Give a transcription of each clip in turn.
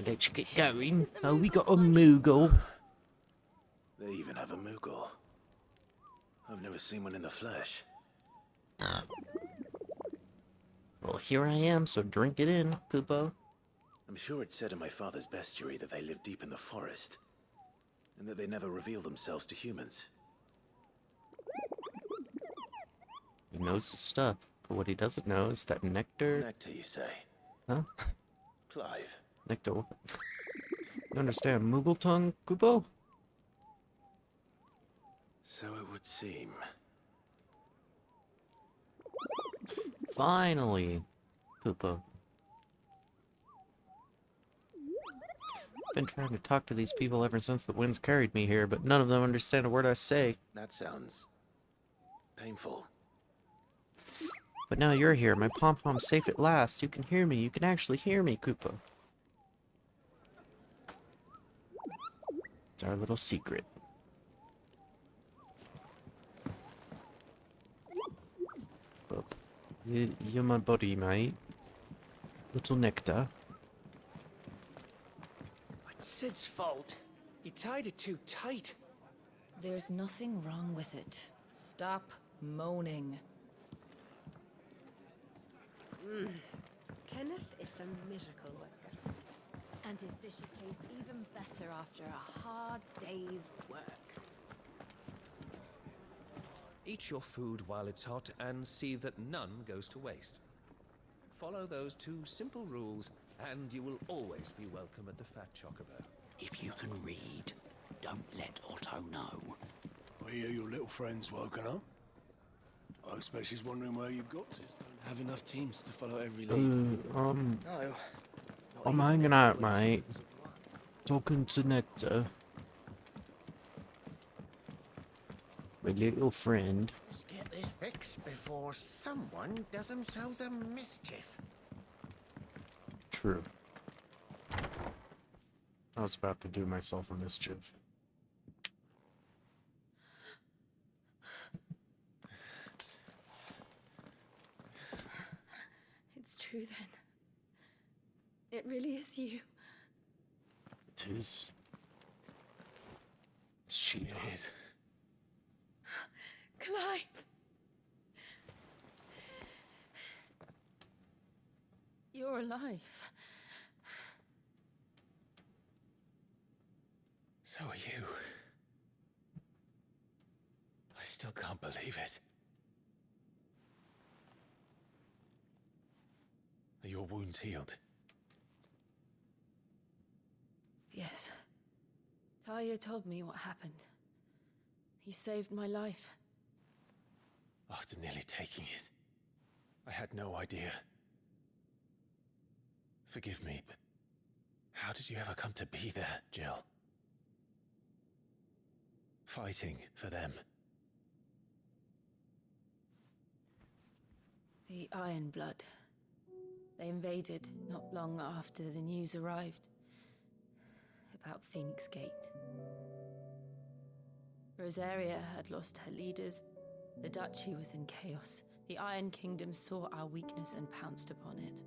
Let's get going. Oh, we got a Moogle. They even have a Moogle. I've never seen one in the flesh. Well, here I am, so drink it in, Kupo. I'm sure it said in my father's bestiary that they live deep in the forest, and that they never reveal themselves to humans. He knows his stuff, but what he doesn't know is that nectar... Nectar, you say? Huh? Clive. Nectar what? You understand Moogle tongue, Kupo? So it would seem. Finally, Kupo. Been trying to talk to these people ever since the winds carried me here, but none of them understand a word I say. That sounds... painful. But now you're here, my pom-pom's safe at last. You can hear me, you can actually hear me, Kupo. It's our little secret. Well, you're my buddy, mate. Little Nectar. It's Sid's fault. He tied it too tight. There's nothing wrong with it. Stop moaning. Kenneth is a miracle worker. And his dishes taste even better after a hard day's work. Eat your food while it's hot and see that none goes to waste. Follow those two simple rules and you will always be welcome at the Fat Chocobo. If you can read, don't let Otto know. I hear your little friend's woken up. I expect she's wondering where you got to. Don't have enough teams to follow every lead. No. I'm hanging out, mate. Talking to Nectar. My little friend. Let's get this fixed before someone does themselves a mischief. True. I was about to do myself a mischief. It's true then. It really is you. It is. It's she. It is. Clive! You're alive. So are you. I still can't believe it. Are your wounds healed? Yes. Talia told me what happened. You saved my life. After nearly taking it, I had no idea. Forgive me, but how did you ever come to be there, Jill? Fighting for them. The Iron Blood. They invaded not long after the news arrived about Phoenix Gate. Rosaria had lost her leaders. The Duchy was in chaos. The Iron Kingdom saw our weakness and pounced upon it.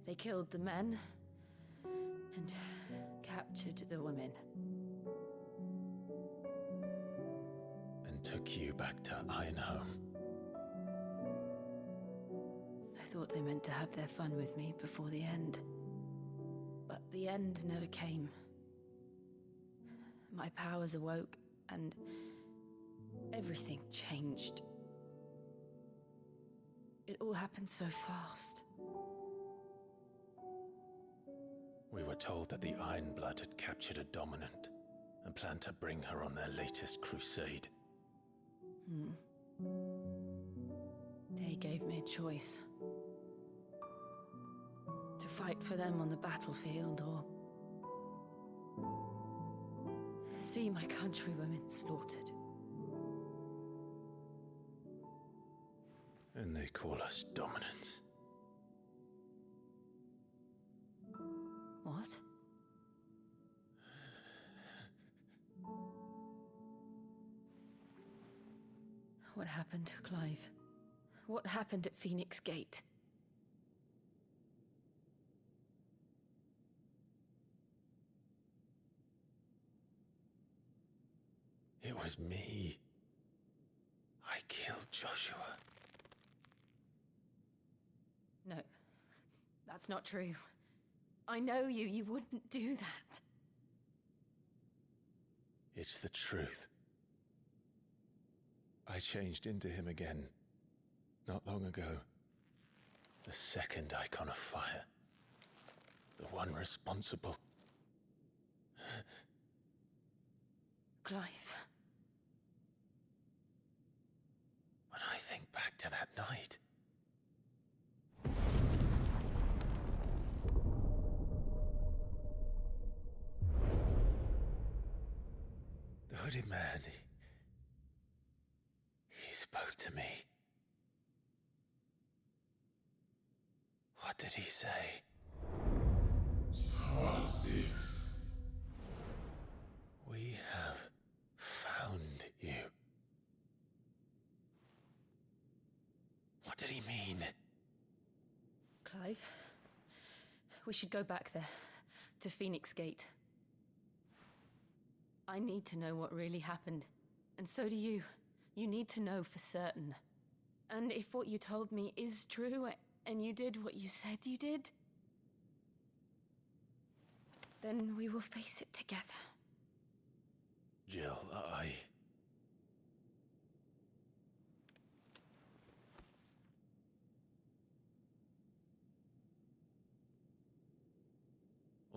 They killed the men and captured the women. And took you back to Ironhome. I thought they meant to have their fun with me before the end. But the end never came. My powers awoke and everything changed. It all happened so fast. We were told that the Iron Blood had captured a dominant and planned to bring her on their latest crusade. They gave me a choice. To fight for them on the battlefield or see my countrywomen slaughtered. And they call us dominants. What? What happened to Clive? What happened at Phoenix Gate? It was me. I killed Joshua. No, that's not true. I know you. You wouldn't do that. It's the truth. I changed into him again, not long ago. The second icon of fire. The one responsible. Clive. When I think back to that night... The hooded man, he spoke to me. What did he say? We have found you. What did he mean? Clive, we should go back there, to Phoenix Gate. I need to know what really happened, and so do you. You need to know for certain. And if what you told me is true, and you did what you said you did, then we will face it together. Jill,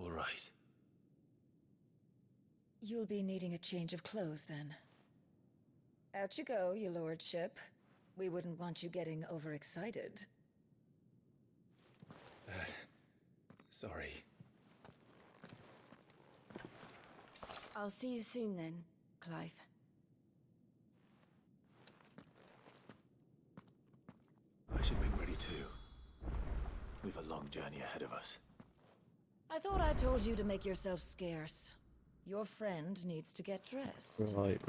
All right. You'll be needing a change of clothes, then. Out you go, your lordship. We wouldn't want you getting overexcited. Sorry. I'll see you soon then, Clive. I should make ready too. We've a long journey ahead of us. I thought I told you to make yourself scarce. Your friend needs to get dressed. Right.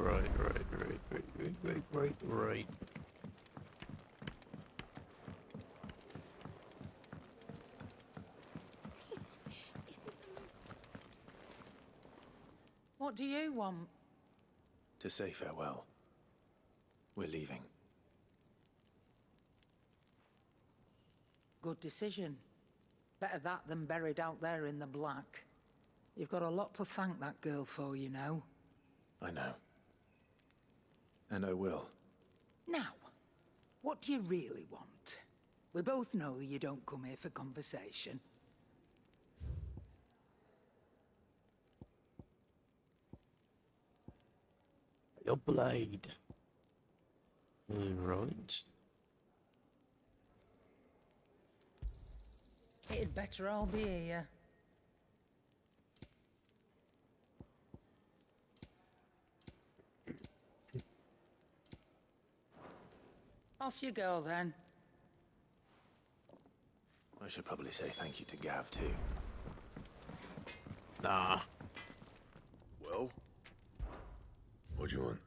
What do you want? To say farewell. We're leaving. Good decision. Better that than buried out there in the black. You've got a lot to thank that girl for, you know. I know. And I will. Now, what do you really want? We both know you don't come here for conversation. Your blade. Right. It'd better all be here. Off you go, then. I should probably say thank you to Gav, too. Nah. Well? What do you want?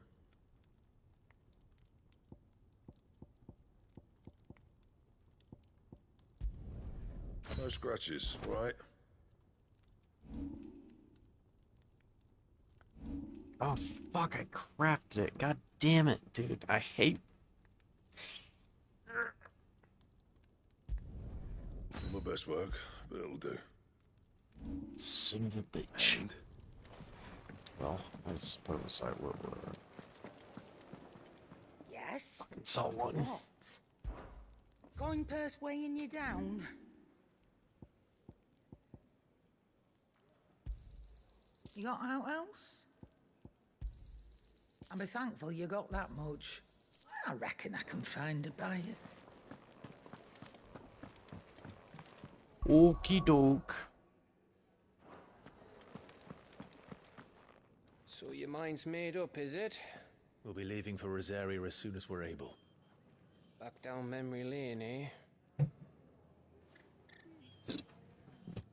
No scratches, right? Oh, fuck, I crafted it. God damn it, dude. I hate... My best work, but it'll do. Son of a bitch. And? Well, I suppose I will, Yes? consult one. What? Going purse weighing you down? You got out else? I'll be thankful you got that much. I reckon I can find a buyer. Okie doke. So your mind's made up, is it? We'll be leaving for Rosaria as soon as we're able. Back down memory lane, eh?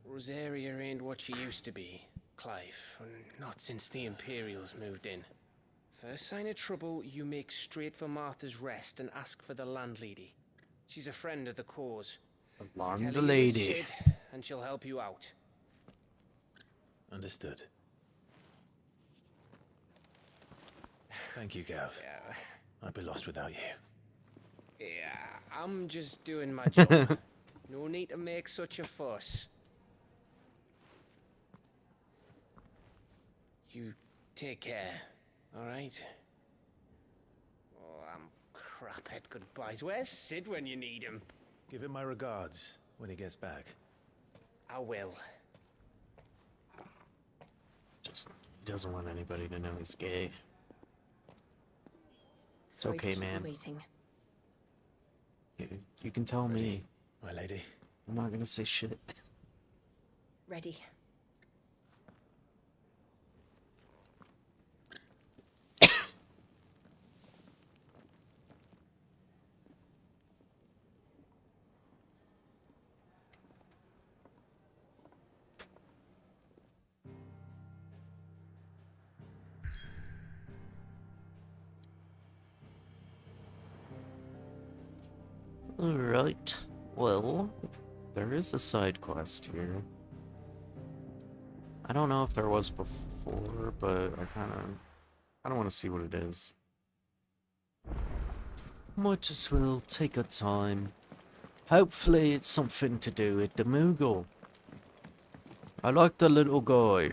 Rosaria ain't what she used to be, Clive. Not since the Imperials moved in. First sign of trouble, you make straight for Martha's Rest and ask for the landlady. She's a friend of the cause. Alarm Tell the her you're lady. Sid, and she'll help you out. Understood. Thank you, Gav. Yeah. I'd be lost without you. Yeah, I'm just doing my job. No need to make such a fuss. You take care, alright? Oh, I'm crap at goodbyes. Where's Sid when you need him? Give him my regards when he gets back. I will. Just, he doesn't want anybody to know he's gay. It's Sorry okay, to keep you man. waiting. You can tell me. My lady. I'm not gonna say shit. Ready. Alright. Well, there is a side quest here. I don't know if there was before, but I kinda want to see what it is. Might as well take our time. Hopefully it's something to do with the Moogle. I like the little guy.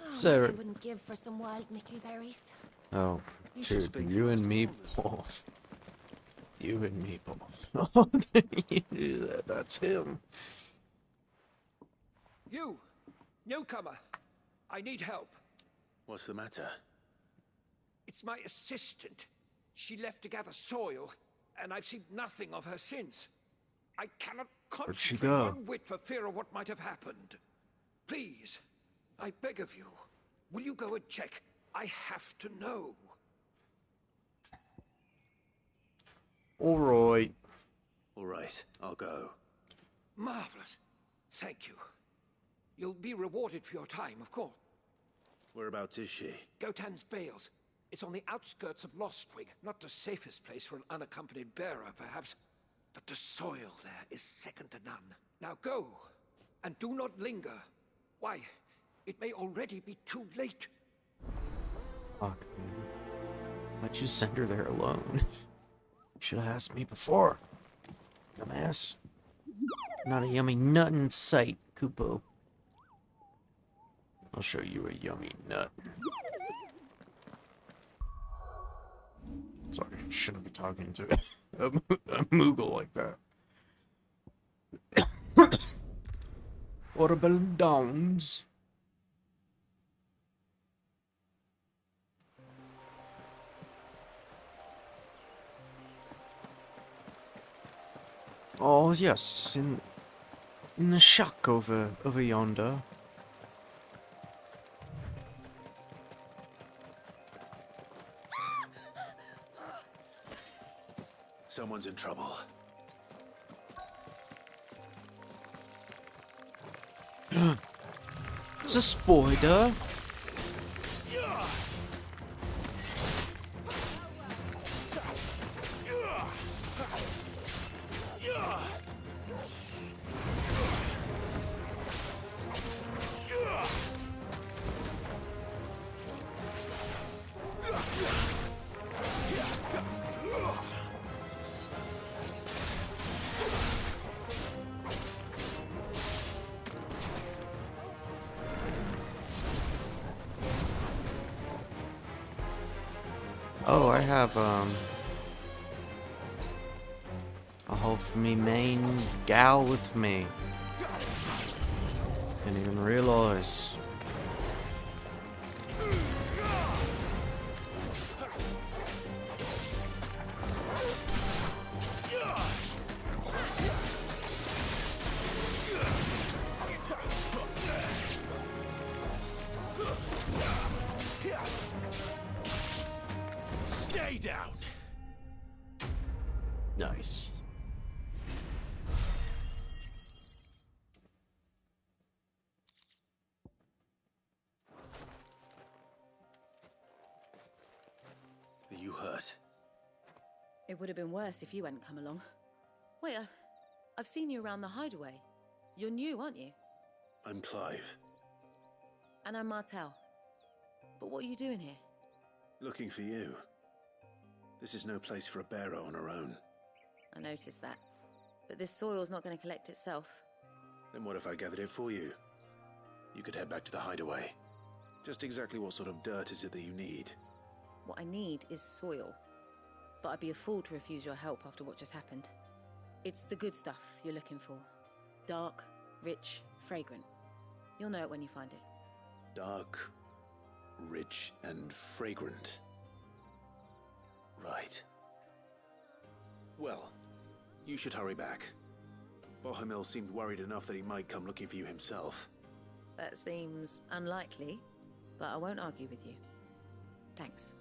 Sarah. I wouldn't give for some wild Mickey berries. Oh, You should dude, speak you to and Mr. me Holmes. both. You and me both. Oh, you do that. That's him. You! Newcomer! I need help. What's the matter? It's my assistant. She left to gather soil, and I've seen nothing of her since. I cannot Where'd she concentrate go? one whit for fear of what might have happened. Please, I beg of you, will you go and check? I have to know. Alright. All right, I'll go. Marvelous. Thank you. You'll be rewarded for your time, of course. Whereabouts is she? Gotan's Bales. It's on the outskirts of Lostwig. Not the safest place for an unaccompanied bearer, perhaps. But the soil there is second to none. Now go, and do not linger. Why, it may already be too late. Fuck, man. Why'd you send her there alone? Should have asked me before. Dumbass. Not a yummy nut in sight, Kupo. I'll show you a yummy nut. Sorry, I shouldn't be talking to a Moogle like that. Audible Downs. Oh yes, in the shack over yonder. Someone's in trouble. It's a spider. Oh, I have, a half me main gal with me. Didn't even realize. Stay down! Nice. Are you hurt? It would have been worse if you hadn't come along. Wait, I've seen you around the hideaway. You're new, aren't you? I'm Clive. And I'm Martel. But what are you doing here? Looking for you. This is no place for a bearer on her own. I noticed that. But this soil's not going to collect itself. Then what if I gathered it for you? You could head back to the hideaway. Just exactly what sort of dirt is it that you need? What I need is soil. But I'd be a fool to refuse your help after what just happened. It's the good stuff you're looking for. Dark, rich, fragrant. You'll know it when you find it. Dark, rich, and fragrant. Right. Well, you should hurry back. Bohemil seemed worried enough that he might come looking for you himself. That seems unlikely, but I won't argue with you. Thanks.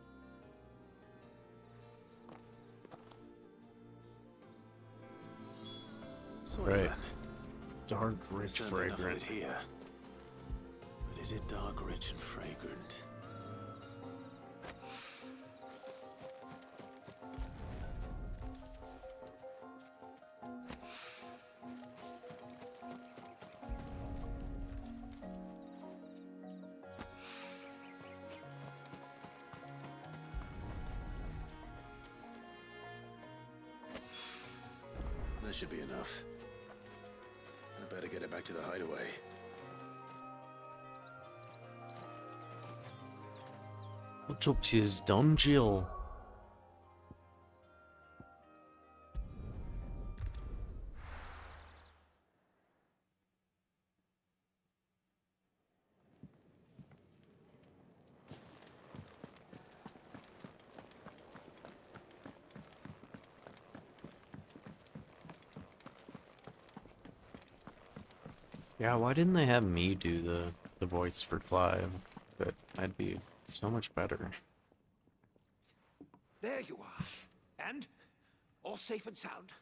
Right. Dark, rich, Enough of fragrant. it here. But is it dark, rich, and fragrant? That should be enough. I better get it back to the hideaway. What up is done, Jill? Yeah, why didn't they have me do the voice for Clive? But I'd be so much better. There you are. And? All safe and sound?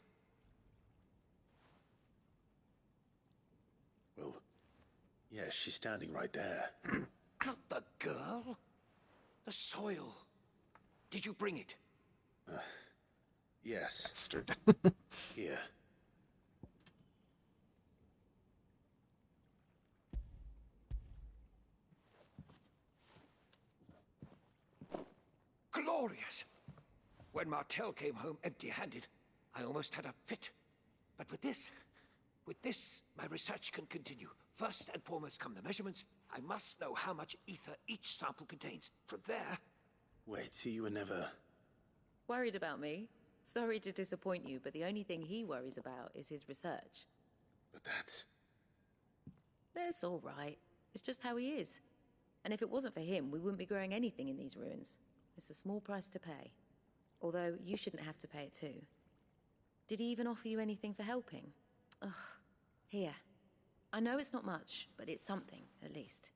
Well, yes, she's standing right there. Not the girl. The soil. Did you bring it? Yes. Bastard. Here. Glorious! When Martel came home empty-handed, I almost had a fit. But with this, my research can continue. First and foremost come the measurements. I must know how much ether each sample contains. From there... Wait, so you were never... Worried about me? Sorry to disappoint you, but the only thing he worries about is his research. But that's... That's all right. It's just how he is. And if it wasn't for him, we wouldn't be growing anything in these ruins. It's a small price to pay. Although, you shouldn't have to pay it too. Did he even offer you anything for helping? Ugh. Here. I know it's not much, but it's something, at least.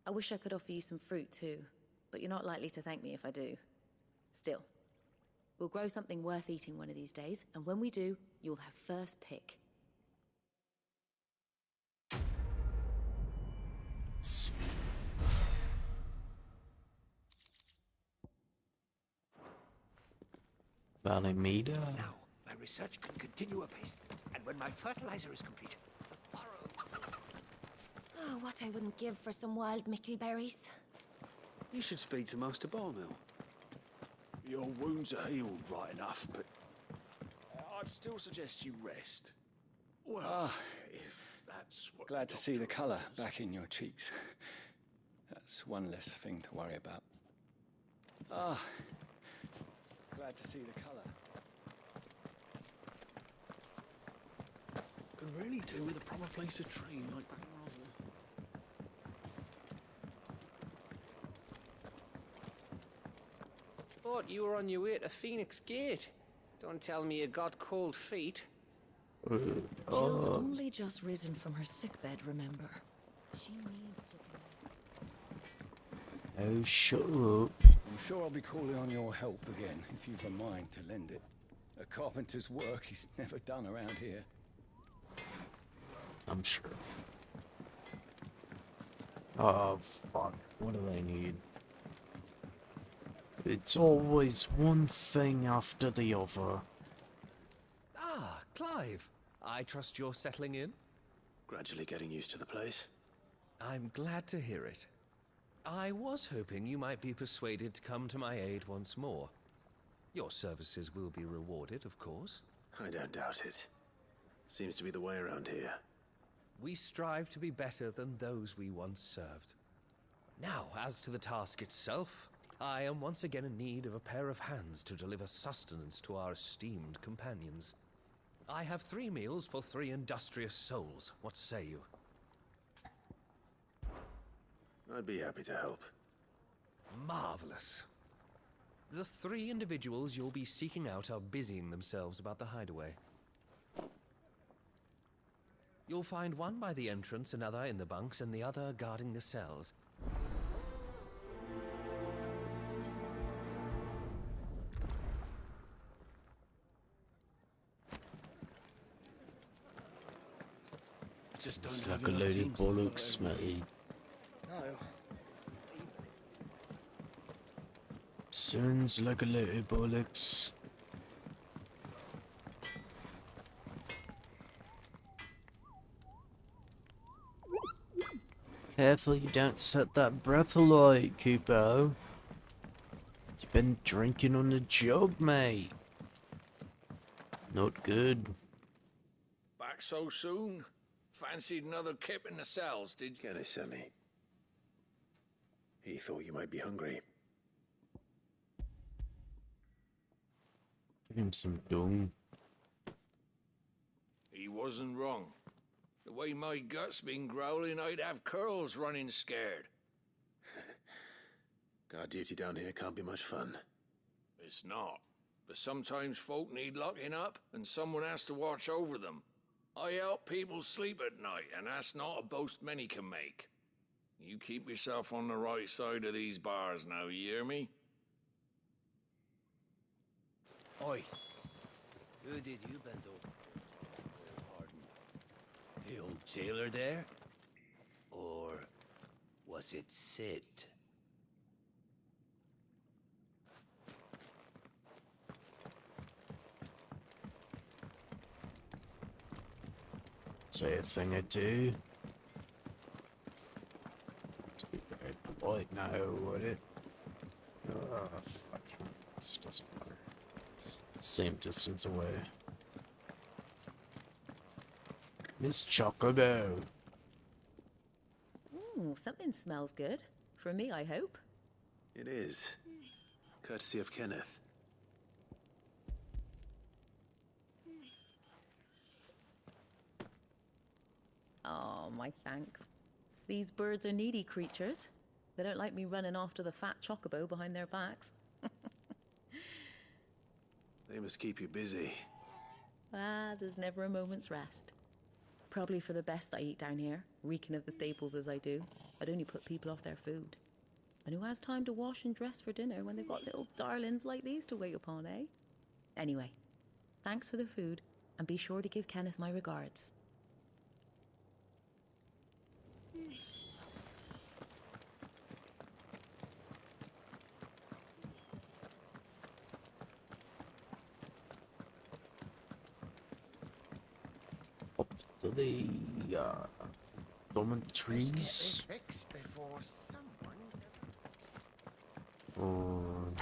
I wish I could offer you some fruit too, but you're not likely to thank me if I do. Still, we'll grow something worth eating one of these days, and when we do, you'll have first pick. Valimeda. Now, my research can continue apace. And when my fertilizer is complete, the furrow... Oh, what I wouldn't give for some wild mickleberries. You should speak to Master Barmill. Your wounds are healed right enough, but I'd still suggest you rest. Well, if that's what... Glad to see the colour back in your cheeks. That's one less thing to worry about. Glad to see the colour. Could really do with a proper place to train like back in Rosales. Thought you were on your way to Phoenix Gate. Don't tell me you got cold feet. Jill's only just risen from her sickbed, remember? She needs looking Oh, shut up. I'm sure I'll be calling on your help again, if you've a mind to lend it. A carpenter's work is never done around here. I'm sure. Oh, fuck. What do they need? It's always one thing after the other. Ah, Clive. arrive. I trust you're settling in? Gradually getting used to the place. I'm glad to hear it. I was hoping you might be persuaded to come to my aid once more. Your services will be rewarded, of course. I don't doubt it. Seems to be the way around here. We strive to be better than those we once served. Now, as to the task itself, I am once again in need of a pair of hands to deliver sustenance to our esteemed companions. I have 3 meals for 3 industrious souls. What say you? I'd be happy to help. Marvelous. The 3 individuals you'll be seeking out are busying themselves about the hideaway. You'll find one by the entrance, another in the bunks, and the other guarding the cells. Just It's don't like have a enough load of teams to follow bollocks, everybody. mate. No. Sounds like a load of bollocks. Careful you don't set that breath alight, Kupo. You've been drinking on the job, mate. Not good. Back so soon? Fancied another kip in the cells, did you? Kenneth sent me. He thought you might be hungry. Give him some dung. He wasn't wrong. The way my gut's been growling, I'd have curls running scared. Guard duty down here can't be much fun. It's not. But sometimes folk need locking up, and someone has to watch over them. I help people sleep at night, and that's not a boast many can make. You keep yourself on the right side of these bars now, you hear me? Oi. Who did you bend over for? Pardon. The old jailer there? Or was it Sid? Say a thing or two. To be very polite now, would it? Oh, fuck. This doesn't matter. Same distance away. Miss Chocobo. Ooh, something smells good. For me, I hope. It is. Courtesy of Kenneth. Oh, my thanks. These birds are needy creatures. They don't like me running after the fat chocobo behind their backs. They must keep you busy. Ah, there's never a moment's rest. Probably for the best I eat down here, reeking of the staples as I do. I'd only put people off their food. And who has time to wash and dress for dinner when they've got little darlings like these to wait upon, eh? Anyway, thanks for the food, and be sure to give Kenneth my regards. Up to the dormitories. Fix before someone On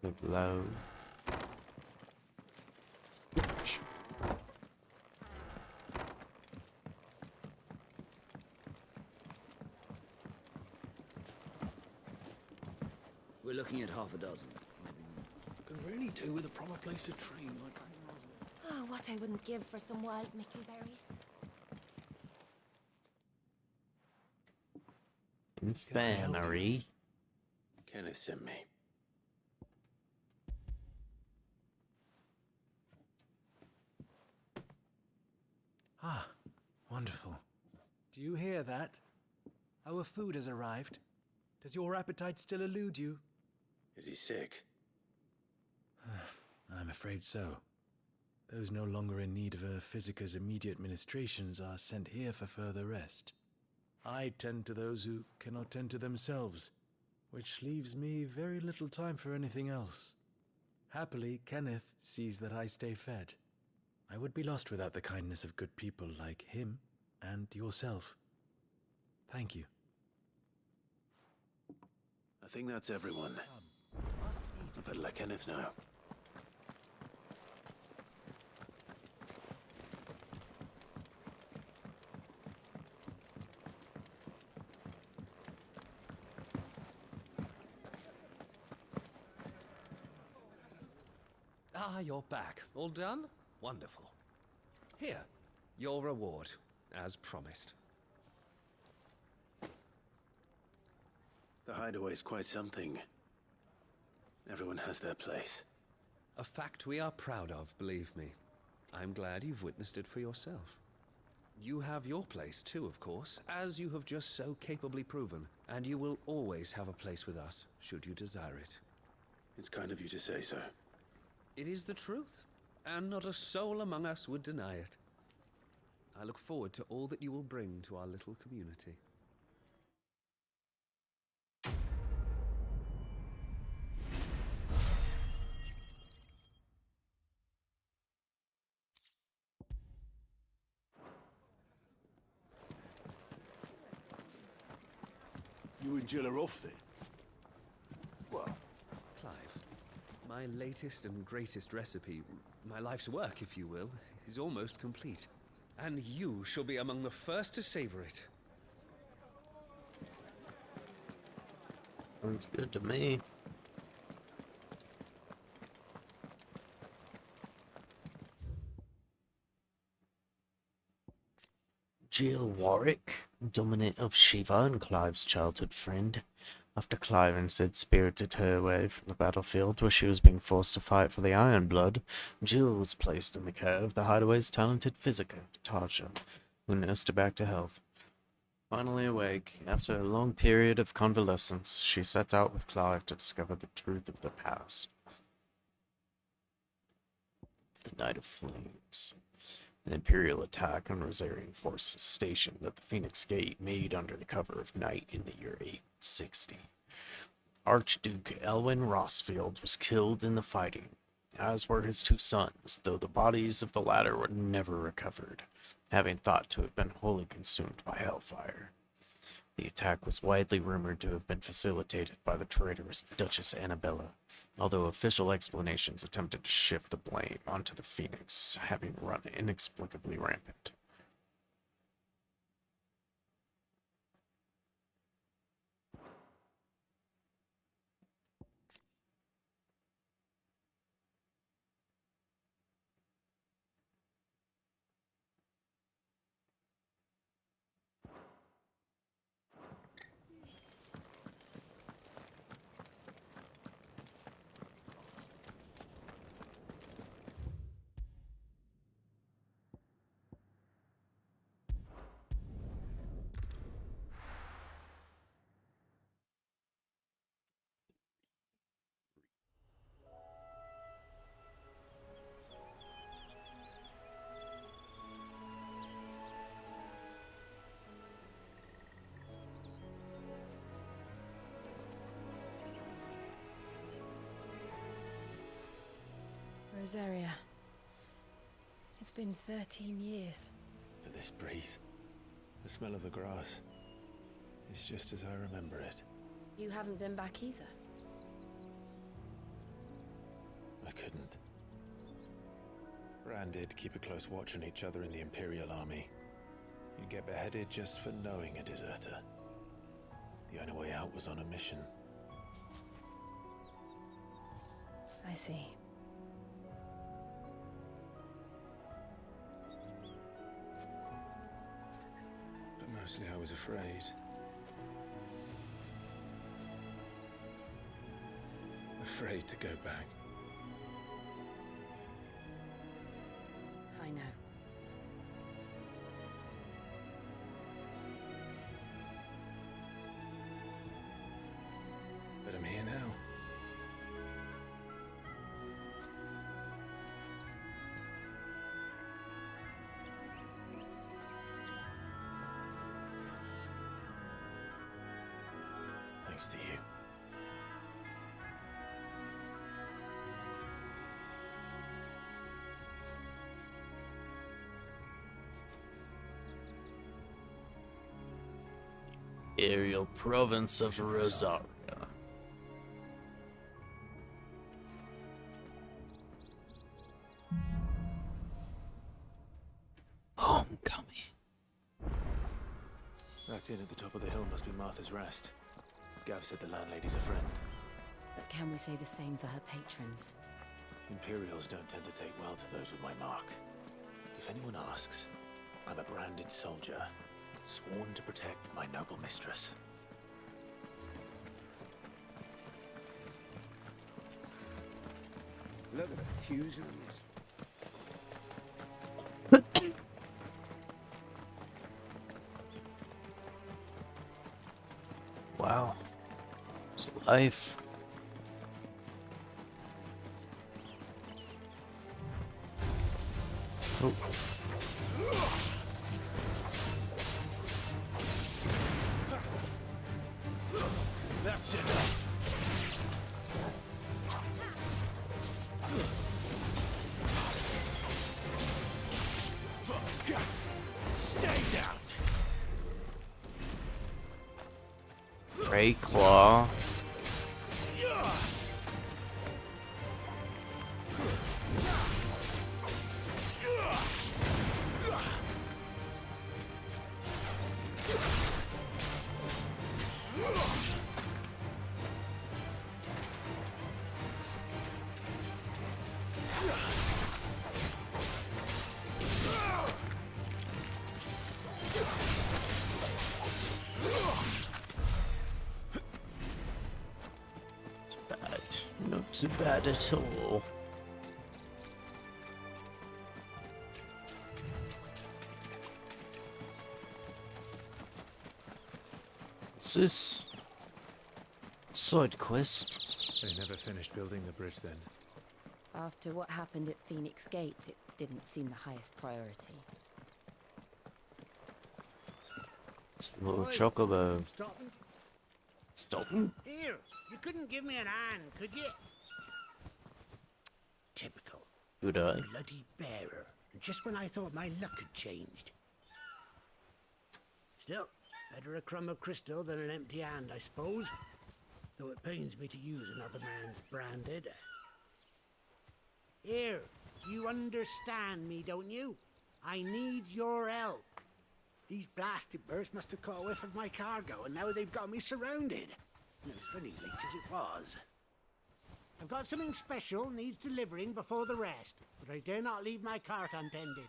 the low. We're looking at half a dozen. Maybe more. Could really do with a proper place to train, like Oh, what I wouldn't give for some wild mickleberries. Infirmary. Kenneth sent me. Ah, wonderful. Do you hear that? Our food has arrived. Does your appetite still elude you? Is he sick? I'm afraid so. Those no longer in need of a physicker's immediate ministrations are sent here for further rest. I tend to those who cannot tend to themselves, which leaves me very little time for anything else. Happily, Kenneth sees that I stay fed. I would be lost without the kindness of good people like him and yourself. Thank you. I think that's everyone. I better let Kenneth know. Ah, you're back. All done? Wonderful. Here, your reward, as promised. The hideaway's quite something. Everyone has their place. A fact we are proud of, believe me. I'm glad you've witnessed it for yourself. You have your place too, of course, as you have just so capably proven, and you will always have a place with us, should you desire it. It's kind of you to say so. It is the truth, and not a soul among us would deny it. I look forward to all that you will bring to our little community. You and Jill are off then? Well, Clive, my latest and greatest recipe, my life's work, if you will, is almost complete. And you shall be among the first to savor it. Sounds good to me. Jill Warwick, dominant of Shiva and Clive's childhood friend. After Clive and Sid spirited her away from the battlefield where she was being forced to fight for the Iron Blood, Jill was placed in the care of the Hideaway's talented physician, Tasha, who nursed her back to health. Finally awake, after a long period of convalescence, she set out with Clive to discover the truth of the past. The Night of Flames. An Imperial attack on Rosarian forces stationed at the Phoenix Gate made under the cover of night in the year 860. Archduke Elwyn Rossfield was killed in the fighting, as were his two sons, though the bodies of the latter were never recovered, having thought to have been wholly consumed by hellfire. The attack was widely rumored to have been facilitated by the traitorous Duchess Annabella, although official explanations attempted to shift the blame onto the Phoenix, having run inexplicably rampant. Rosaria. It's been 13 years. But this breeze, the smell of the grass, it's just as I remember it. You haven't been back either. I couldn't. Bran did keep a close watch on each other in the Imperial Army. You'd get beheaded just for knowing a deserter. The only way out was on a mission. I see. But mostly I was afraid. Afraid to go back. I know. But I'm here now. Thanks to you. Imperial province of Rosaria. Homecoming. That inn at the top of the hill must be Martha's Rest. Gav said the landlady's a friend. But can we say the same for her patrons? Imperials don't tend to take well to those with my mark. If anyone asks, I'm a branded soldier, sworn to protect my noble mistress. Look at the fuse on this. Wow. It's life. Oh. That's enough. Stay down. Ray Claw. Not too bad at all. What's this? Side quest. They never finished building the bridge then. After what happened at Phoenix Gate, it didn't seem the highest priority. It's a little chocobo. Stopping? Stopping? Here, you couldn't give me an hand, could you? Typical. Good eye. Bloody bearer. And just when I thought my luck had changed. Still, better a crumb of crystal than an empty hand, I suppose. Though it pains me to use another man's branded. Here, you understand me, don't you? I need your help. These blasted birds must have caught a whiff of my cargo, and now they've got me surrounded. And it was funny late as it was. I've got something special needs delivering before the rest, but I dare not leave my cart untended.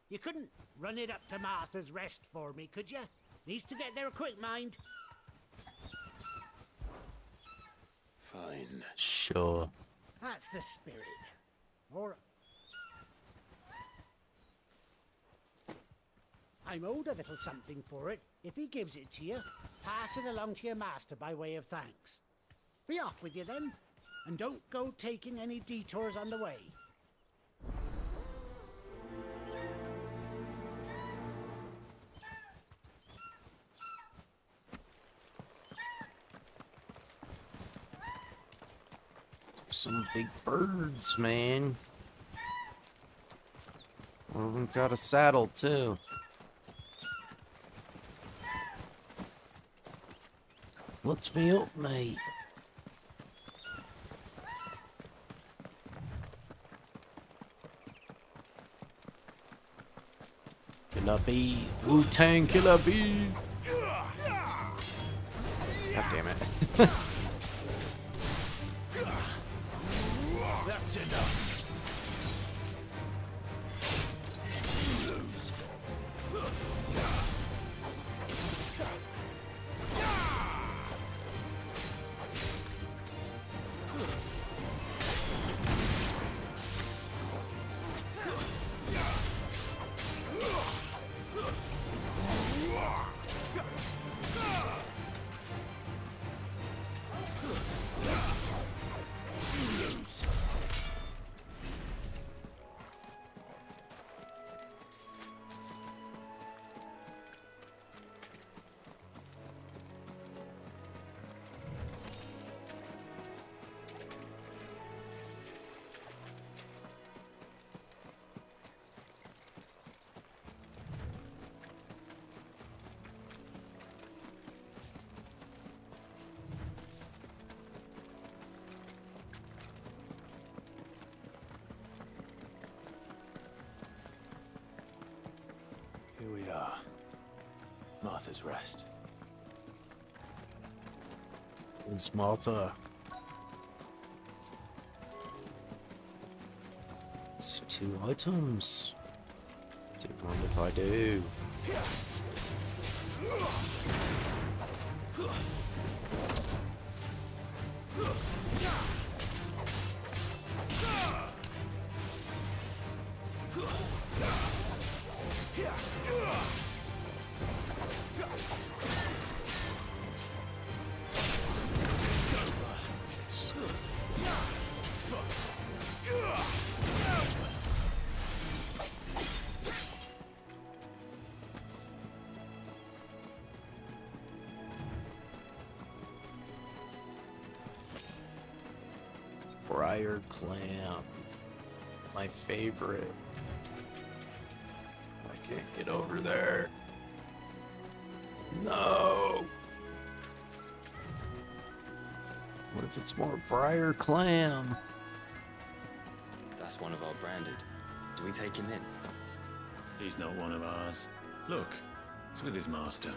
You couldn't run it up to Martha's Rest for me, could you? Needs to get there quick, mind. Fine. Sure. That's the spirit. Or I'm owed a little something for it. If he gives it to you, pass it along to your master by way of thanks. Be off with you then, and don't go taking any detours on the way. Some big birds, man. Well, we've got a saddle too. Let me up, mate. Killer bee. Wu-Tang Killer bee. God damn it. That's enough. Martha's Rest. It's Martha. So 2 items. Do you mind if I do? Briar clam. My favorite. I can't get over there. No! What if it's more briar clam? That's one of our branded. Do we take him in? He's not one of ours. Look, he's with his master.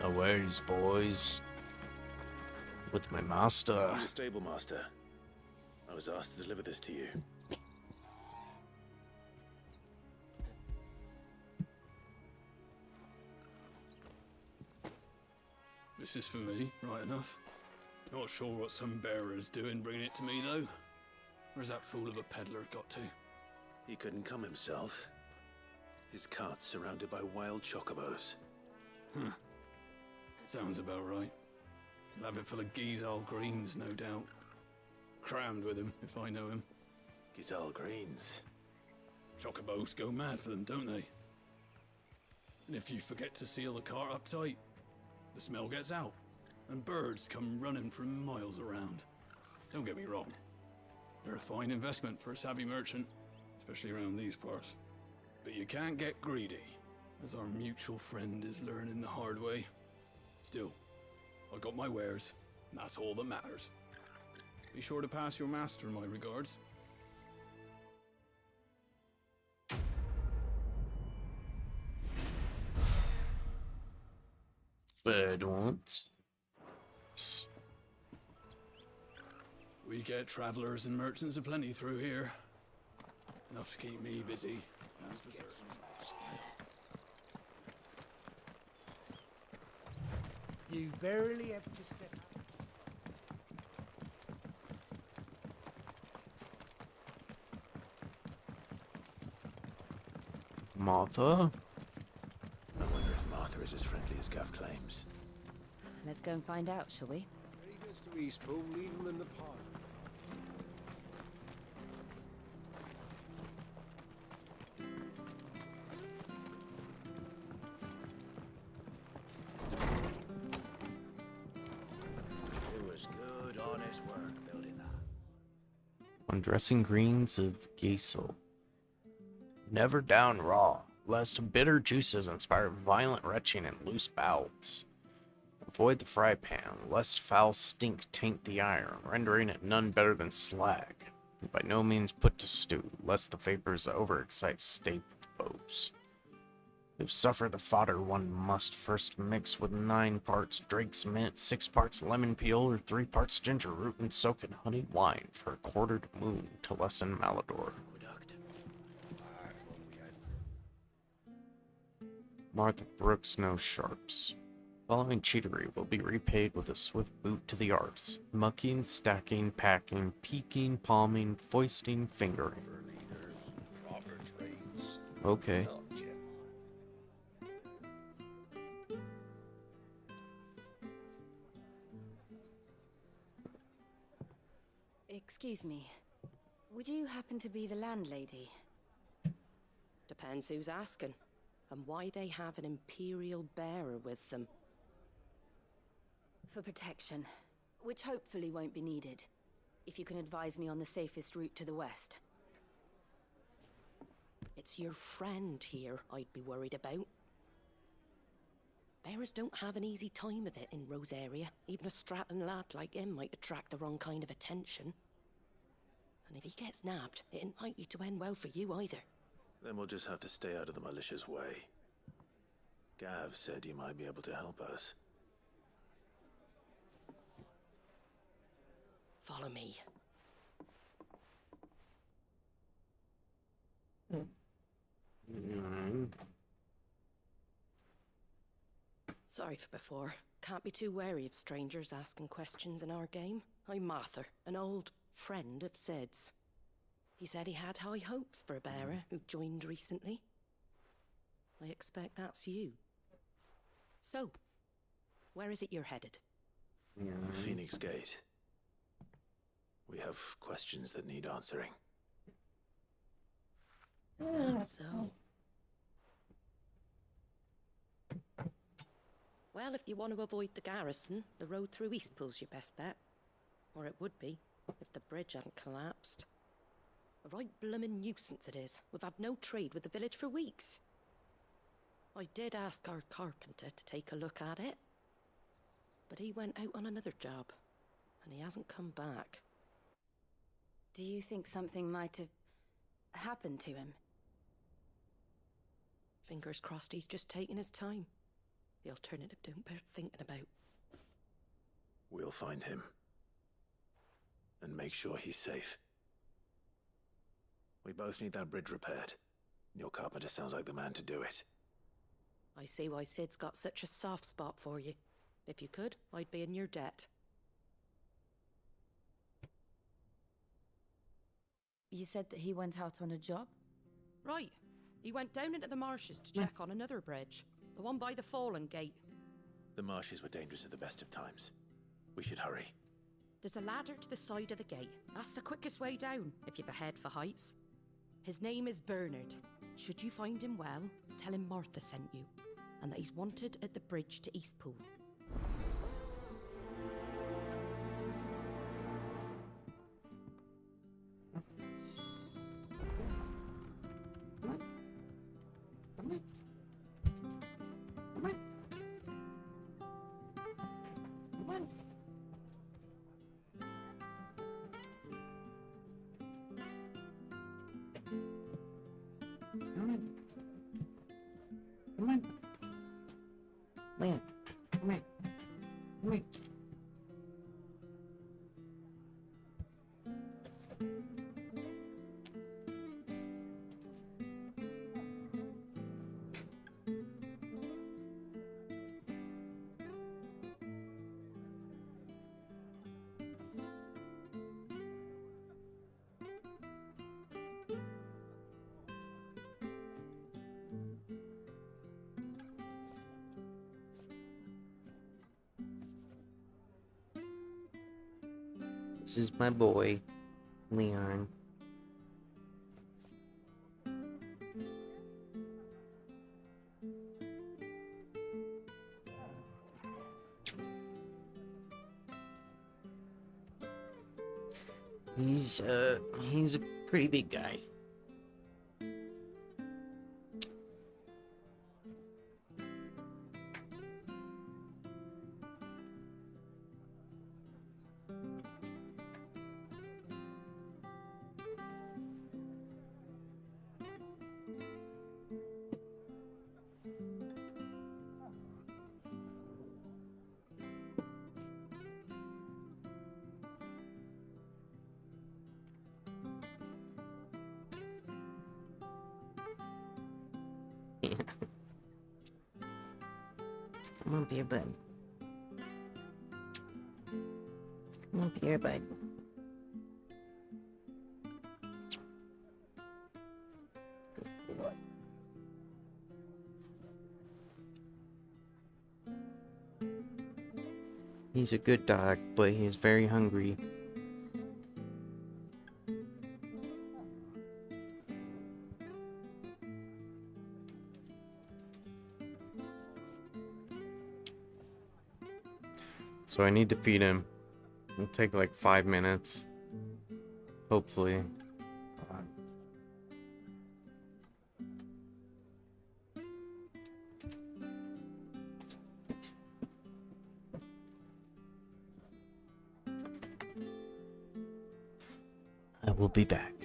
No worries, boys. With my master. I'm the stable master. I was asked to deliver this to you. This is for me, right enough. Not sure what some bearer's doing bringing it to me, though. Where's that fool of a peddler got to? He couldn't come himself. His cart's surrounded by wild chocobos. Huh. Sounds about right. He'll have it full of Gizal greens, no doubt. Crammed with him, if I know him. Gizal greens? Chocobos go mad for them, don't they? And if you forget to seal the cart up tight, the smell gets out, and birds come running from miles around. Don't get me wrong. They're a fine investment for a savvy merchant, especially around these parts. But you can't get greedy, as our mutual friend is learning the hard way. Still, I got my wares, and that's all that matters. Be sure to pass your master my regards. Bird once. We get travelers and merchants aplenty through here. Enough to keep me busy, that's for certain. You barely have to step out. Martha? I wonder if Martha is as friendly as Gav claims. Let's go and find out, shall we? He goes to Eastpool, leave him in the park. It was good, honest work building that. Undressing greens of Geisel. Never down raw, lest bitter juices inspire violent retching and loose bowels. Avoid the fry pan, lest foul stink taint the iron, rendering it none better than slag. And by no means put to stew, lest the vapors overexcite stapled bows. To suffer the fodder, one must first mix with 9 parts Drake's mint, 6 parts lemon peel, or 3 parts ginger root, and soak in honey wine for a quartered moon to lessen malodor. Martha brooks no sharps. Following cheatery will be repaid with a swift boot to the arse. Mucking, stacking, packing, peeking, palming, foisting, fingering. Proper trades. Okay. Excuse me. Would you happen to be the landlady? Depends who's asking, and why they have an Imperial bearer with them. For protection, which hopefully won't be needed. If you can advise me on the safest route to the west. It's your friend here I'd be worried about. Bearers don't have an easy time of it in Rose area. Even a Stratton lad like him might attract the wrong kind of attention. And if he gets nabbed, it ain't likely to end well for you either. Then we'll just have to stay out of the militia's way. Gav said you might be able to help us. Follow me. Sorry for before. Can't be too wary of strangers asking questions in our game. I'm Martha, an old friend of Sid's. He said he had high hopes for a bearer who joined recently. I expect that's you. So, where is it you're headed? Phoenix Gate. We have questions that need answering. Is that so? Well, if you want to avoid the garrison, the road through Eastpool's your best bet. Or it would be, if the bridge hadn't collapsed. A right bloomin' nuisance it is. We've had no trade with the village for weeks. I did ask our carpenter to take a look at it. But he went out on another job, and he hasn't come back. Do you think something might have happened to him? Fingers crossed he's just taking his time. The alternative don't bear thinking about. We'll find him. And make sure he's safe. We both need that bridge repaired. Your carpenter sounds like the man to do it. I see why Sid's got such a soft spot for you. If you could, I'd be in your debt. You said that he went out on a job? Right. He went down into the marshes to check on another bridge. The one by the Fallen Gate. The marshes were dangerous at the best of times. We should hurry. There's a ladder to the side of the gate. That's the quickest way down, if you've a head for heights. His name is Bernard. Should you find him well, tell him Martha sent you, and that he's wanted at the bridge to Eastpool. Come on. Leon, come here. Come here. This is my boy, Leon. He's a pretty big guy. Come on, beer bud. Come on, beer bud. Good boy. He's a good dog, but he's very hungry. So I need to feed him. It'll take like 5 minutes. Hopefully. I will be back.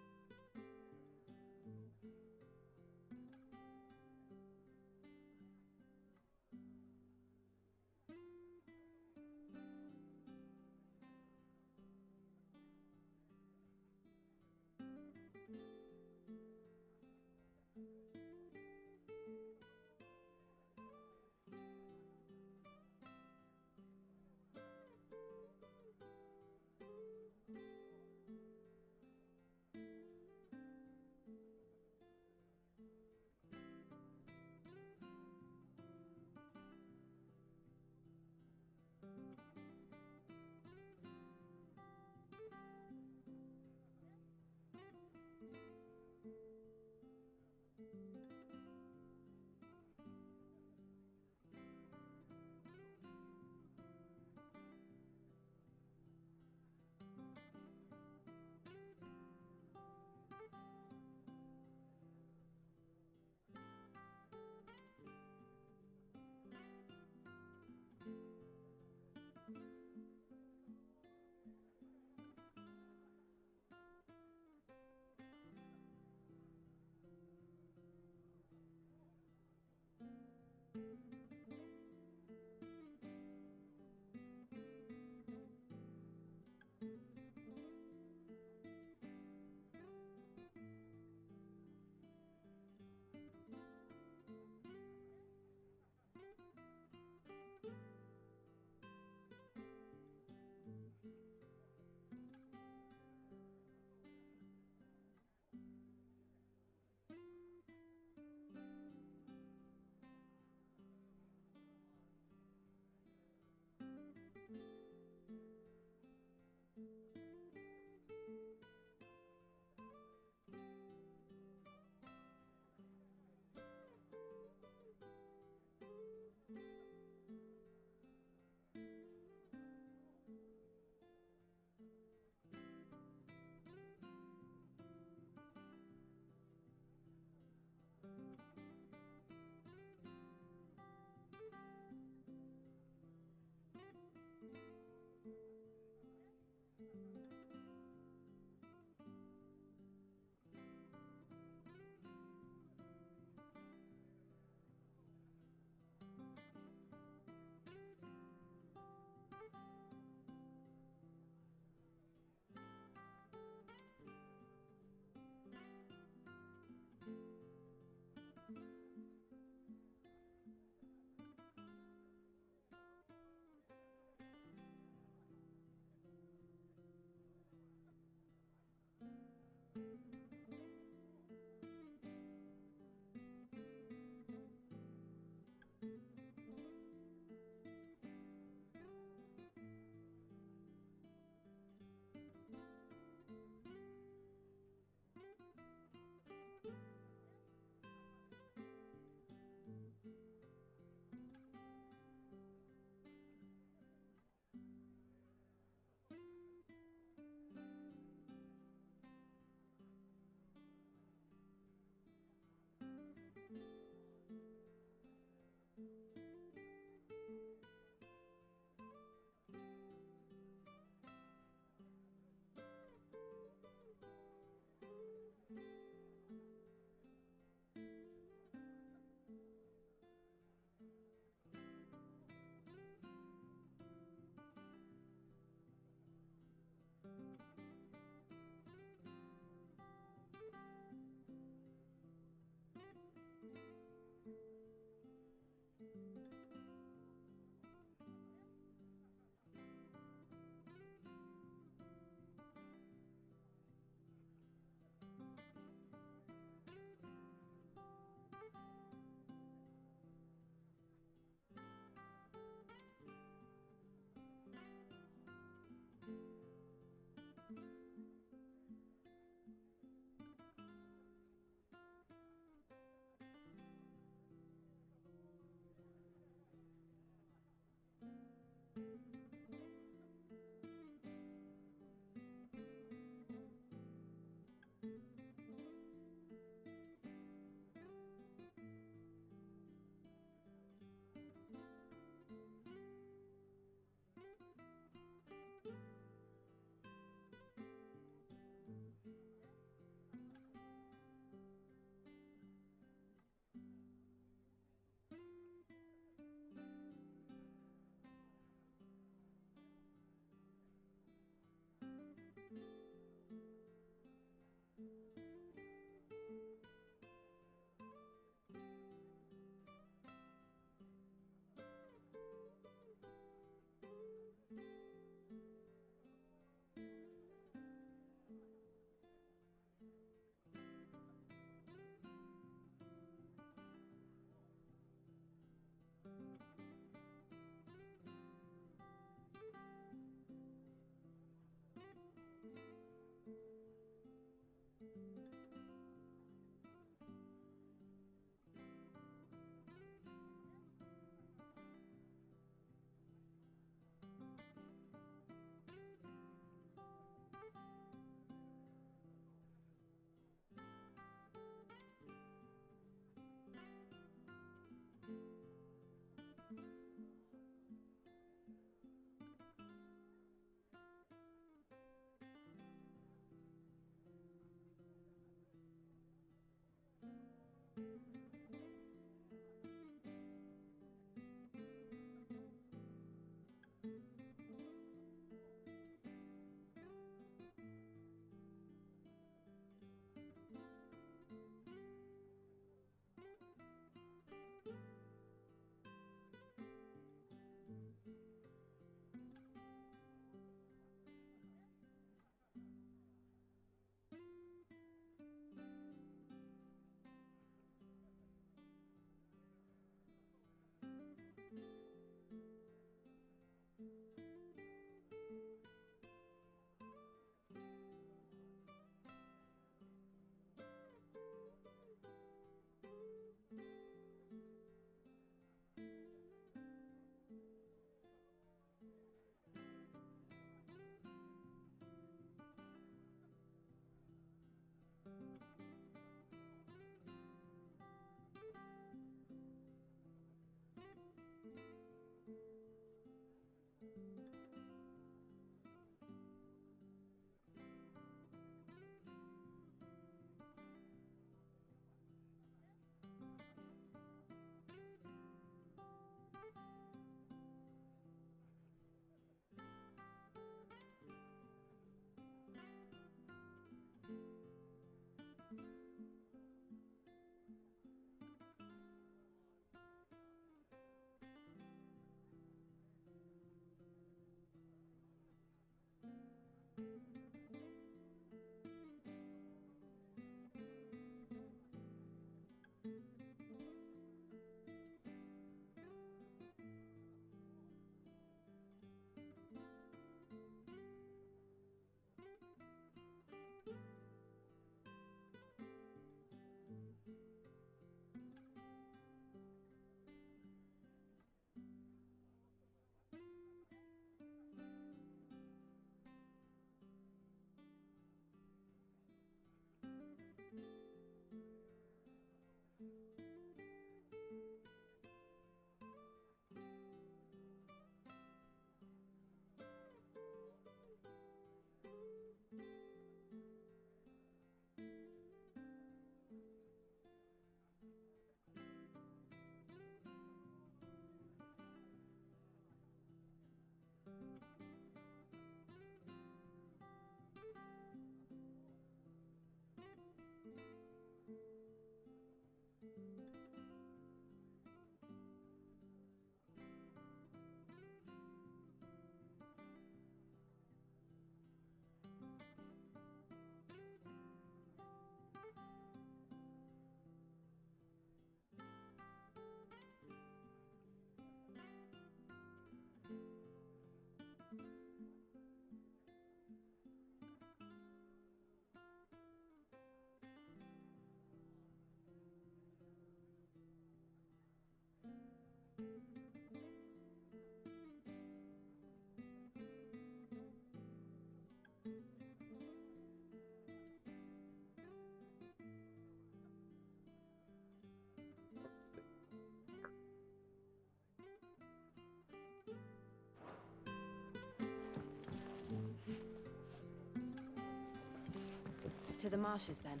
To the marshes, then.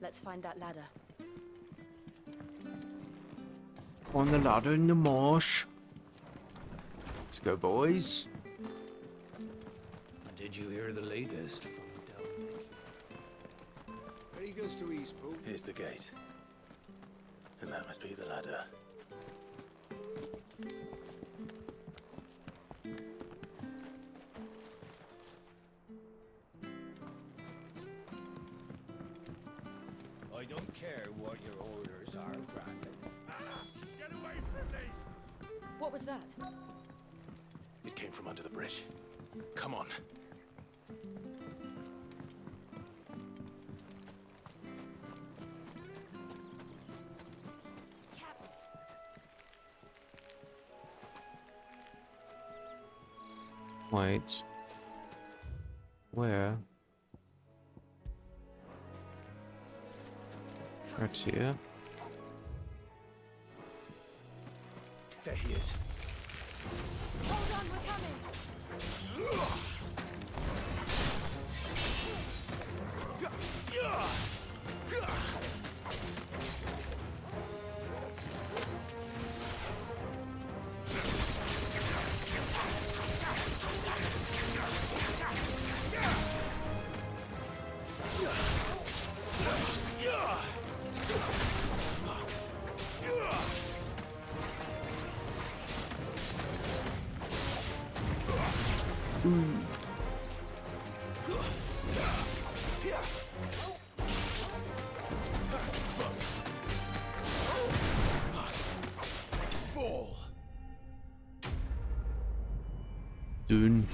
Let's find that ladder. On the ladder in the marsh. Let's go, boys. Did you hear the latest from Delvic? Ready goes to Eastpool. Here's the gate. And that must be the ladder. I don't care what your orders are, Brandon. Get away from me! What was that? It came from under the bridge. Come on. Wait. Where? Right here. There he is. Hold on, we're coming! Fall. Dune.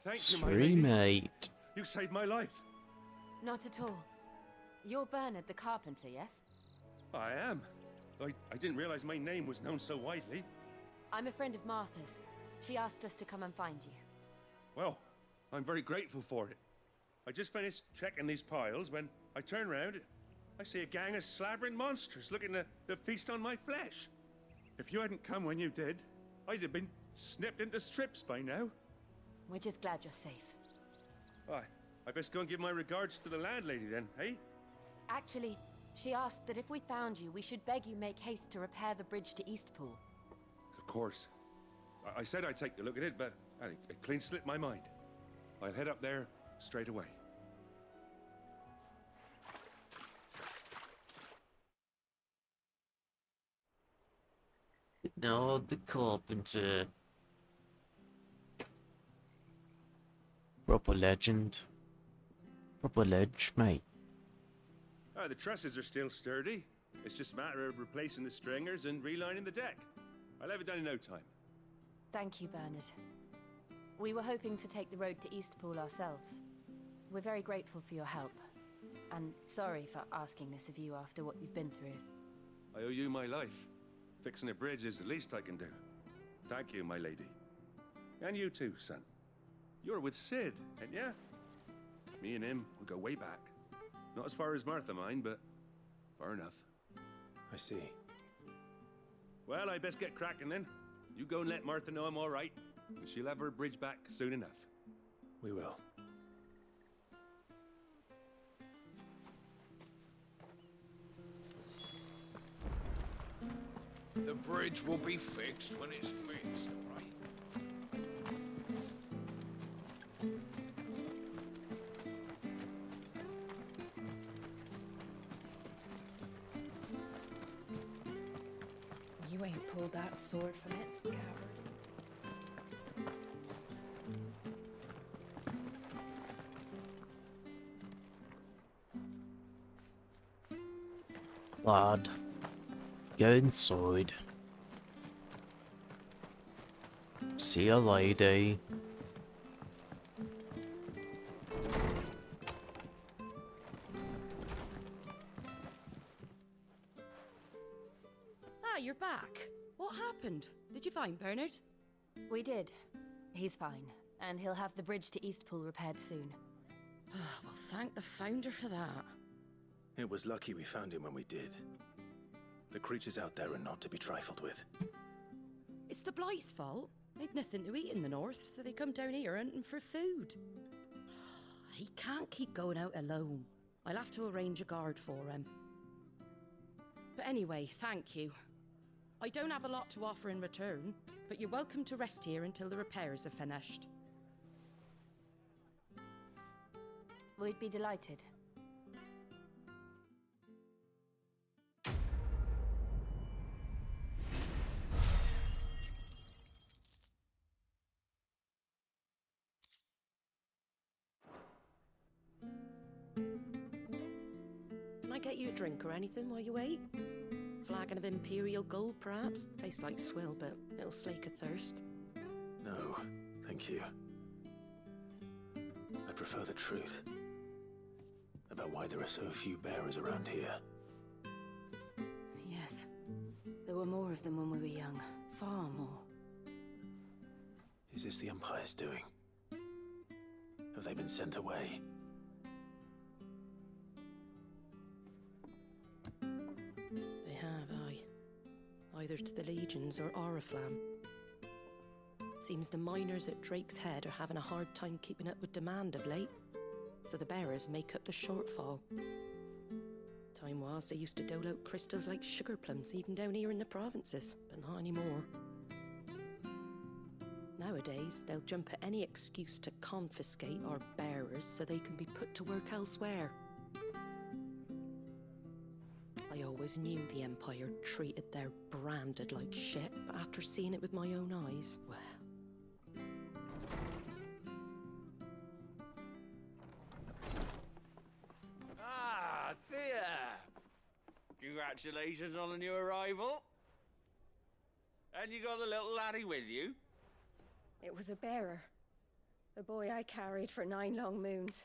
Thank you, my Sorry, lady. mate. You saved my life. Not at all. You're Bernard the carpenter, yes? I am. I didn't realize my name was known so widely. I'm a friend of Martha's. She asked us to come and find you. Well, I'm very grateful for it. I just finished checking these piles when I turn round. I see a gang of slavering monsters looking to feast on my flesh. If you hadn't come when you did, I'd have been snipped into strips by now. We're just glad you're safe. I best go and give my regards to the landlady then, eh? Actually, she asked that if we found you, we should beg you make haste to repair the bridge to Eastpool. Of course. I said I'd take a look at it, but it clean slipped my mind. I'll head up there straight away. No, the carpenter. Proper legend. Proper ledge, mate. The trusses are still sturdy. It's just a matter of replacing the stringers and relining the deck. I'll have it done in no time. Thank you, Bernard. We were hoping to take the road to Eastpool ourselves. We're very grateful for your help. And sorry for asking this of you after what you've been through. I owe you my life. Fixing a bridge is the least I can do. Thank you, my lady. And you too, son. You're with Sid, ain't ya? Me and him, we go way back. Not as far as Martha, mind, but far enough. I see. Well, I best get cracking then. You go and let Martha know I'm all right, and she'll have her bridge back soon enough. We will. The bridge will be fixed when it's fixed, all right? You ain't pulled that sword from its scabbard. Lad, go inside. See a lady. Ah, you're back. What happened? Did you find Bernard? We did. He's fine, and he'll have the bridge to Eastpool repaired soon. Well, thank the Founder for that. It was lucky we found him when we did. The creatures out there are not to be trifled with. It's the Blight's fault. They'd nothing to eat in the north, so they come down here hunting for food. He can't keep going out alone. I'll have to arrange a guard for him. But anyway, thank you. I don't have a lot to offer in return, but you're welcome to rest here until the repairs are finished. We'd be delighted. Can I get you a drink or anything while you wait? Flagon of Imperial Gold, perhaps? Tastes like swill, but it'll slake a thirst. No, thank you. I prefer the truth about why there are so few bearers around here. Yes. There were more of them when we were young. Far more. Is this the Empire's doing? Have they been sent away? They have, aye. Either to the Legions or Oriflamme. Seems the miners at Drake's Head are having a hard time keeping up with demand of late, so the bearers make up the shortfall. Time was they used to dole out crystals like sugar plums even down here in the provinces, but not anymore. Nowadays, they'll jump at any excuse to confiscate our bearers so they can be put to work elsewhere. I always knew the Empire treated their branded like shit, but after seeing it with my own eyes, well... Ah, Thea! Congratulations on the new arrival. And you got the little laddie with you? It was a bearer. The boy I carried for 9 long moons.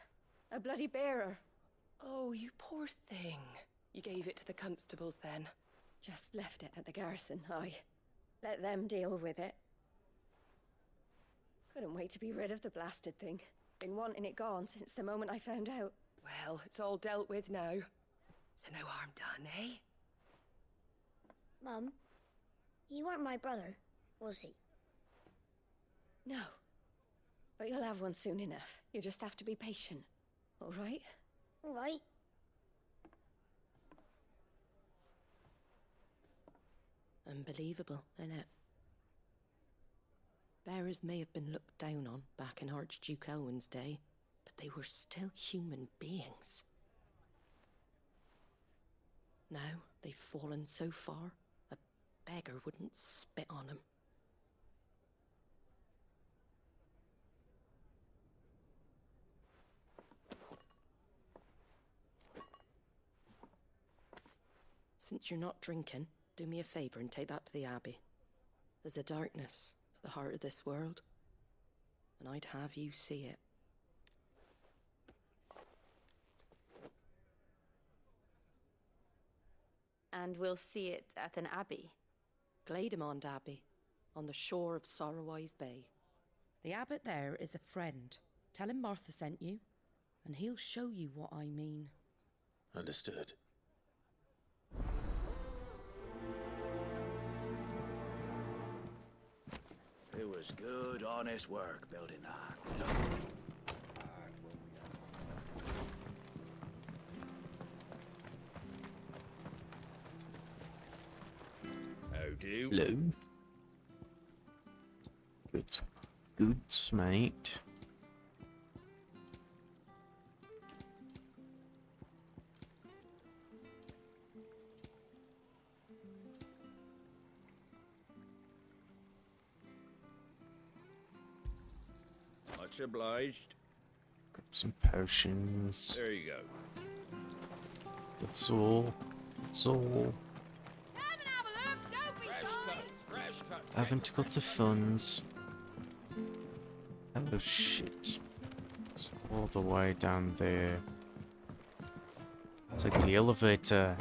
A bloody bearer. Oh, you poor thing. You gave it to the constables then? Just left it at the garrison, aye. Let them deal with it. Couldn't wait to be rid of the blasted thing. Been wanting it gone since the moment I found out. Well, it's all dealt with now. So no harm done, eh? Mum, you weren't my brother, was he? No. But you'll have one soon enough. You just have to be patient. All right? All right. Unbelievable, innit? Bearers may have been looked down on back in Archduke Elwin's day, but they were still human beings. Now they've fallen so far, a beggar wouldn't spit on them. Since you're not drinking, do me a favour and take that to the Abbey. There's a darkness at the heart of this world, and I'd have you see it. And we'll see it at an abbey? Glademond Abbey, on the shore of Sorrowwise Bay. The abbot there is a friend. Tell him Martha sent you, and he'll show you what I mean. Understood. It was good, honest work building the aqueduct. How do? Hello. Good. Good, mate. Much obliged. Grab some potions. There you go. That's all. That's all. Fresh cuts. I haven't got the funds. Oh shit. It's all the way down there. Take the elevator.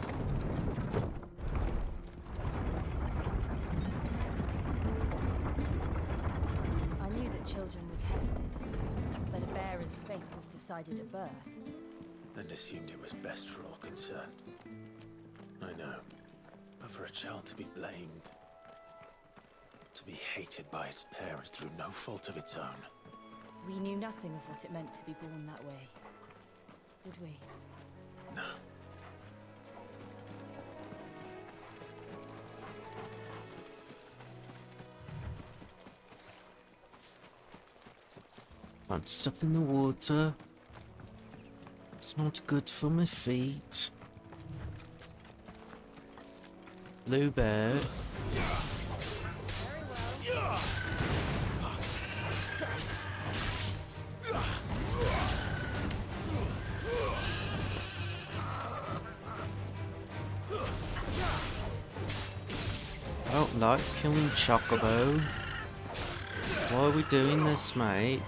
I knew that children were tested, that a bearer's fate was decided at birth. And assumed it was best for all concerned. I know. But for a child to be blamed, to be hated by its parents through no fault of its own. We knew nothing of what it meant to be born that way, did we? No. I'm stuck in the water. It's not good for my feet. Bluebird. I don't like killing Chocobo. Why are we doing this, mate?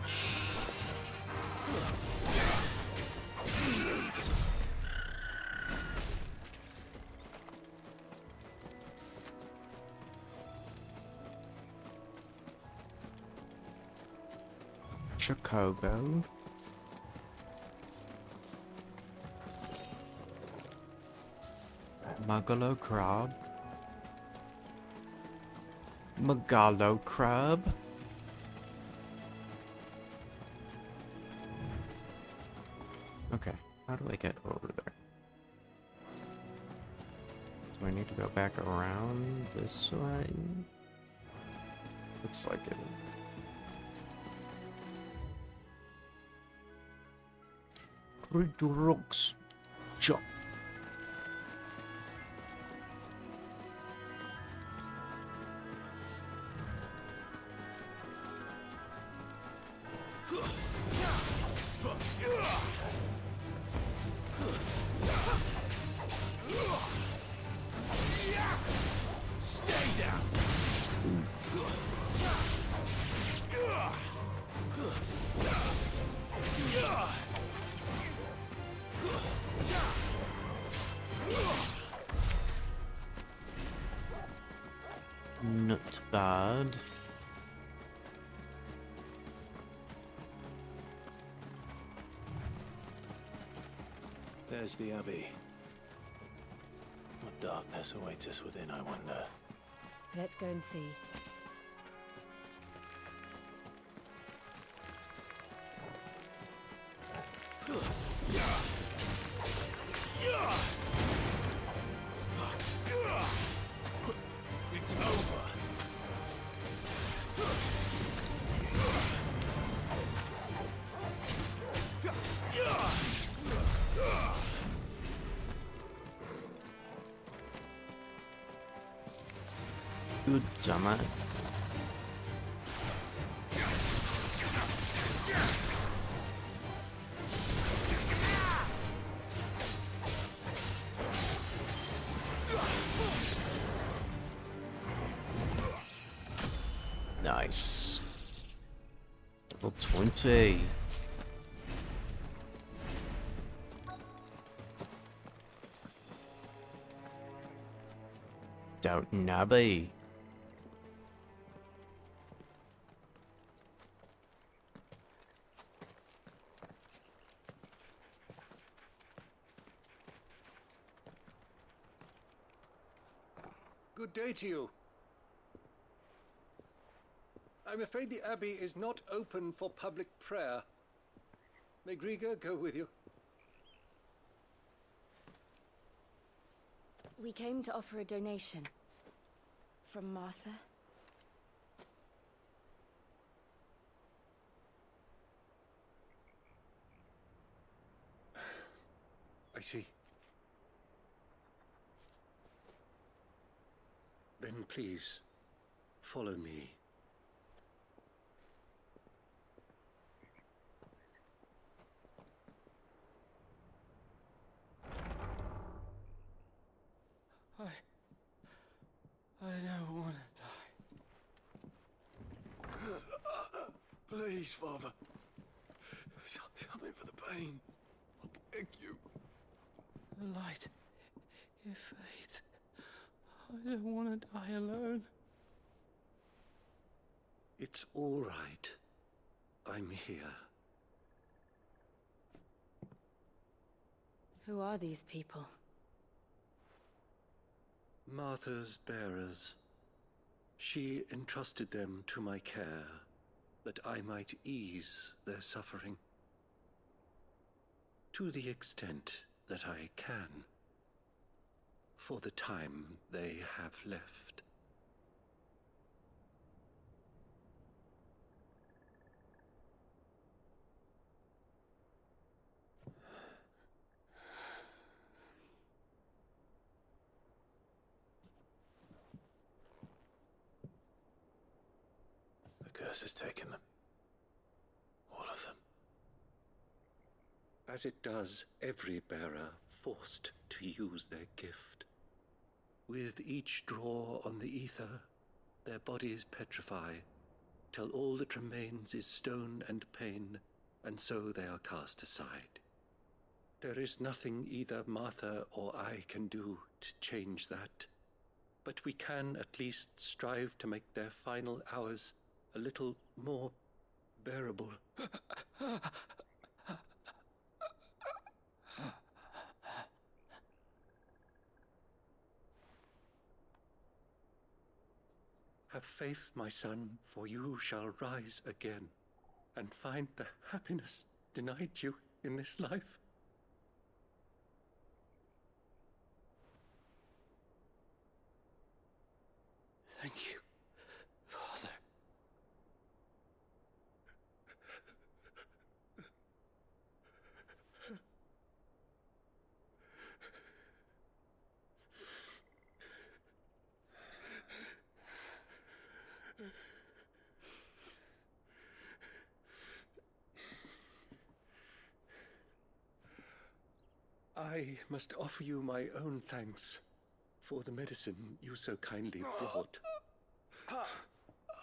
Chocobo. Magalo crab. Magalo crab. Okay, how do I get over there? Do I need to go back around this way? Looks like it. Rocks. Jump. Stay down. Not bad. There's the Abbey. What darkness awaits us within, I wonder. Let's go and see. It's over. Good damn it. Nice. Level 20. Downton Abbey. Good day to you. I'm afraid the Abbey is not open for public prayer. May Griga go with you? We came to offer a donation. From Martha. I see. Then please, follow me. I don't want to die. Please, Father. Something for the pain. I beg you. The light, it fades. I don't want to die alone. It's all right. I'm here. Who are these people? Martha's bearers. She entrusted them to my care, that I might ease their suffering. To the extent that I can, for the time they have left. The curse has taken them. All of them. As it does every bearer forced to use their gift. With each draw on the ether, their bodies petrify, till all that remains is stone and pain, and so they are cast aside. There is nothing either Martha or I can do to change that, but we can at least strive to make their final hours a little more bearable. Have faith, my son, for you shall rise again, and find the happiness denied you in this life. Thank you, Father. I must offer you my own thanks for the medicine you so kindly brought.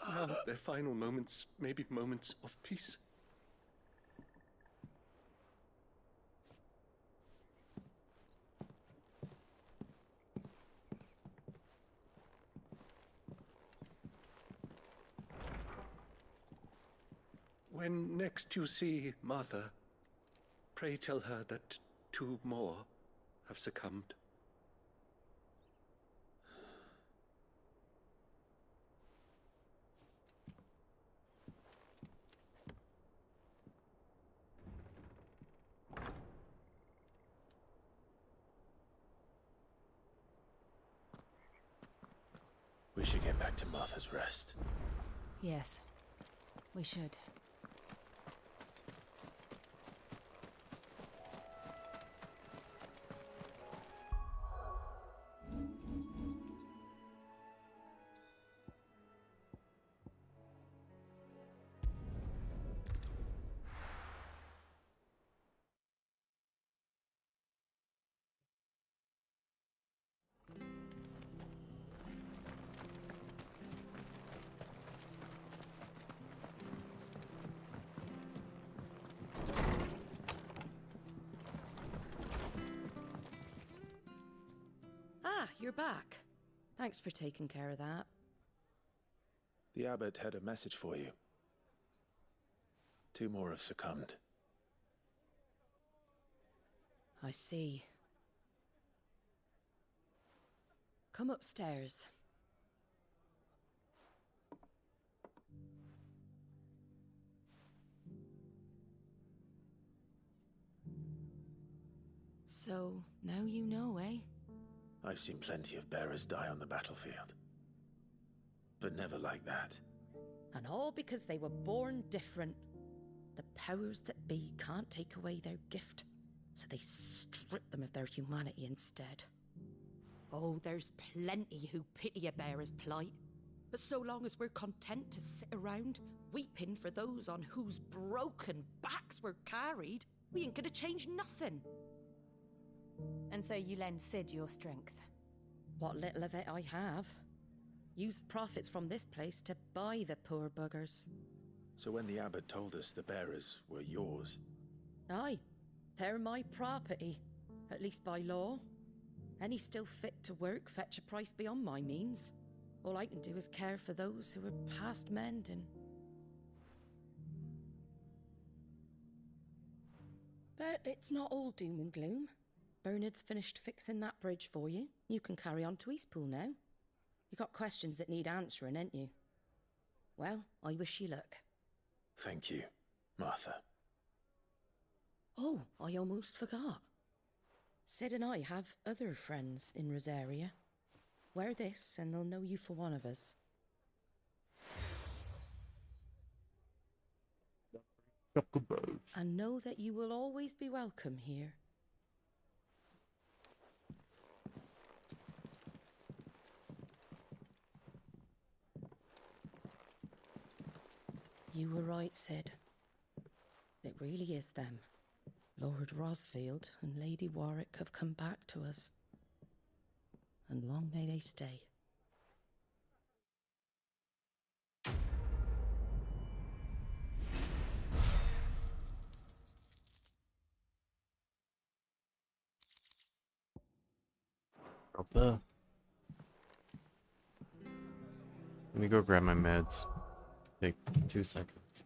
Now their final moments may be moments of peace. When next you see Martha, pray tell her that 2 more have succumbed. We should get back to Martha's Rest. Yes, we should. Ah, you're back. Thanks for taking care of that. The abbot had a message for you. 2 more have succumbed. I see. Come upstairs. So, now you know, eh? I've seen plenty of bearers die on the battlefield. But never like that. And all because they were born different. The powers that be can't take away their gift, so they strip them of their humanity instead. Oh, there's plenty who pity a bearer's plight. But so long as we're content to sit around, weeping for those on whose broken backs we're carried, we ain't gonna change nothing. And so you lend Sid your strength? What little of it I have. Used profits from this place to buy the poor buggers. So when the abbot told us the bearers were yours... Aye, they're my property, at least by law. Any still fit to work fetch a price beyond my means. All I can do is care for those who are past mending. But it's not all doom and gloom. Bernard's finished fixing that bridge for you. You can carry on to Eastpool now. You got questions that need answering, ain't you? Well, I wish you luck. Thank you, Martha. Oh, I almost forgot. Sid and I have other friends in Rosaria. Wear this, and they'll know you for one of us. And know that you will always be welcome here. You were right, Sid. It really is them. Lord Rosfield and Lady Warwick have come back to us. And long may they stay. Let me go grab my meds. Take 2 seconds.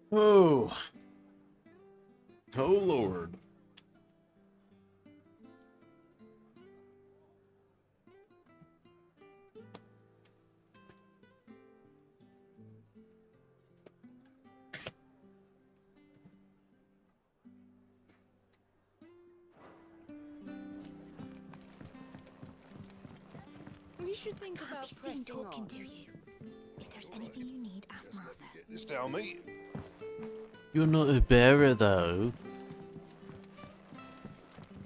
Oh. Oh, Lord. We should think Can't about be seen pressing talking on. to you. If there's anything you need, ask Martha. This down me. You're not a bearer, though.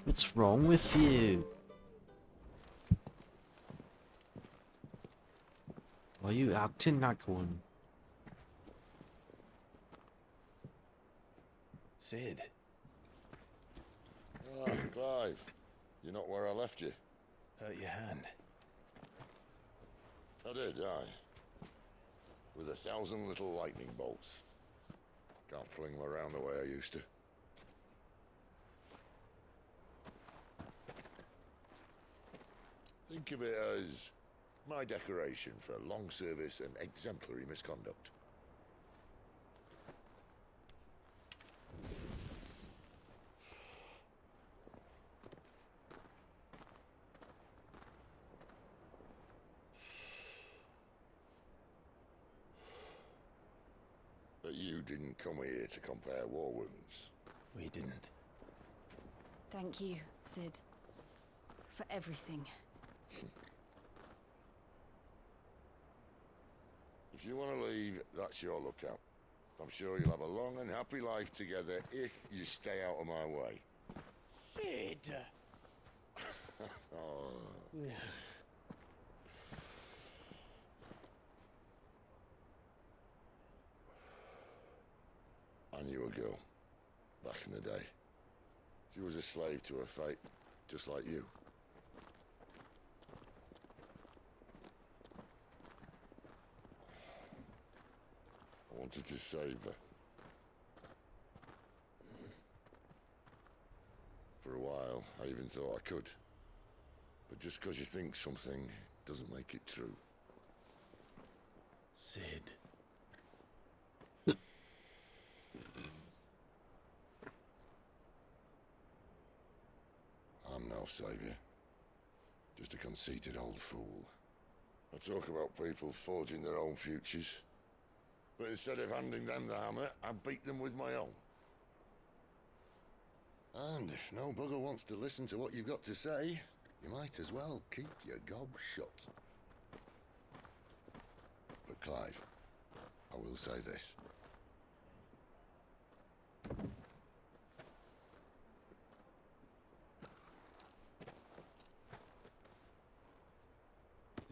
What's wrong with you? Why are you acting like one? Sid. Ah, Clive. You're not where I left you. Hurt your hand. I did, aye. With 1,000 little lightning bolts. Can't fling them around the way I used to. Think of it as my decoration for long service and exemplary misconduct. you didn't come here to compare war wounds. We didn't. Thank you, Sid. For everything. If you want to leave, that's your lookout. I'm sure you'll have a long and happy life together if you stay out of my way. Sid! Oh. I knew a girl back in the day. She was a slave to her fate, just like you. I wanted to save her. For a while, I even thought I could. But just because you think something doesn't make it true. Sid. I'm no savior. Just a conceited old fool. I talk about people forging their own futures. But instead of handing them the hammer, I beat them with my own. And if no bugger wants to listen to what you've got to say, you might as well keep your gob shut. But Clive, I will say this.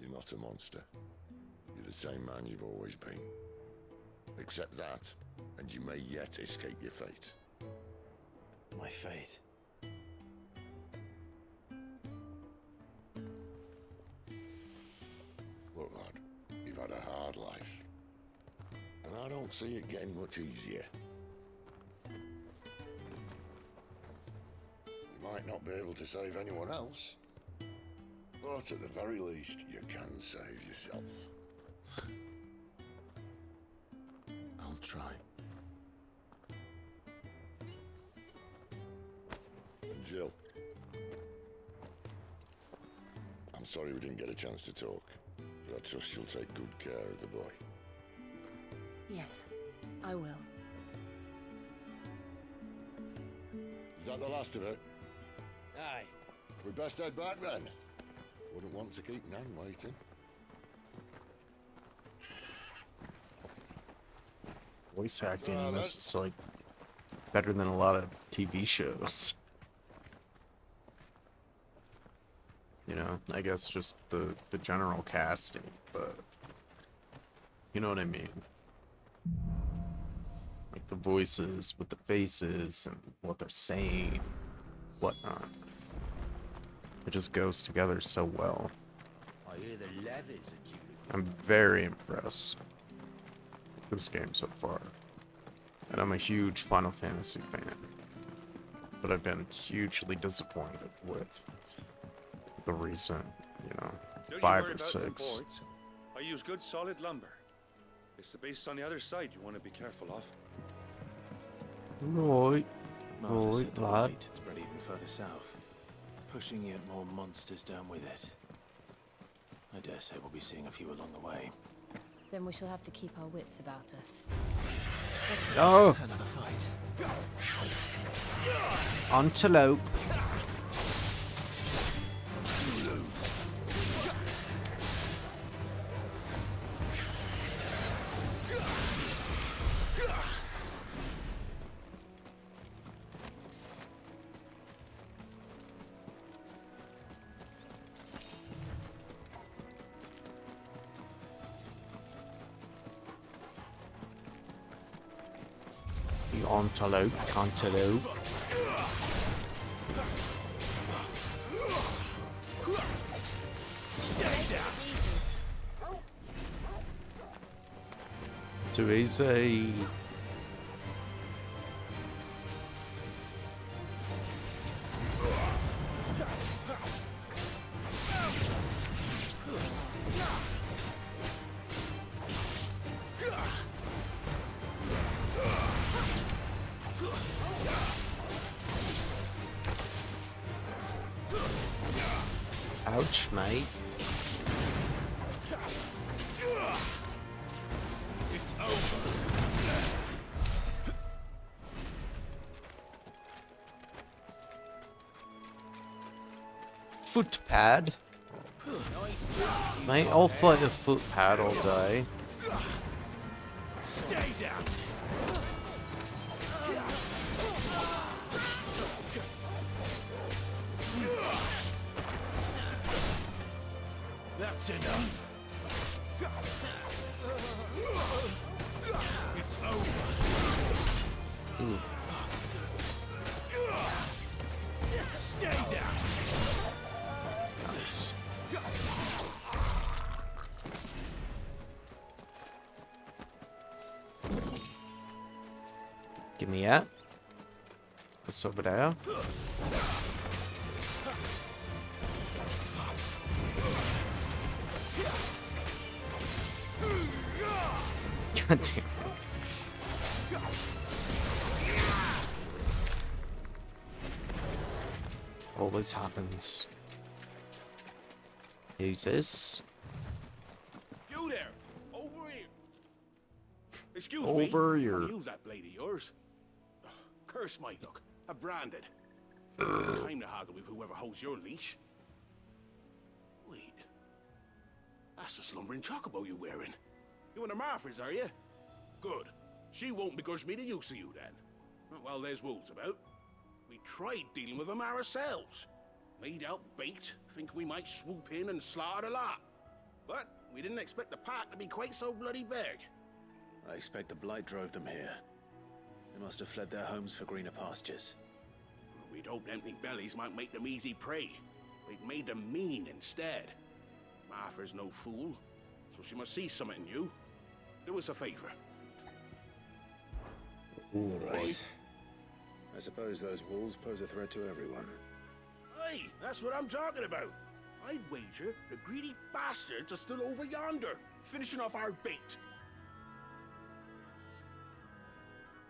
You're not a monster. You're the same man you've always been. Accept that, and you may yet escape your fate. My fate. Look, lad, you've had a hard life. And I don't see it getting much easier. You might not be able to save anyone else, but at the very least, you can save yourself. I'll try. And Jill, I'm sorry we didn't get a chance to talk, but I trust you'll take good care of the boy. Yes, I will. Is that the last of it? Aye. We best head back then. Wouldn't want to keep Nan waiting. Voice acting in this is like better than a lot of TV shows. You know, I guess just the general casting, but you know what I mean. Like the voices with the faces and what they're saying, whatnot. It just goes together so well. I hear the leathers at you. I'm very impressed with this game so far. And I'm a huge Final Fantasy fan. But I've been hugely disappointed with the recent, you know, Don't 5 you worry or about them 6. boards. I use good solid lumber. It's the base on the other side you want to be careful of. Right. Martha said the lad. light had spread even further south, pushing yet more monsters down with it. I dare say we'll be seeing a few along the way. Then we shall have to keep our wits about us. Oh! Another fight. Antelope. The antelope. Too easy. Ouch, mate. It's over. footpad. Mate, I'll fight a footpad all day. Stay down. That's enough. It's over. Ooh. Stay down. Nice. Give me that. What's over there? God damn it. Always happens. Who's this? You there, over here. Excuse me. Over here. Use that blade of yours. Curse my luck. I'm branded. Time to haggle with whoever holds your leash. Wait. That's the slumbering chocobo you're wearing. You and the Marfors, are you? Good. She won't begrudge me the use of you then. Well, there's wolves about. We tried dealing with them ourselves. Laid out bait, think we might swoop in and slaughter the lot. But we didn't expect the pack to be quite so bloody big. I expect the blight drove them here. They must have fled their homes for greener pastures. We'd hoped empty bellies might make them easy prey. We'd made them mean instead. Martha's no fool, so she must see something in you. Do us a favor. All right. I suppose those wolves pose a threat to everyone. Hey, that's what I'm talking about. I'd wager the greedy bastards are still over yonder, finishing off our bait.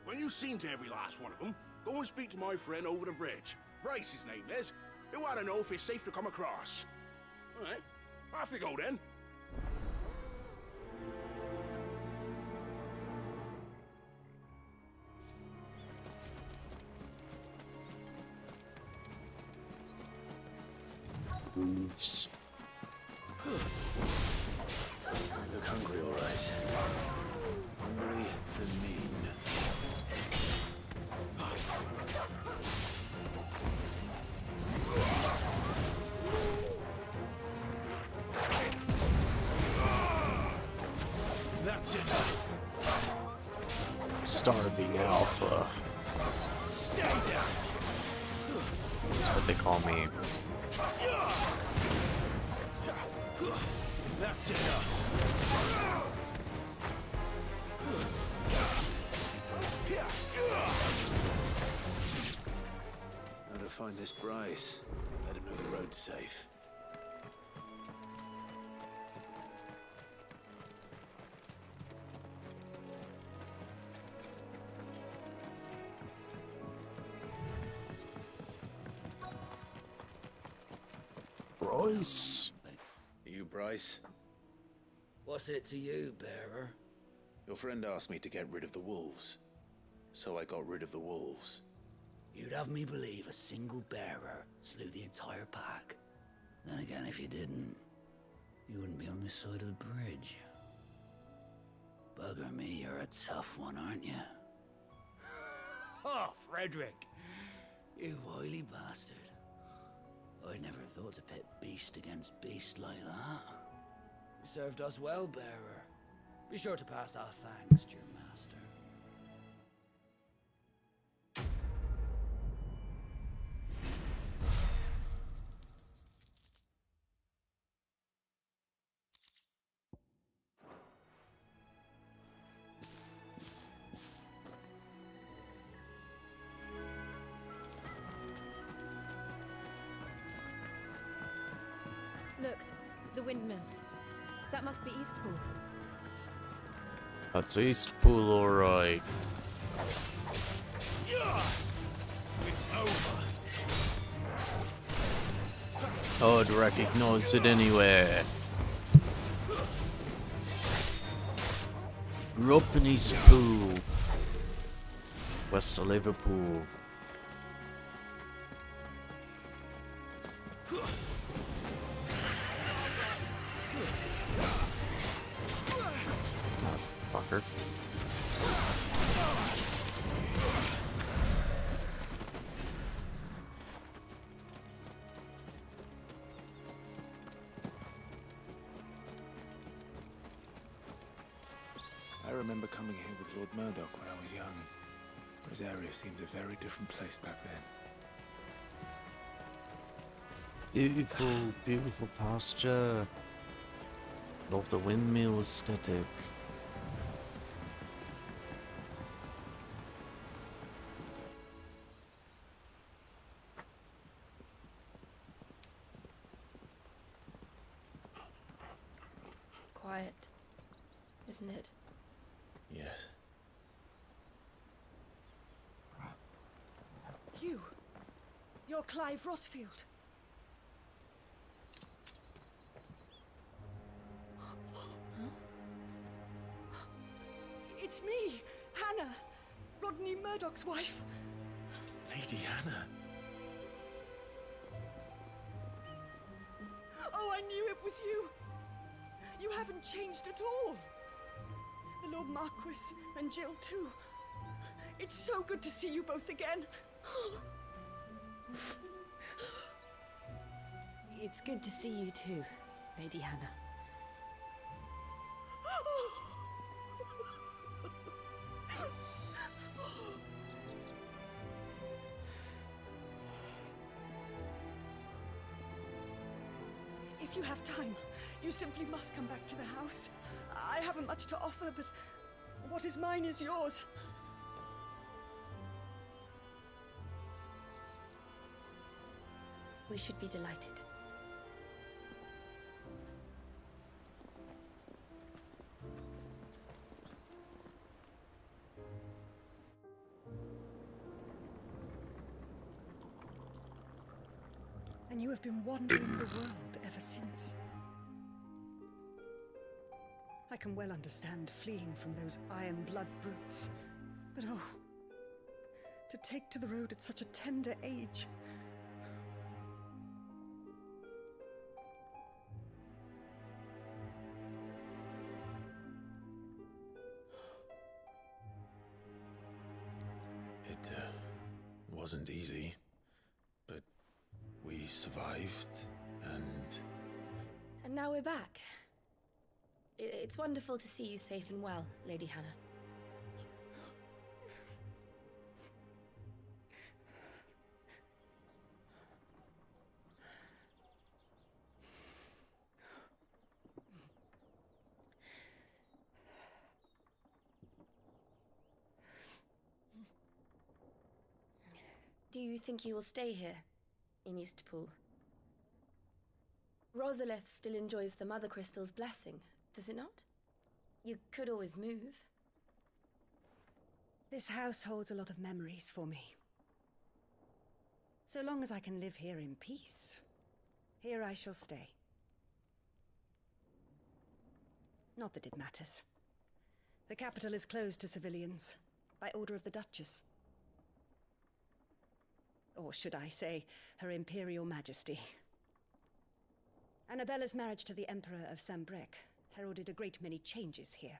When you've seen to every last one of them, go and speak to my friend over the bridge. Bryce, his name is. They want to know if it's safe to come across. All right, off you go then. Wolves. You look hungry, all right. Hungry and mean. That's enough. Starving Alpha. Stay down. That's what they call me. That's enough. How to find this Bryce? Let him know the road's safe. Bryce. You Bryce? What's it to you, bearer? Your friend asked me to get rid of the wolves. So I got rid of the wolves. You'd have me believe a single bearer slew the entire pack. Then again, if you didn't, you wouldn't be on this side of the bridge. Bugger me, you're a tough one, aren't you? Oh, Frederick. You wily bastard. I never thought to pit beast against beast like that. You served us well, bearer. Be sure to pass our thanks to your master. Look, the windmills. That must be Eastpool. That's Eastpool, alright. It's over. I'd recognize it anywhere. Grew up in Eastpool, west of Liverpool. here with Lord Murdoch when I was young. This area seemed a very different place back then. Beautiful, beautiful pasture. Love the windmill aesthetic. Quiet, isn't it? Yes. You're Clive Rossfield. It's me, Hannah, Rodney Murdoch's wife. Lady Hannah. Oh, I knew it was you. You haven't changed at all. The Lord Marquis and Jill too. It's so good to see you both again. It's good to see you too, Lady Hannah. If you have time, you simply must come back to the house. I haven't much to offer, but what is mine is yours. We should be delighted. And you have been wandering the world ever since. I can well understand fleeing from those iron blood brutes, but oh, to take to the road at such a tender age. It wasn't easy, but we survived, and... And now we're back. It's wonderful to see you safe and well, Lady Hannah. Do you think you will stay here, in Eastpool? Rosalith still enjoys the Mother Crystal's blessing, does it not? You could always move. This house holds a lot of memories for me. So long as I can live here in peace, here I shall stay. Not that it matters. The capital is closed to civilians, by order of the Duchess. Or should I say, Her Imperial Majesty. Annabella's marriage to the Emperor of Sambrec heralded a great many changes here.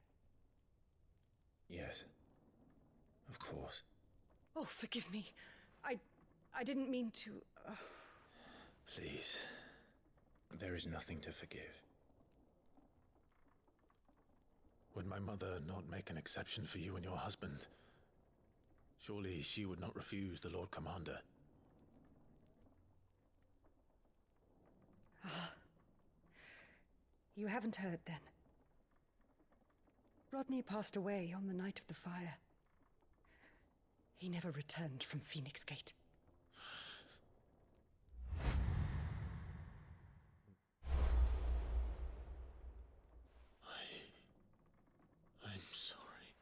Yes. Of course. Oh, forgive me. I didn't mean to... Please. There is nothing to forgive. Would my mother not make an exception for you and your husband? Surely she would not refuse the Lord Commander. You haven't heard, then. Rodney passed away on the night of the fire. He never returned from Phoenix Gate. I'm sorry.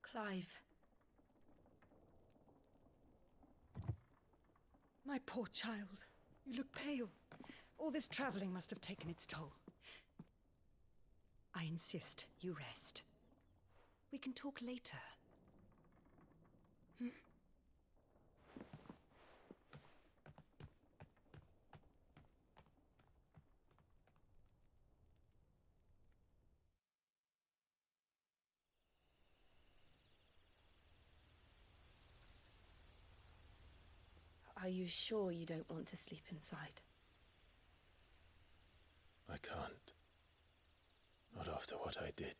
Clive. My poor child. You look pale. All this traveling must have taken its toll. I insist you rest. We can talk later. Hmm? Are you sure you don't want to sleep inside? I can't. Not after what I did.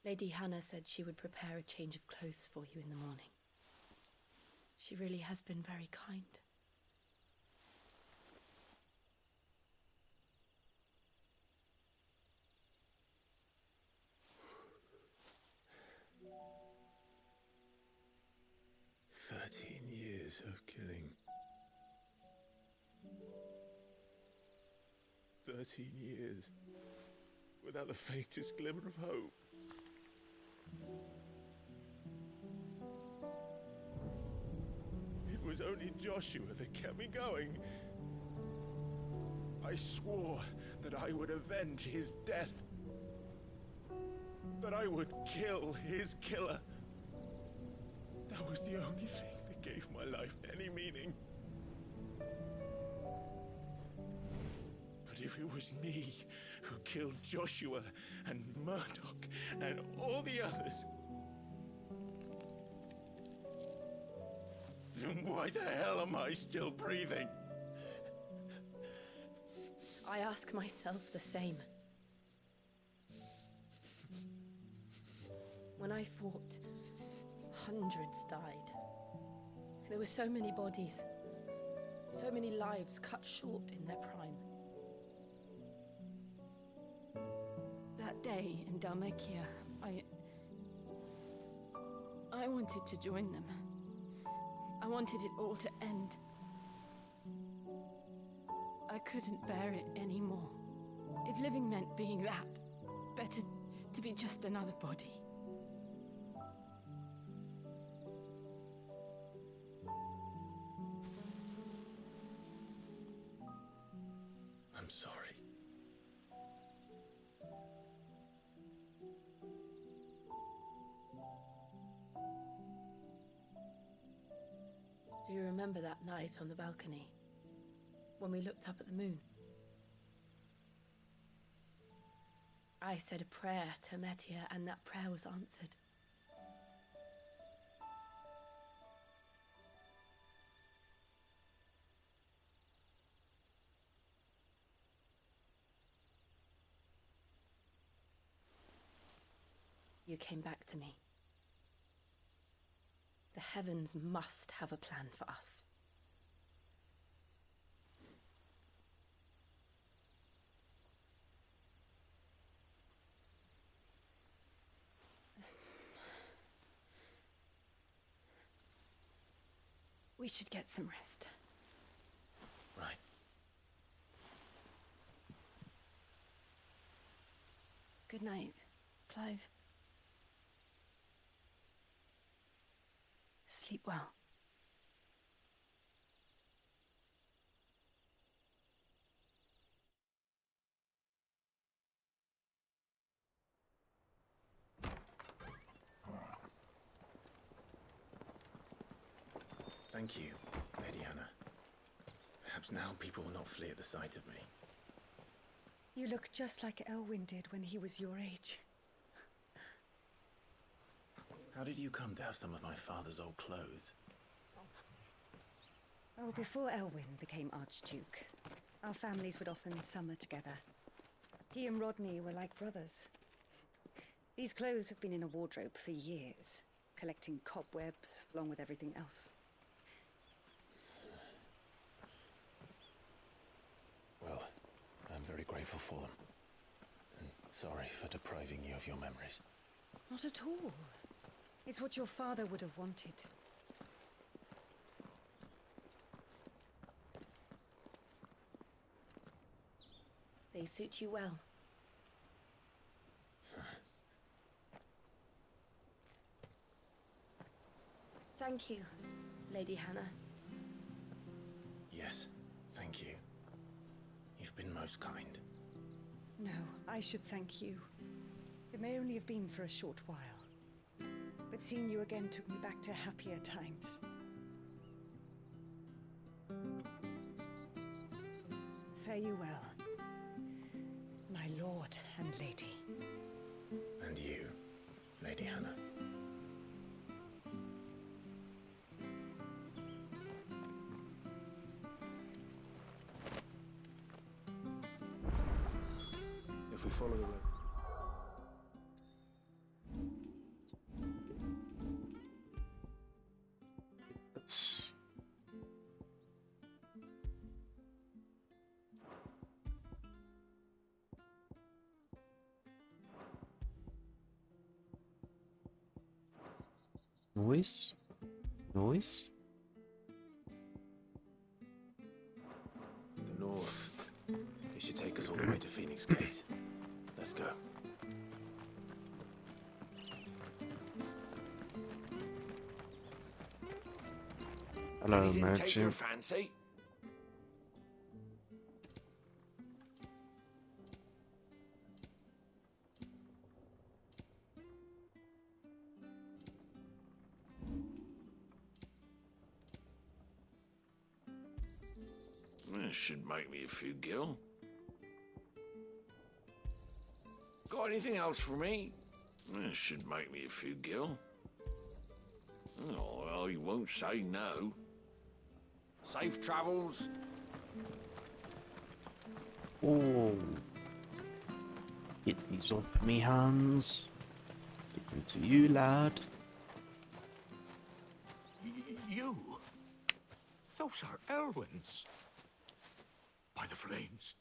Lady Hannah said she would prepare a change of clothes for you in the morning. She really has been very kind. Years of killing. 13 years without the faintest glimmer of hope. It was only Joshua that kept me going. I swore that I would avenge his death. That I would kill his killer. That was the only thing that gave my life any meaning. But if it was me who killed Joshua and Murdoch and all the others, then why the hell am I still breathing? I ask myself the same. When I fought, hundreds died. There were so many bodies, so many lives cut short in their prime. That day in Dalmekia, I wanted to join them. I wanted it all to end. I couldn't bear it anymore. If living meant being that, better to be just another body. I'm sorry. Do you remember that night on the balcony, when we looked up at the moon? I said a prayer to Metia, and that prayer was answered. You came back to me. The heavens must have a plan for us. We should get some rest. Right. Good night, Clive. Sleep well. Thank you, Lady Hannah. Perhaps now people will not flee at the sight of me. You look just like Elwyn did when he was your age. How did you come to have some of my father's old clothes? Oh, before Elwyn became Archduke, our families would often summer together. He and Rodney were like brothers. These clothes have been in a wardrobe for years, collecting cobwebs along with everything else. Well, I'm very grateful for them. And sorry for depriving you of your memories. Not at all. It's what your father would have wanted. They suit you well. Thank you, Lady Hannah. Yes, thank you. You've been most kind. No, I should thank you. It may only have been for a short while, but seeing you again took me back to happier times. Fare you well, my lord and lady. And you, Lady Hannah. If we follow the road. Noise? Noise? The north. It should take us all the way to Phoenix Gate. Let's go. Hello, Anything take your merchant. fancy? This should make me a few gil. Got anything else for me? This should make me a few gil. Oh, well, you won't say no. Safe travels. Oh. Get these off me hands. Give them to you, lad. You? Those are Elwyn's. By the flames.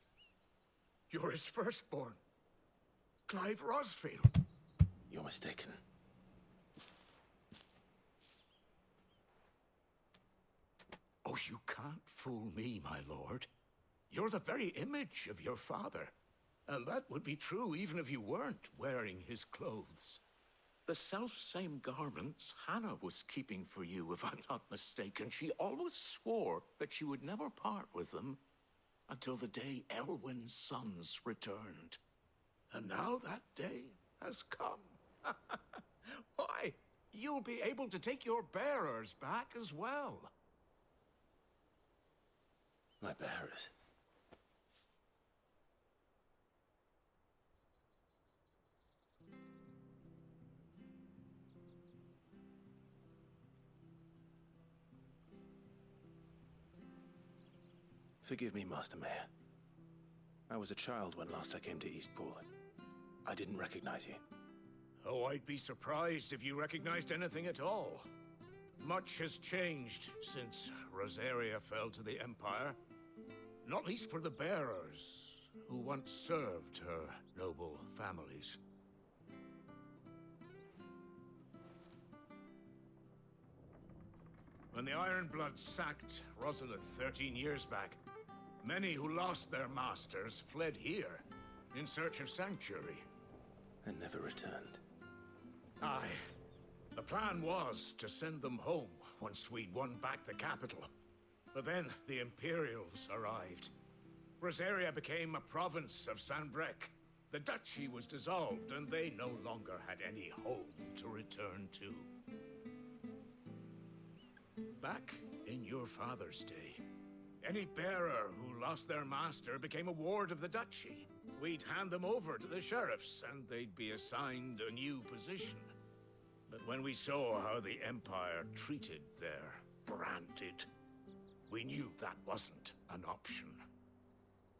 You're his firstborn. Clive Rosfield. You're mistaken. Oh, you can't fool me, my lord. You're the very image of your father. And that would be true even if you weren't wearing his clothes. The self-same garments Hannah was keeping for you, if I'm not mistaken. She always swore that she would never part with them until the day Elwyn's sons returned. And now that day has come. Why, you'll be able to take your bearers back as well. My bearers. Forgive me, Master Mayor. I was a child when last I came to Eastpool. I didn't recognize you. Oh, I'd be surprised if you recognized anything at all. Much has changed since Rosaria fell to the Empire. Not least for the bearers, who once served her noble families. When the Ironbloods sacked Rosalith 13 years back, many who lost their masters fled here in search of sanctuary. And never returned. Aye. The plan was to send them home once we'd won back the capital. But then the Imperials arrived. Rosaria became a province of Sanbreque. The duchy was dissolved, and they no longer had any home to return to. Back in your father's day, any bearer who lost their master became a ward of the duchy. We'd hand them over to the sheriffs, and they'd be assigned a new position. But when we saw how the Empire treated their branded, we knew that wasn't an option.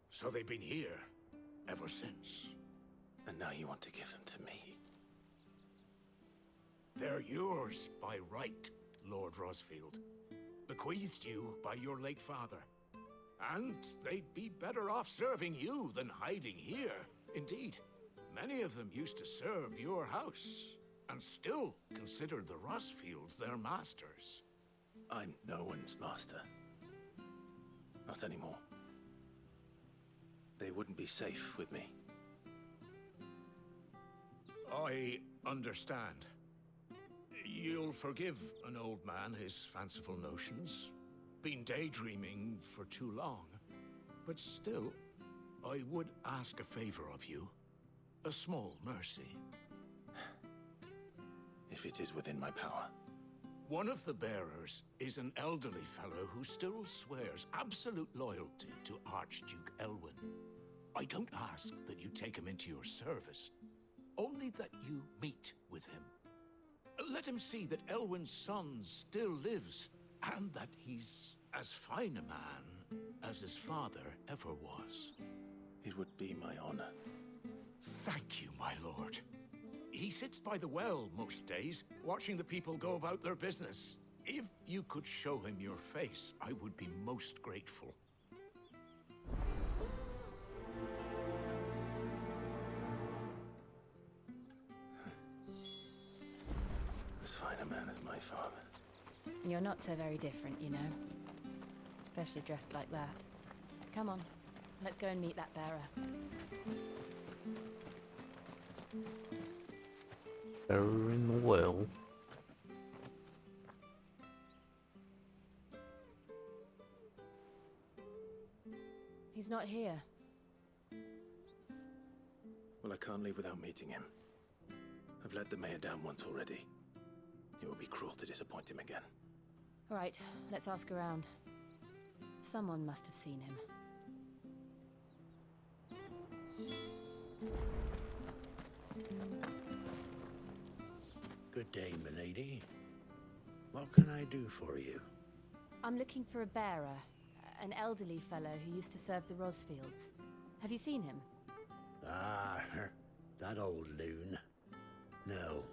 So they've been here ever since. And now you want to give them to me? They're yours by right, Lord Rosfield. Bequeathed you by your late father. And they'd be better off serving you than hiding here. Indeed, many of them used to serve your house, and still considered the Rosfields their masters. I'm no one's master. Not anymore. They wouldn't be safe with me. I understand. You'll forgive an old man his fanciful notions. Been daydreaming for too long. But still, I would ask a favor of you. A small mercy. If it is within my power. One of the bearers is an elderly fellow who still swears absolute loyalty to Archduke Elwyn. I don't ask that you take him into your service, only that you meet with him. Let him see that Elwyn's son still lives, and that he's as fine a man as his father ever was. It would be my honor. Thank you, my lord. He sits by the well most days, watching the people go about their business. If you could show him your face, I would be most grateful. as fine a man as my father. You're not so very different, you know. Especially dressed like that. Come on, let's go and meet that bearer. Bearer in the well. He's not here. Well, I can't leave without meeting him. I've let the mayor down once already. It would be cruel to disappoint him again. All right, let's ask around. Someone must have seen him. Good day, milady. What can I do for you? I'm looking for a bearer, an elderly fellow who used to serve the Rosfields. Have you seen him? Ah, that old loon. No,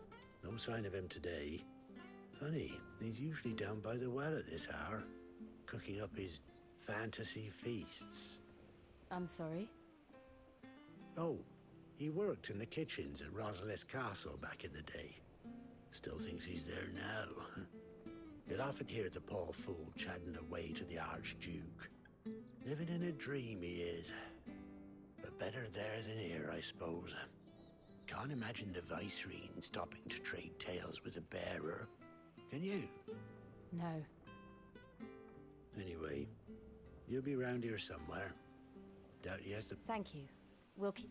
no sign of him today. Funny, he's usually down by the well at this hour, cooking up his fantasy feasts. I'm sorry? Oh, he worked in the kitchens at Rosalith Castle back in the day. Still thinks he's there now. You'd often hear the poor fool chatting away to the Archduke. Living in a dream he is. But better there than here, I suppose. Can't imagine the Viceroy stopping to trade tales with a bearer. Can you? No. Anyway, you'll be round here somewhere. Doubt he has the... Thank you. We'll keep...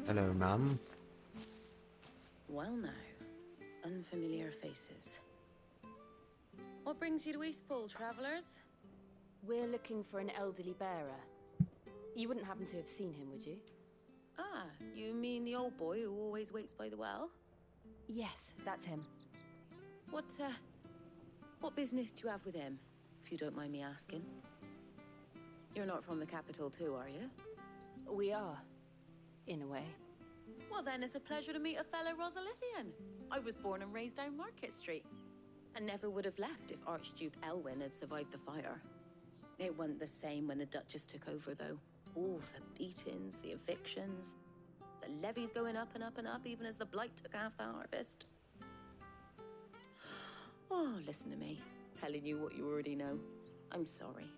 Hello, ma'am. Well now, unfamiliar faces. What brings you to Eastpool, travelers? We're looking for an elderly bearer. You wouldn't happen to have seen him, would you? Ah, you mean the old boy who always waits by the well? Yes, that's him. What business do you have with him, if you don't mind me asking? You're not from the capital too, are you? We are, in a way. Well then, it's a pleasure to meet a fellow Rosalithian. I was born and raised down Market Street, and never would have left if Archduke Elwyn had survived the fire. It wasn't the same when the Duchess took over, though. All the beatings, the evictions, the levies going up and up and up, even as the blight took half the harvest. Oh, listen to me, telling you what you already know. I'm sorry.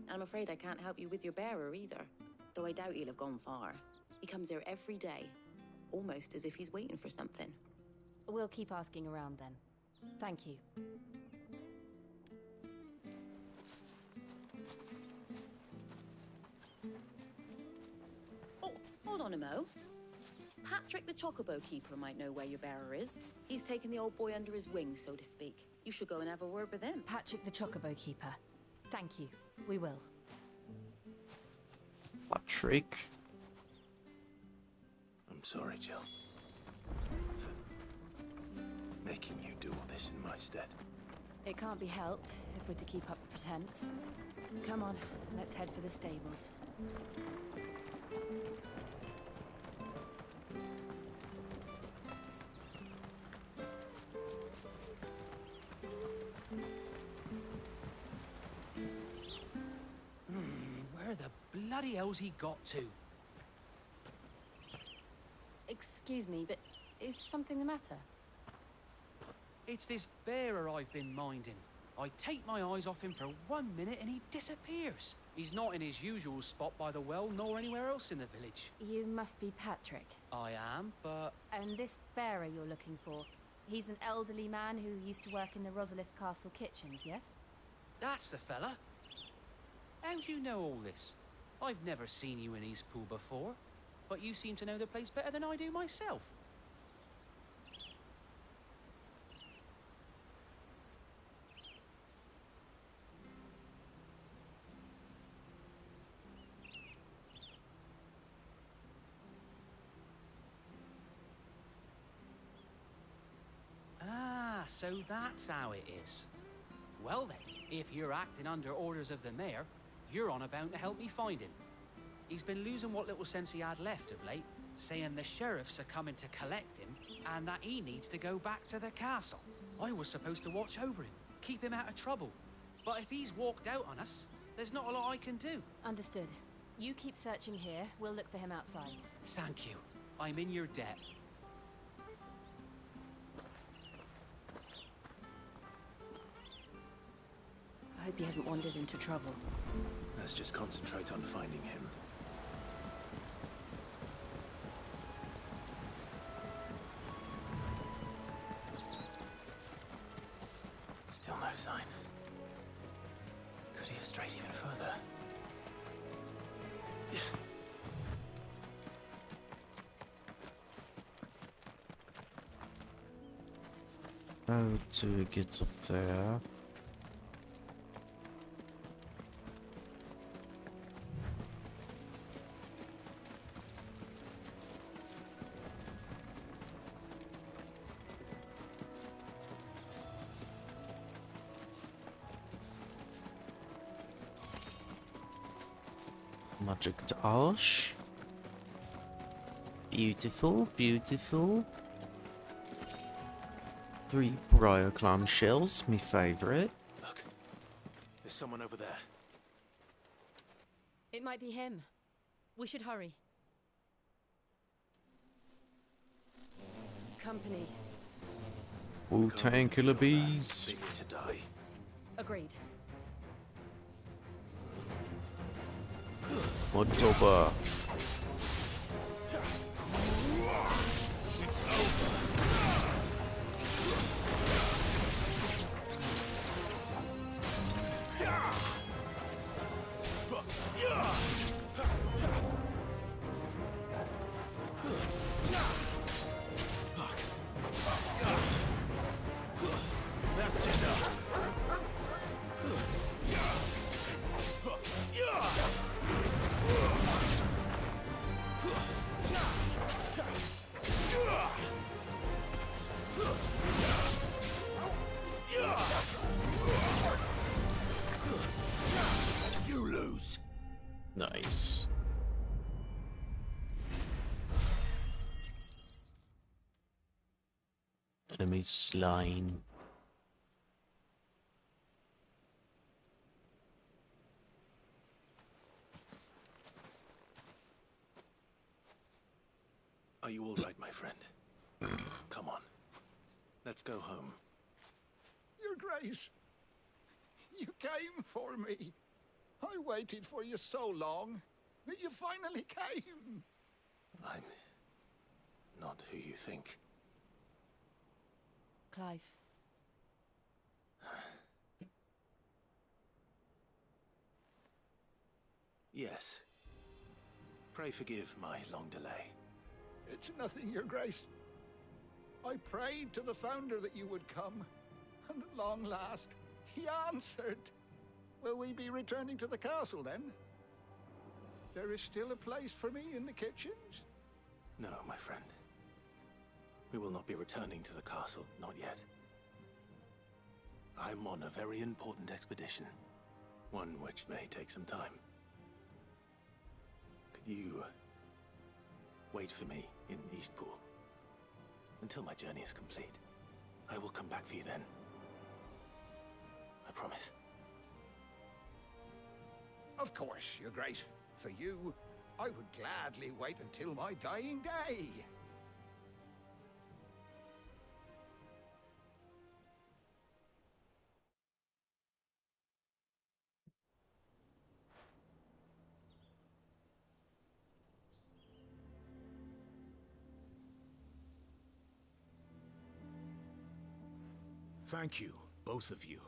I'm afraid I can't help you with your bearer either, though I doubt he'll have gone far. He comes here every day, almost as if he's waiting for something. We'll keep asking around then. Thank you. Oh, hold on a mo. Patrick the Chocobo Keeper might know where your bearer is. He's taken the old boy under his wing, so to speak. You should go and have a word with him. Patrick the Chocobo Keeper. Thank you. We will. Patrick. I'm sorry, Jill. For making you do all this in my stead. It can't be helped if we're to keep up the pretense. Come on, let's head for the stables. Where the bloody hell's he got to? Excuse me, but is something the matter? It's this bearer I've been minding. I take my eyes off him for 1 minute and he disappears. He's not in his usual spot by the well, nor anywhere else in the village. You must be Patrick. I am, but... And this bearer you're looking for, he's an elderly man who used to work in the Rosalith Castle kitchens, yes? That's the fella. How do you know all this? I've never seen you in Eastpool before, but you seem to know the place better than I do myself. Ah, so that's how it is. Well then, if you're acting under orders of the mayor, you're on about to help me find him. He's been losing what little sense he had left of late, saying the sheriffs are coming to collect him and that he needs to go back to the castle. I was supposed to watch over him, keep him out of trouble. But if he's walked out on us, there's not a lot I can do. Understood. You keep searching here. We'll look for him outside. Thank you. I'm in your debt. I hope he hasn't wandered into trouble. Let's just concentrate on finding him. Still no sign. Could he have strayed even further? How to get up there? Magic Arch. Beautiful, beautiful. 3 briar clam shells, my favourite. Look, there's someone over there. It might be him. We should hurry. Company. Wu-Tang Killer Bees. They need to die. Agreed. October. It's over. That's enough. You lose. Nice. Enemy slain. Are you all right, my friend? Come on. Let's go home. Your Grace, you came for me. I waited for you so long, but you finally came. I'm not who you think. Clive. Yes. Pray forgive my long delay. It's nothing, Your Grace. I prayed to the Founder that you would come, and at long last, he answered. Will we be returning to the castle, then? There is still a place for me in the kitchens? No, my friend. We will not be returning to the castle, not yet. I'm on a very important expedition, one which may take some time. Could you wait for me in Eastpool until my journey is complete? I will come back for you then. I promise. Of course, Your Grace. For you, I would gladly wait until my dying day. Thank you, both of you.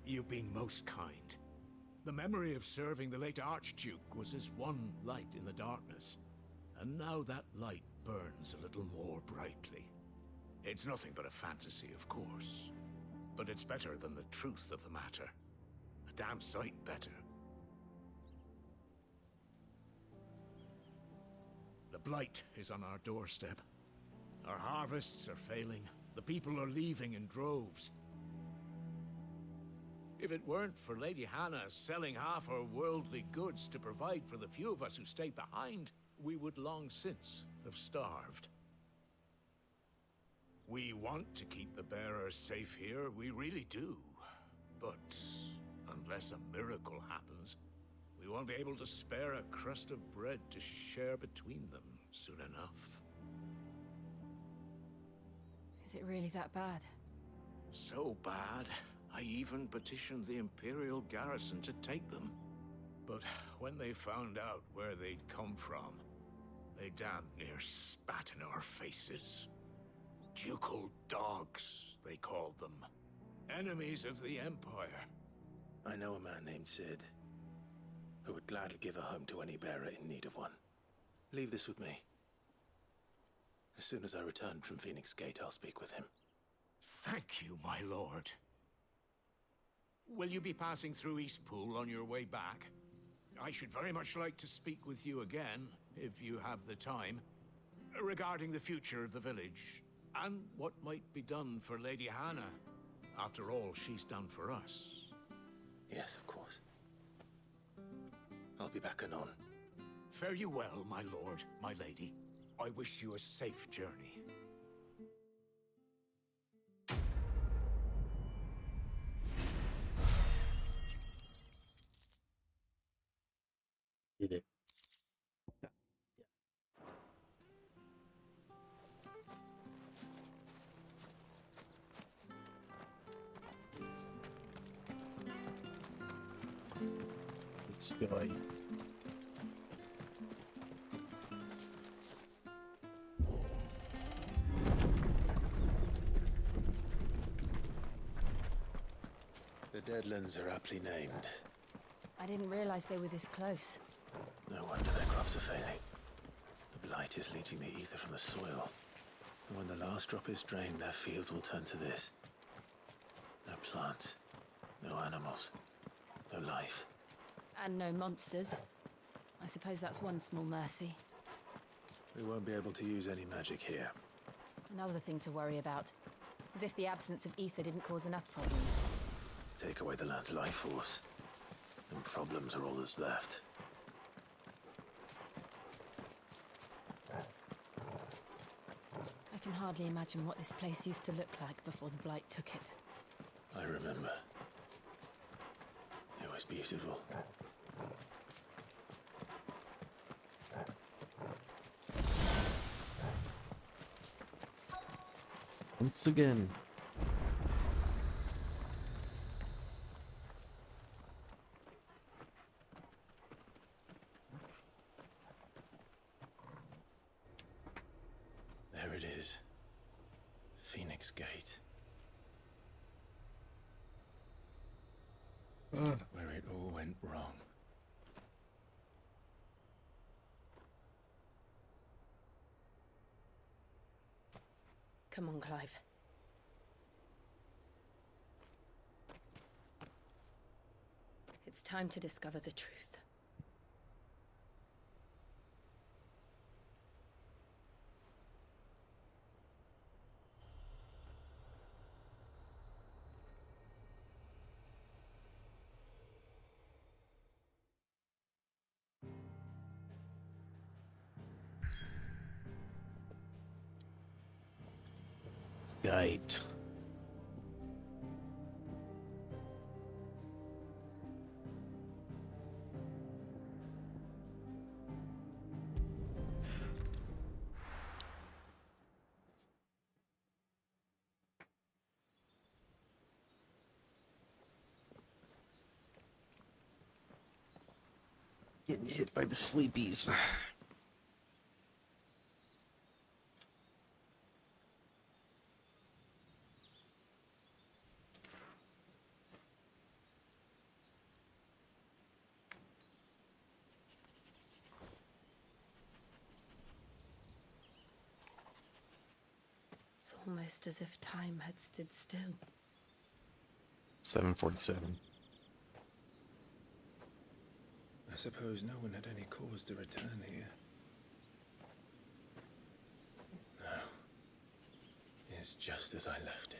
You've been most kind. The memory of serving the late Archduke was as one light in the darkness, and now that light burns a little more brightly. It's nothing but a fantasy, of course, but it's better than the truth of the matter. A damn sight better. The blight is on our doorstep. Our harvests are failing. The people are leaving in droves. If it weren't for Lady Hannah selling half her worldly goods to provide for the few of us who stayed behind, we would long since have starved. We want to keep the bearers safe here, we really do. But unless a miracle happens, we won't won't be able to spare a crust of bread to share between them soon enough. Is it really that bad? So bad, I even petitioned the Imperial garrison to take them. But when they found out where they'd come from, they damn near spat in our faces. Ducal dogs, they called them. Enemies of the Empire. I know a man named Sid, who would gladly give a home to any bearer in need of one. Leave this with me. As soon as I return from Phoenix Gate, I'll speak with him. Thank you, my lord. Will you be passing through Eastpool on your way back? I should very much like to speak with you again, if you have the time, regarding the future of the village, and what might be done for Lady Hannah. After all she's done for us. Yes, of course. I'll be back anon. Fare you well, my lord, my lady. I wish you a safe journey. Did it. It's going. The Deadlands are aptly named. I didn't realize they were this close. No wonder their crops are failing. The blight is leaching the ether from the soil. And when the last drop is drained, their fields will turn to this. No plants, no animals, no life. And no monsters. I suppose that's one small mercy. We won't be able to use any magic here. Another thing to worry about. As if the absence of ether didn't cause enough problems. Take away the land's life force, and problems are all that's left. I can hardly imagine what this place used to look like before the Blight took it. I remember. It was beautiful. Once again. There it is. Phoenix Gate. Where it all went wrong. Come on, Clive. It's time to discover the truth. Right. Getting hit by the sleepies. It's almost as if time had stood still. 7:47. I suppose no one had any cause to return here. No. It's just as I left it.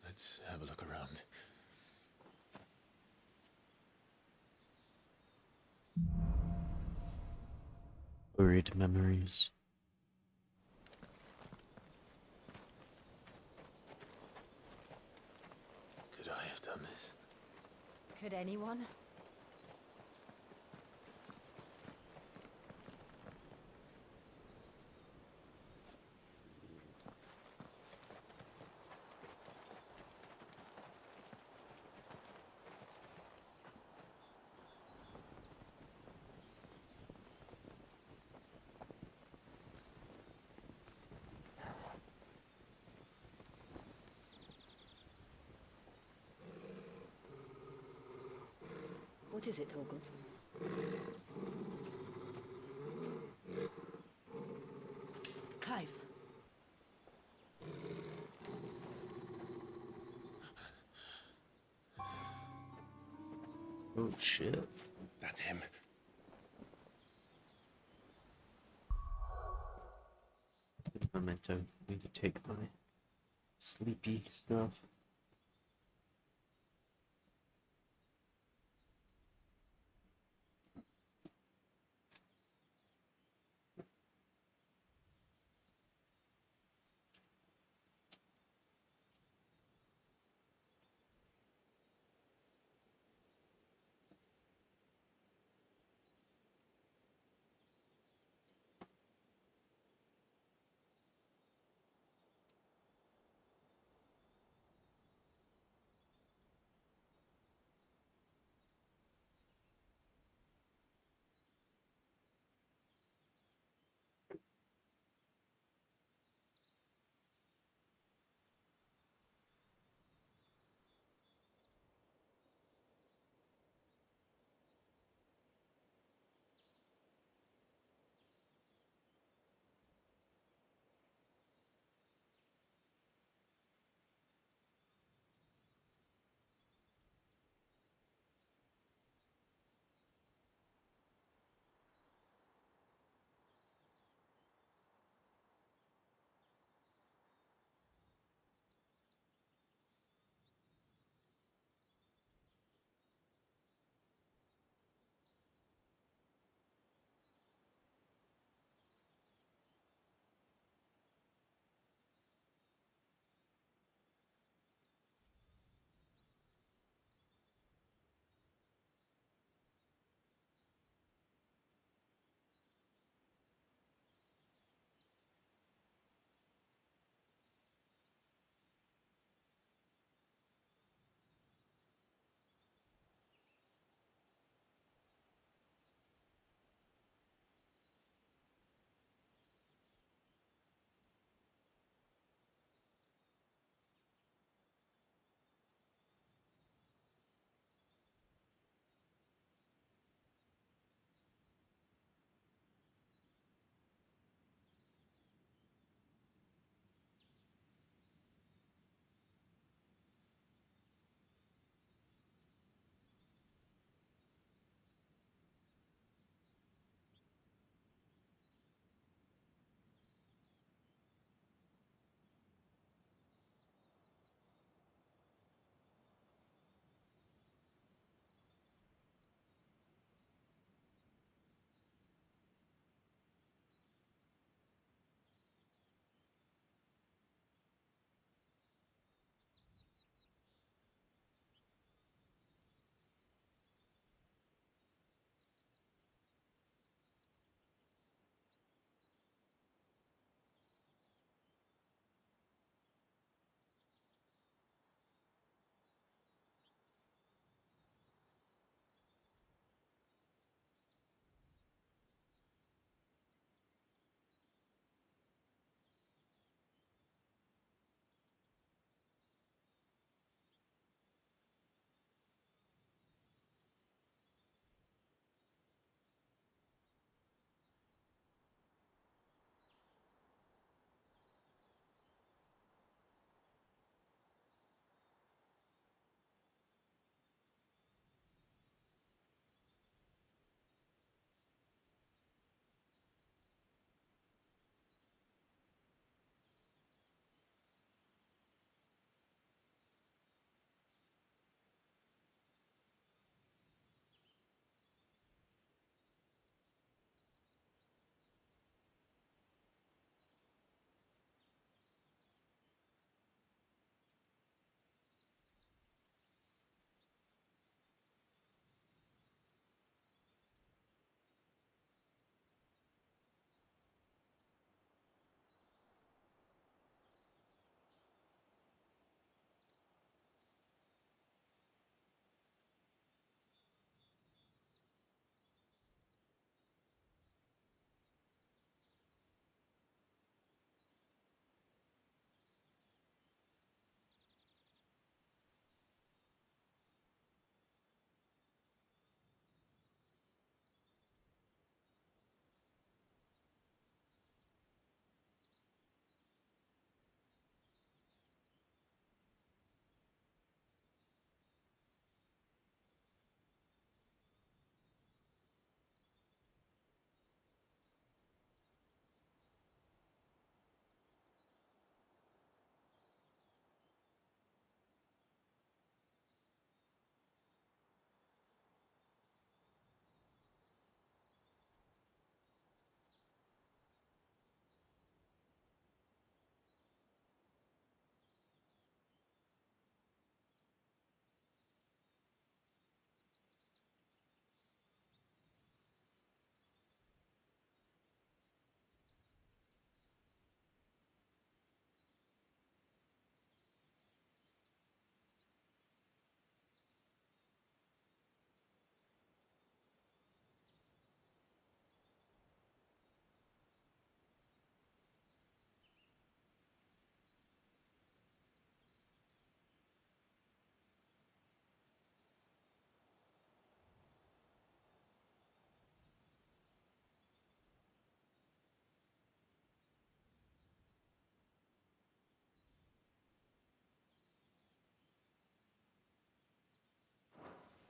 Let's have a look around. Buried memories. Could I have done this? Could anyone? What is it, Torgal? Clive. Oh shit. That's him. Memento. Need to take my sleepy stuff.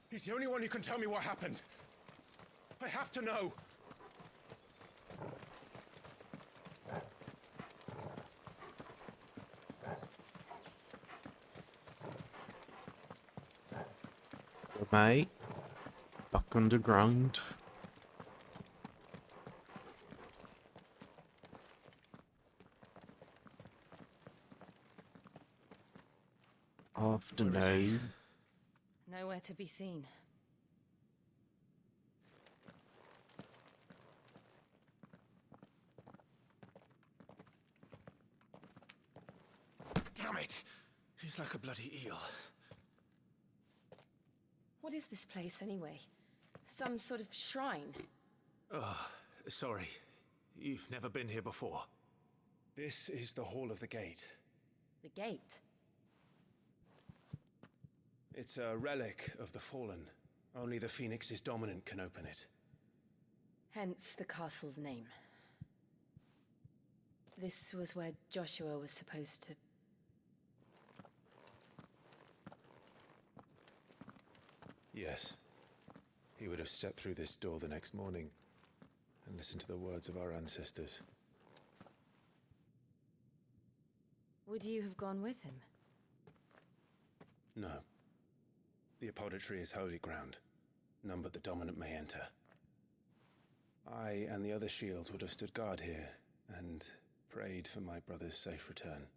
He's the only one who can tell me what happened. I have to know. Mate, back underground. Afternoon. Nowhere to be seen. Damn it! He's like a bloody eel. What is this place, anyway? Some sort of shrine? Oh, sorry. You've never been here before. This is the Hall of the Gate. The gate? It's a relic of the Fallen. Only the Phoenix's dominant can open it. Hence the castle's name. This was where Joshua was supposed to... Yes. He would have stepped through this door the next morning and listened to the words of our ancestors. Would you have gone with him? No. The apodatory is holy ground. None but the dominant may enter. I and the other shields would have stood guard here and prayed for my brother's safe return.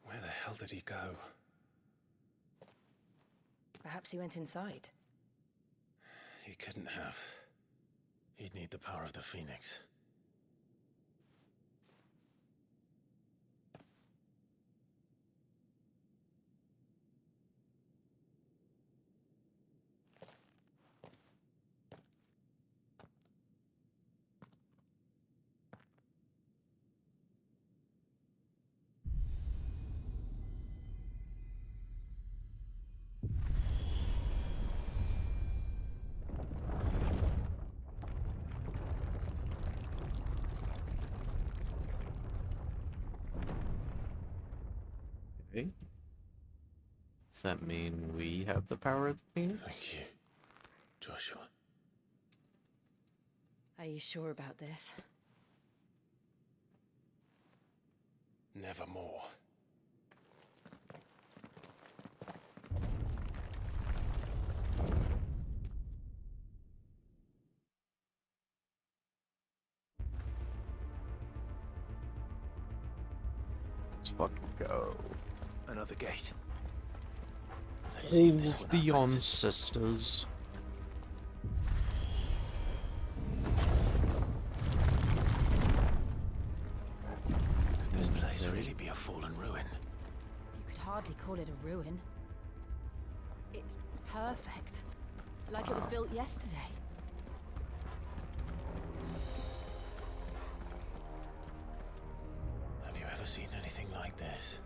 Where the hell did he go? Perhaps he went inside. He couldn't have. He'd need the power of the Phoenix. Okay. Does that mean we have the power of the Phoenix? Thank you, Joshua. Are you sure about this? Nevermore. Let's fucking go. Another gate. All of the ancestors. Could this place really be a fallen ruin? You could hardly call it a ruin. It's perfect. Like it was built yesterday. Have you ever seen anything like this?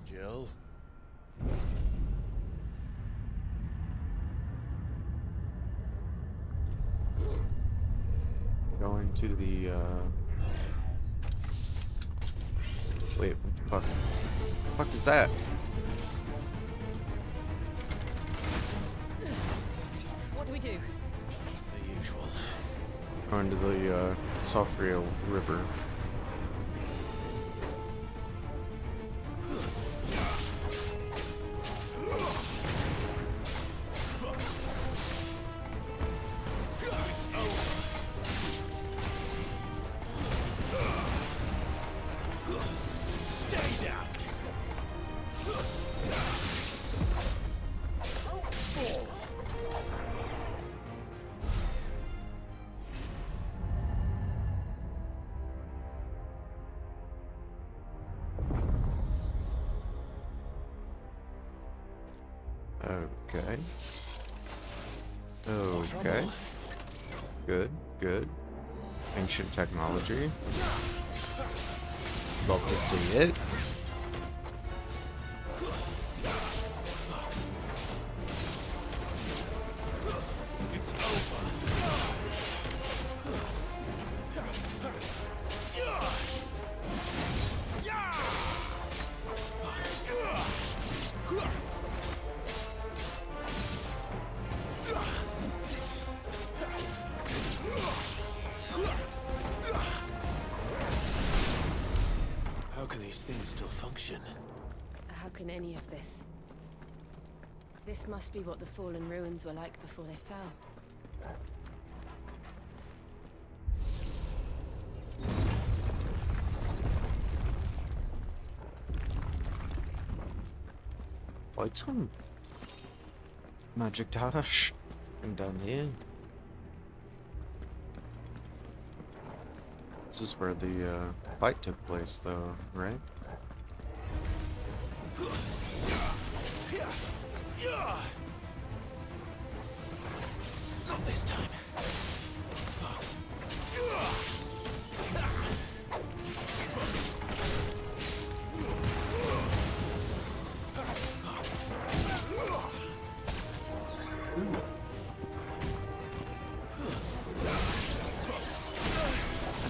Jill? Going to the, wait, what the fuck? What the fuck is that? What do we do? The usual. Going to the, Sofria River. Stay down! Okay. Okay. Good, good. Ancient technology. Love to see it. It's over. How can these things still function? How can any of this? This must be what the fallen ruins were like before they fell. Item. Magic dash. And down here. This is where the fight took place, though, right? Not this time.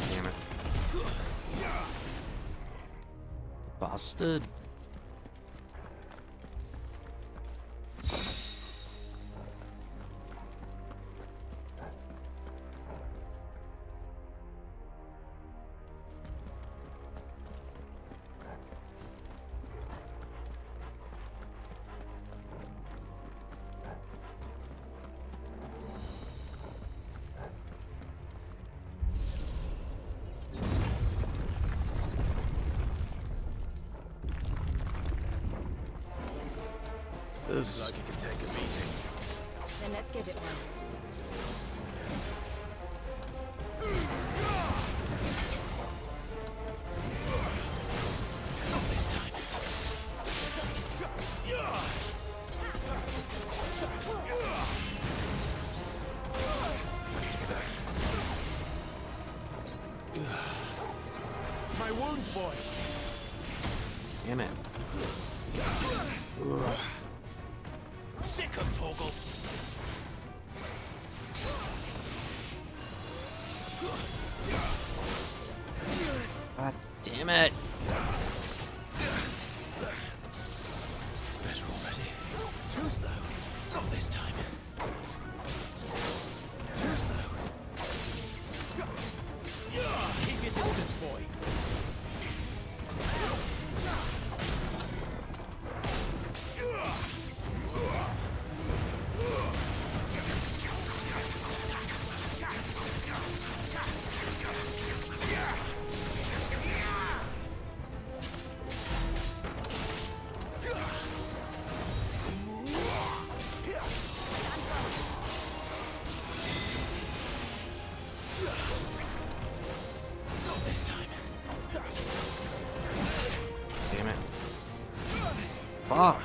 Damn it. Bastard. This. Like it can take a beating. Then let's give it one. Not this time. My wounds, boy. Damn it. Ugh. Sick of Torgal. God damn it. Better already. Too slow. Not this time. Too slow. Keep your distance, boy. Not this time. Damn it. Fuck.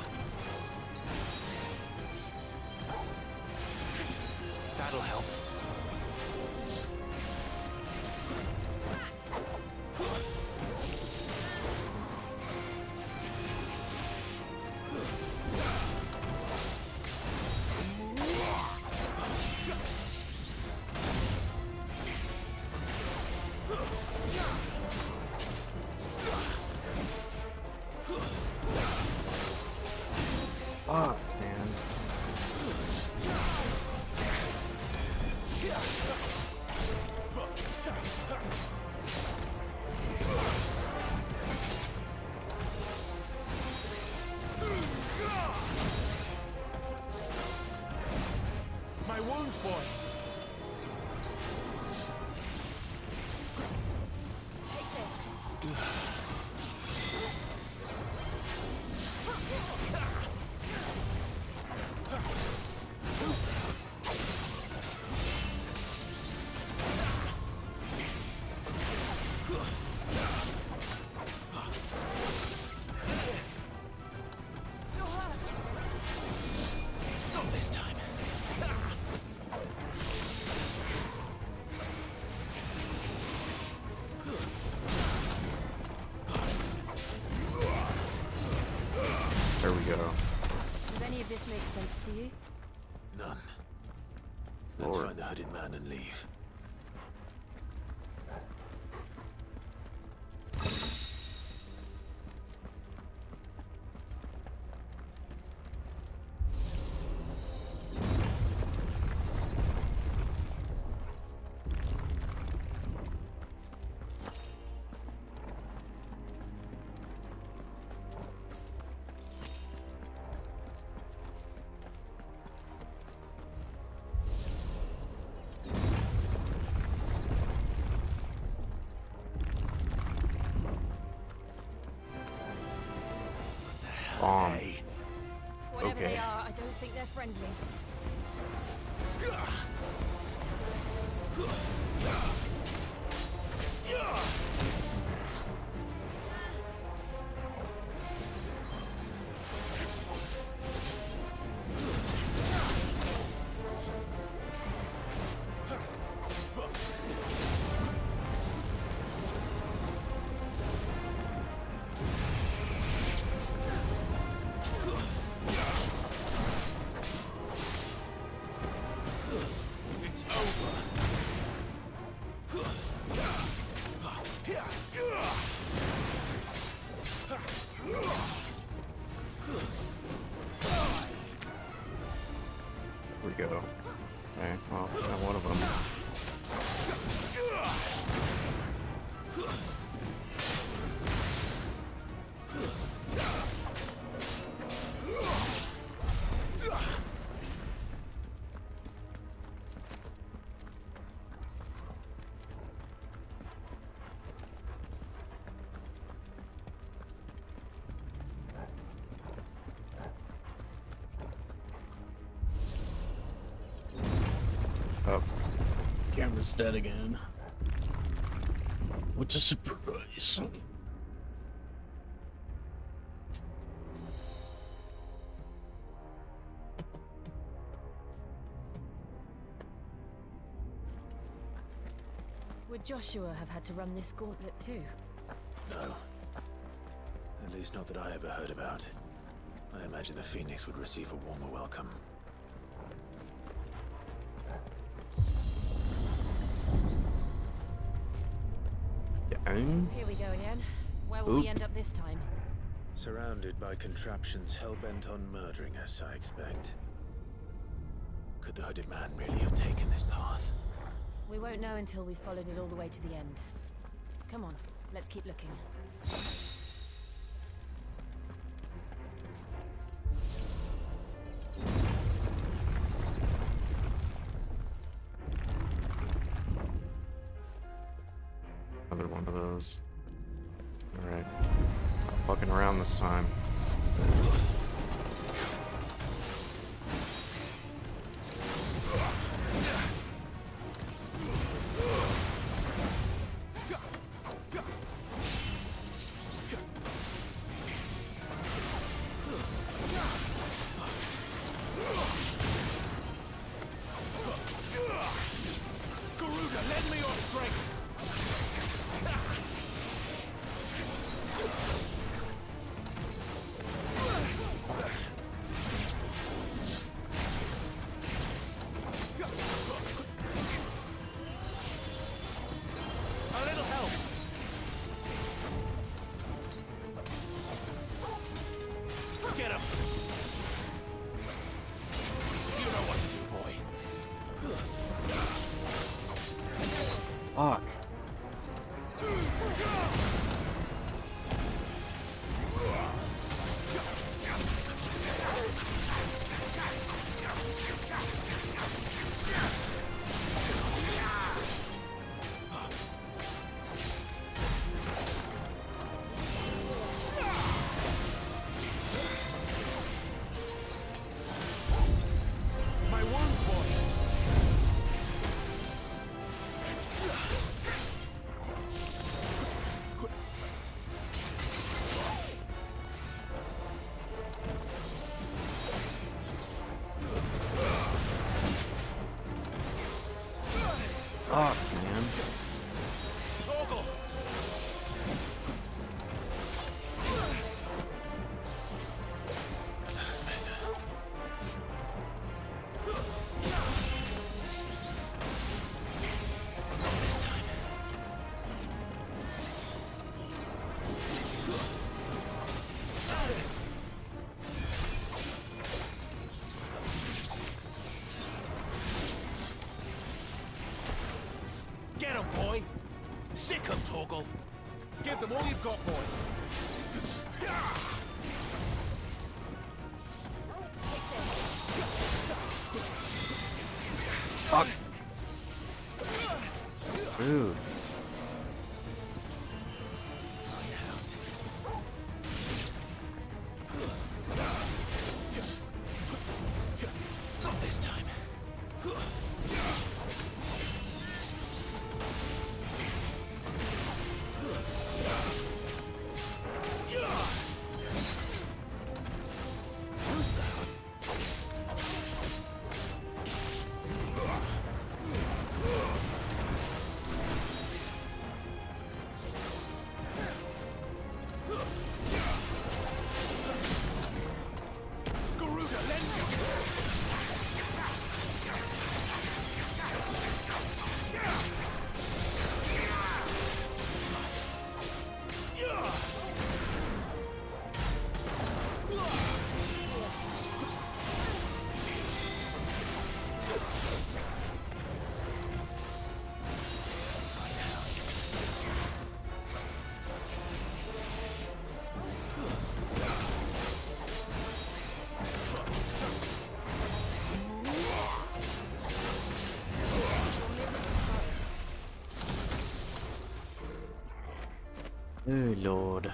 That'll help. Fuck, man. My wounds, boy. Too slow. Not this time. to you? None. Let's Lord. find the hooded man and leave. Whatever Okay. they are, I don't think they're friendly. It's over. Here we go. Okay, well, got one of them. Oh, camera's dead again. What a surprise. Would Joshua have had to run this gauntlet too? No. At least not that I ever heard about. I imagine the Phoenix would receive a warmer welcome. Down? Here we go again. Where will we end up this time? Surrounded by contraptions hell-bent on murdering us, I expect. Could the hooded man really have taken this path? We won't know until we've followed it all the way to the end. Come on, let's keep looking. Another one of those. Alright. Not fucking around this time. Garuda, lend me your strength! A little help! Get him! You know what to do, boy. Fuck. My wounds, boy! Fuck, man. Toggle! That's better. Sick 'em, Torgal. Give them all you've got, boys. Fuck. Dude. Not this time. Too slow. Oh Lord.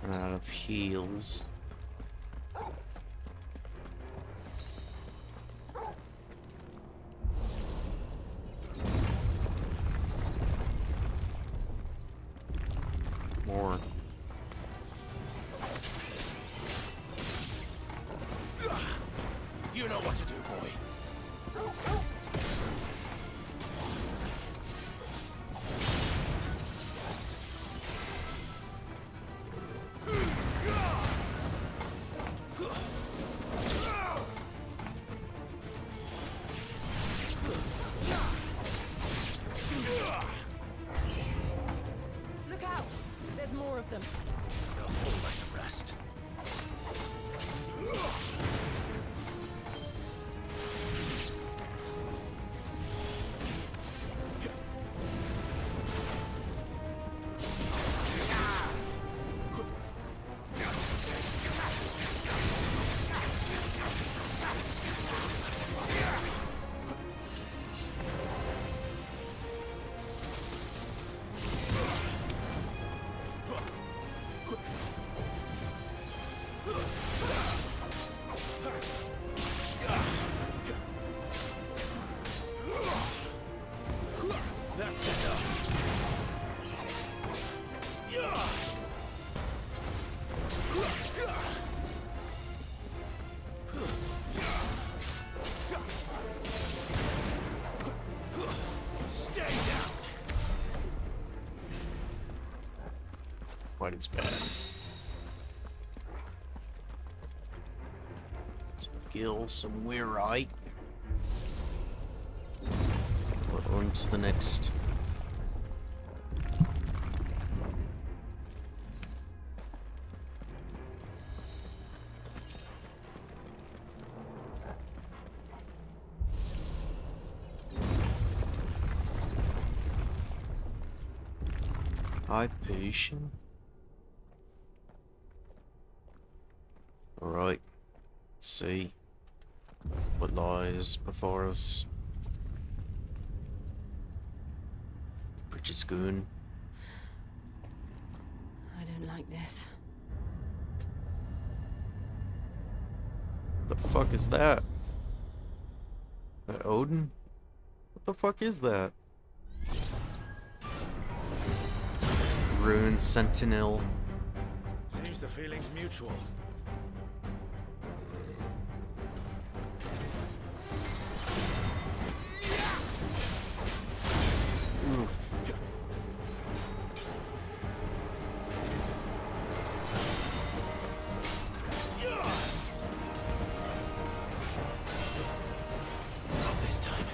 Run out of heals. More. You know what to do, boy. Look out! There's more of them. They'll fall like the rest. That's enough. Stay down. Fighting's bad. Some gills, some weirite. We're on to the next. High potion. Alright. Let's see what lies before us. Bridget's goon. I don't like this. What the fuck is that? That Odin? What the fuck is that? Ruined Sentinel. Seems the feeling's mutual. Oof. Not this time.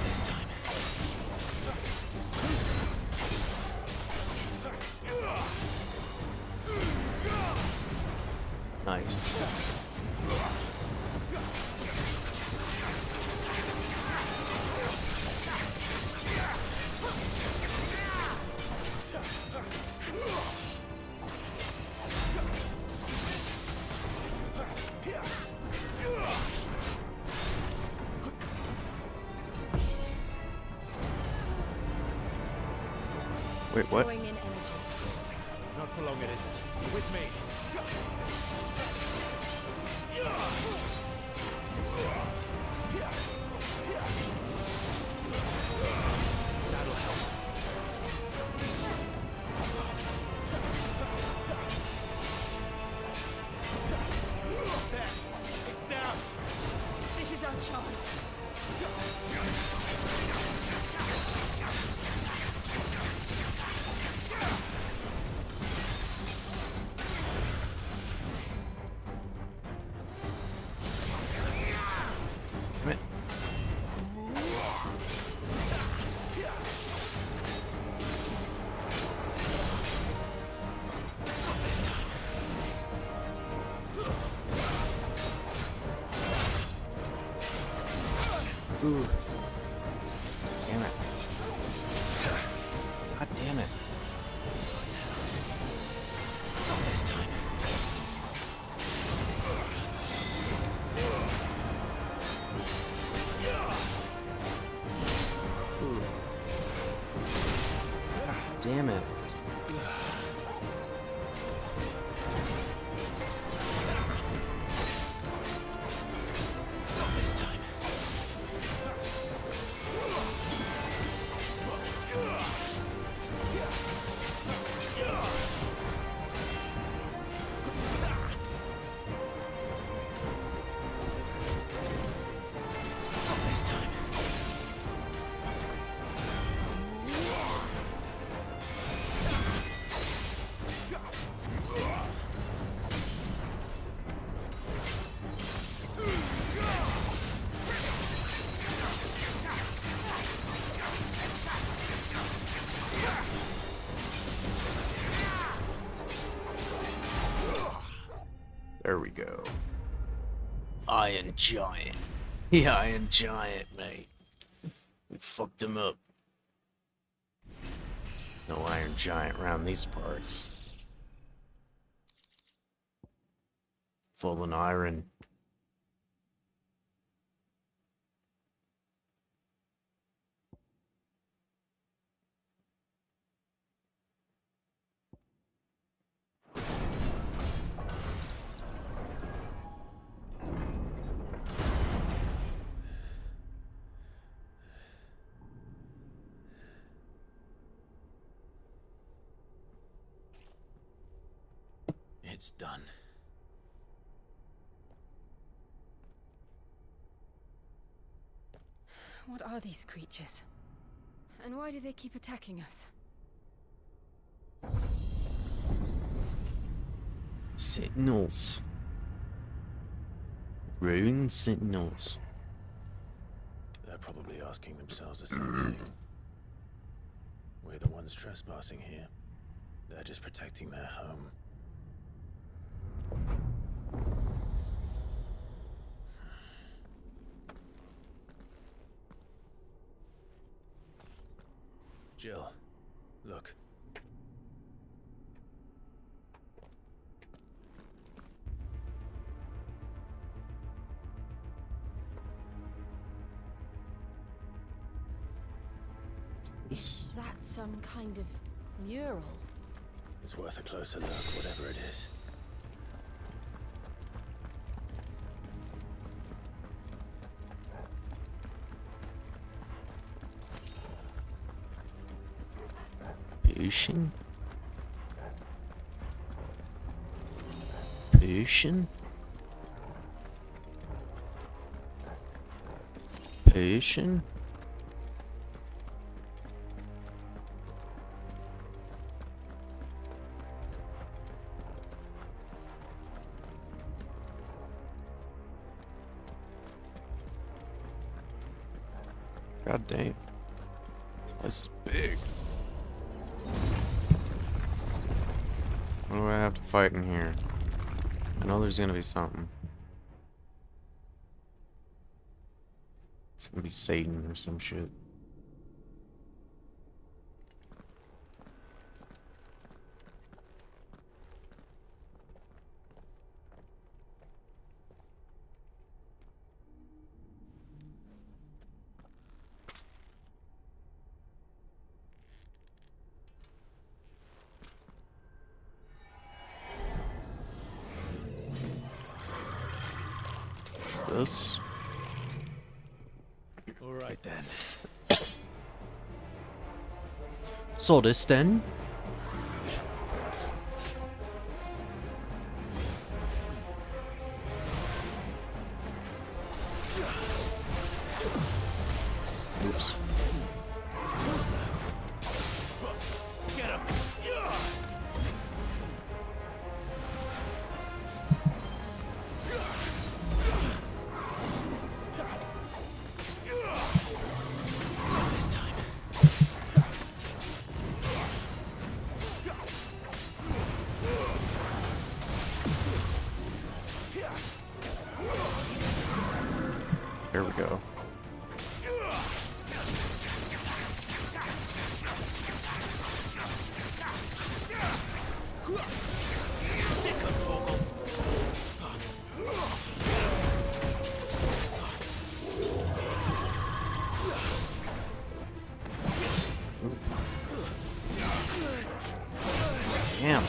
this time. Nice. Wait, what? Drawing in energy. Not for long, it isn't. You're with me. That'll help. There. It's down. This is our chance. Damn it. This time. Ooh. Damn it. God damn it. This time. Ooh. Damn it. This time. This time. There we go. Iron Giant. The Iron Giant, mate. We fucked him up. No Iron Giant around these parts. Fallen Iron. It's done. What are these creatures? And why do they keep attacking us? Sentinels. Rune Sentinels. They're probably asking themselves the same thing. We're the ones trespassing here. They're just protecting their home. Jill, look. Is that some kind of mural? It's worth a closer look, whatever it is. Potion? Potion? Potion? God damn. This place is big. What do I have to fight in here? I know there's gonna be something. It's gonna be Satan or some shit. What's this? All right then. So this then? Oops. Get him. This time. There we go. Damn.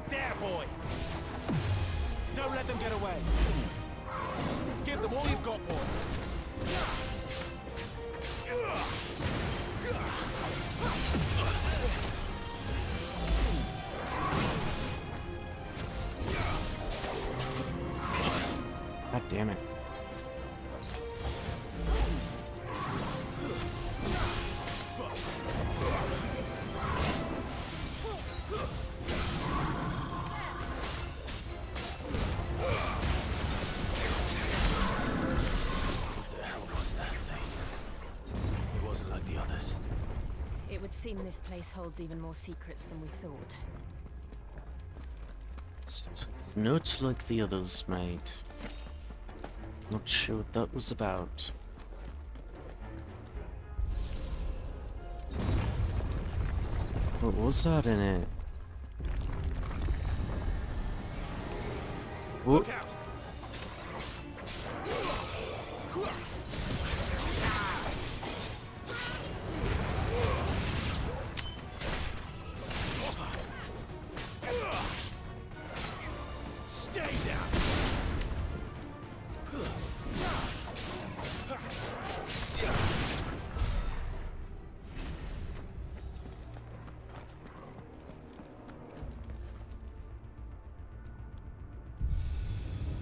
There, boy. Don't let them get away. Give them all you've got, boy. God damn it. What the hell was that thing? It wasn't like the others. It would seem this place holds even more secrets than we thought. It's not like the others, mate. Not sure what that was about. What was that in it? Whoop. Look out! Stay down!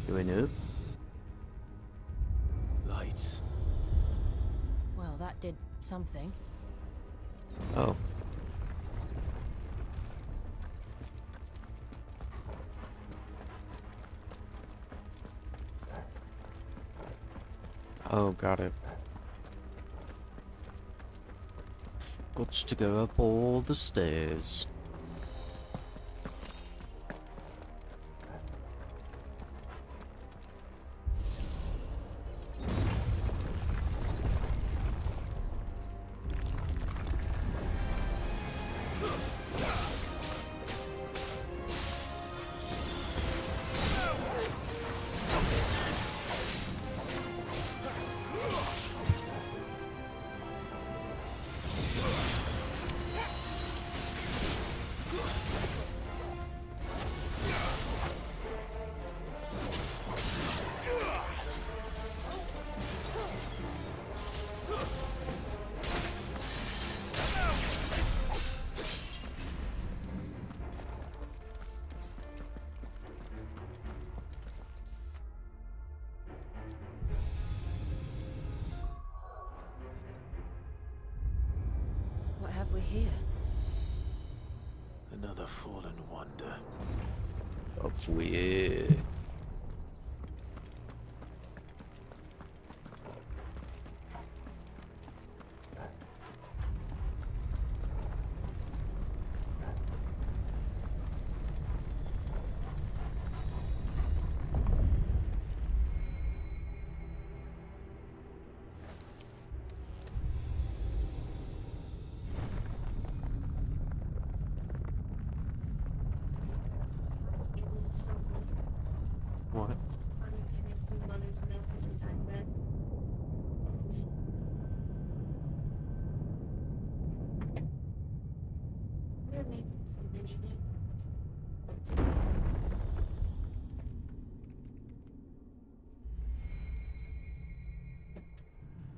Going up. Lights. Well, that did something. Oh. Oh, got it. Got to go up all the stairs. we're here. Another fallen wonder. Hopefully. What?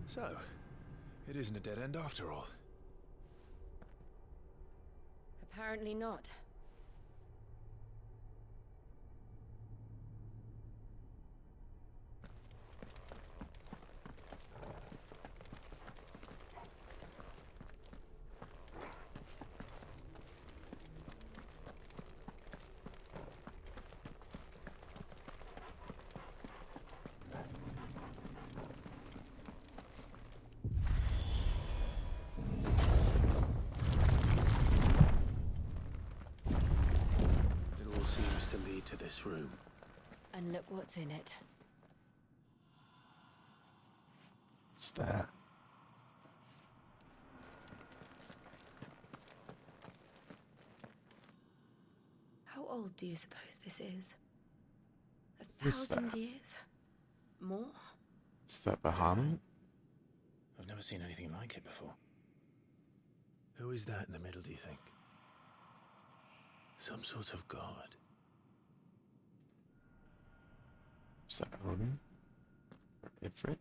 So, it isn't a dead end after all. Apparently not. It all seems to lead to this room. And look what's in it. What's that? How old do you suppose this is? What's 1,000 that? years? More? Is that Bahamut? I've never seen anything like it before. Who is that in the middle, do you think? Some sort of god. Is that Odin? Or Ifrit?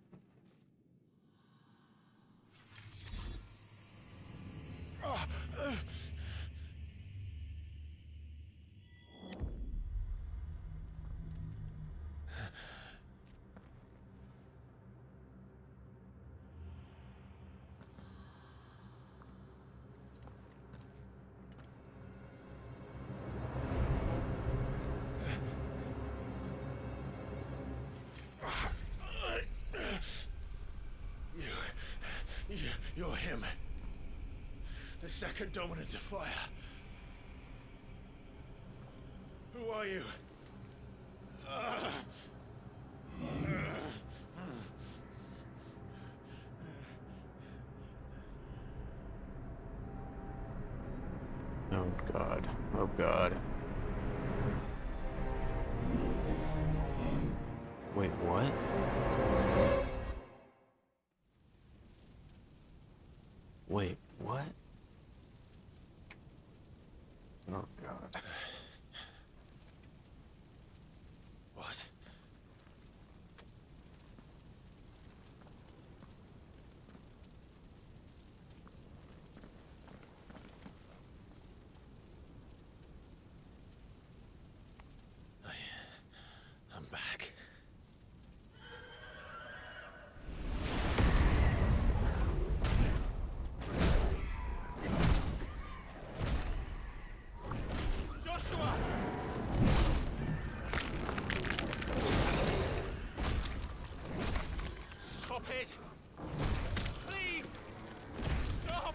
You're him. The second dominant of fire. Who are you? Oh god. Oh god. Wait, what? Wait, what? Oh god. What? I'm back. Joshua! Stop it! Please! Stop!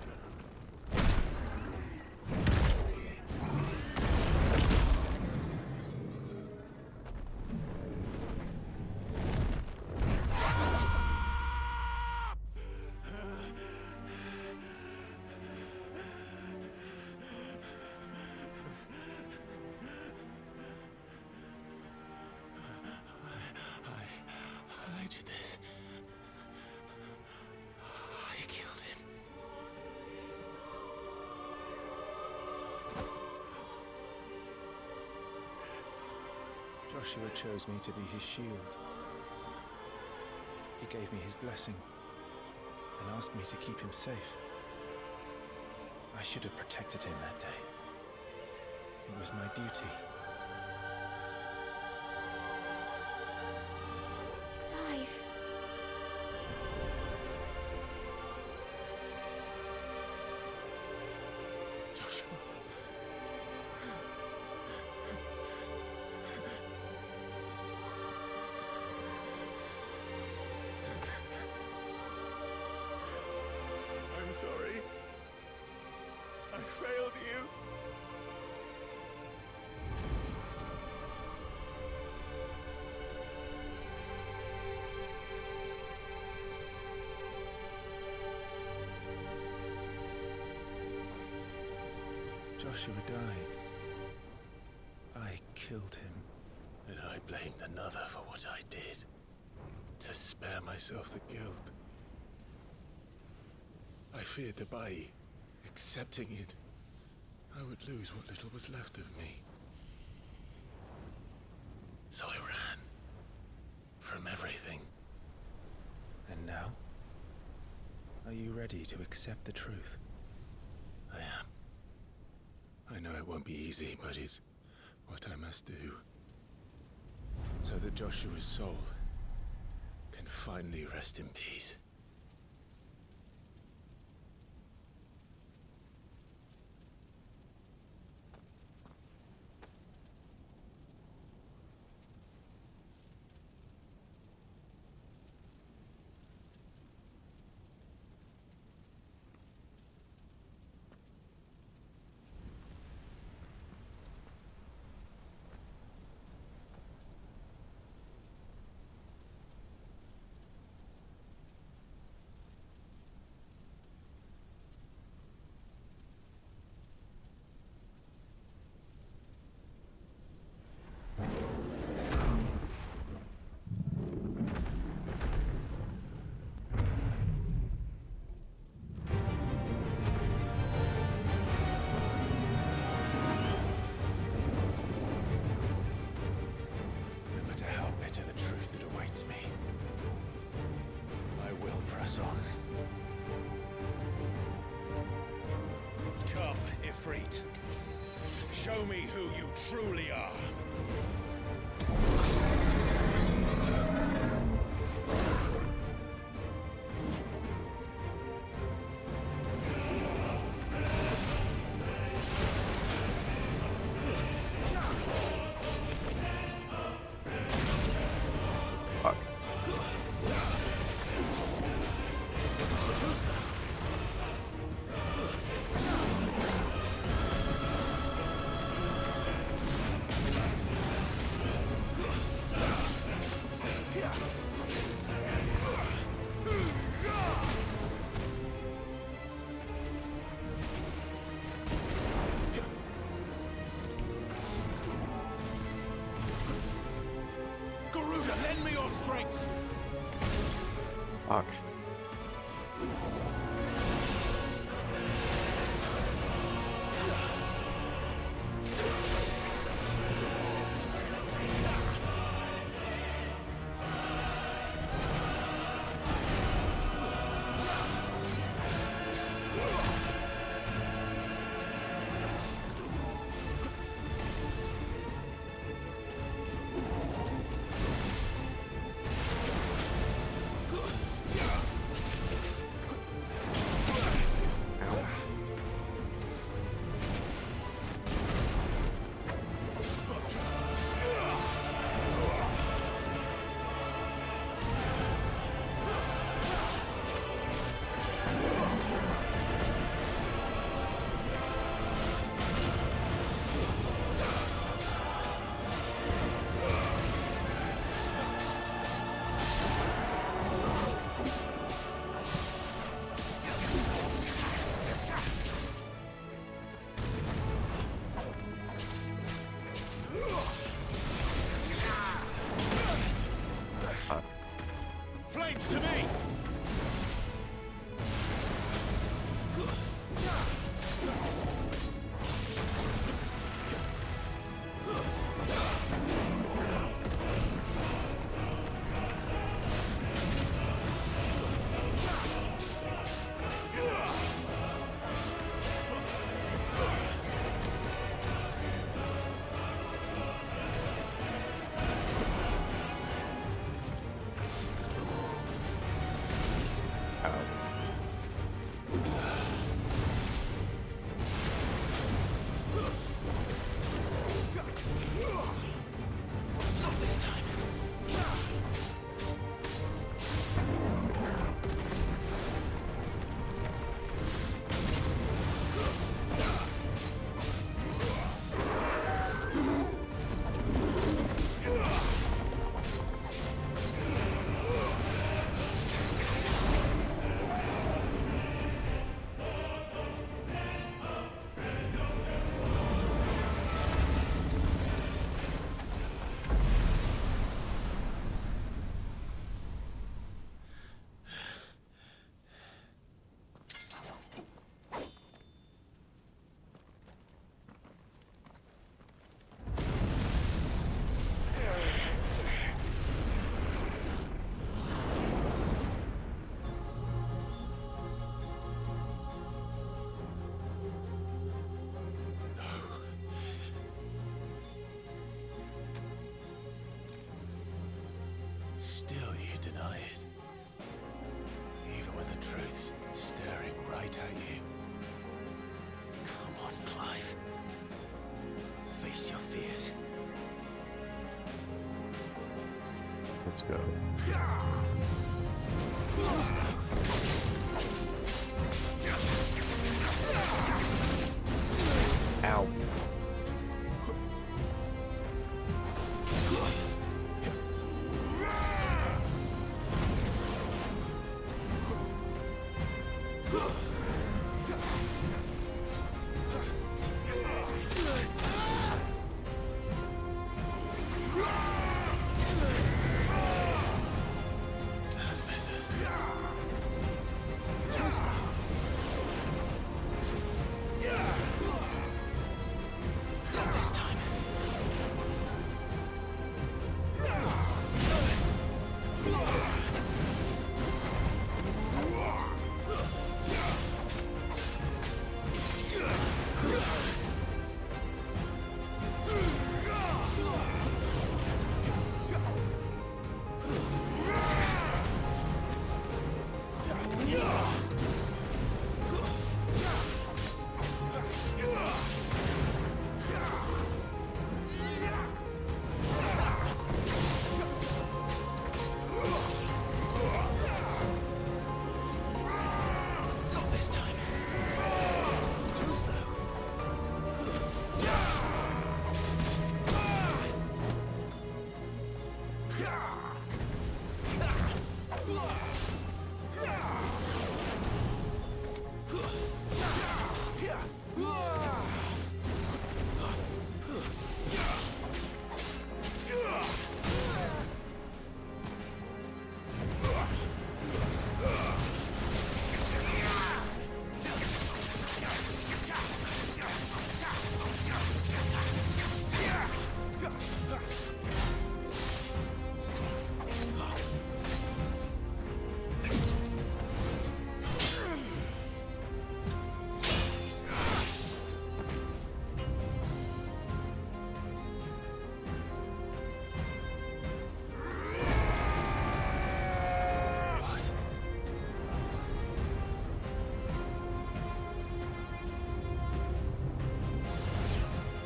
I did this. I killed him. Joshua chose me to be his shield. He gave me his blessing and asked me to keep him safe. I should have protected him that day. It was my duty. Clive. sorry. I failed you. Joshua died. I killed him. And I blamed another for what I did. To spare myself the guilt. I feared that by accepting it, I would lose what little was left of me. So I ran. From everything. And now? Are you ready to accept the truth? I am. I know it won't be easy, but it's what I must do. So that Joshua's soul can finally rest in peace. No matter how bitter the truth that awaits me, I will press on. Come, Ifrit. Show me who you truly are. Garuda, lend me your strength! Fuck. Yeah. could deny it. Even when the truth's staring right at you. Come on, Clive. Face your fears. Let's go. Ow.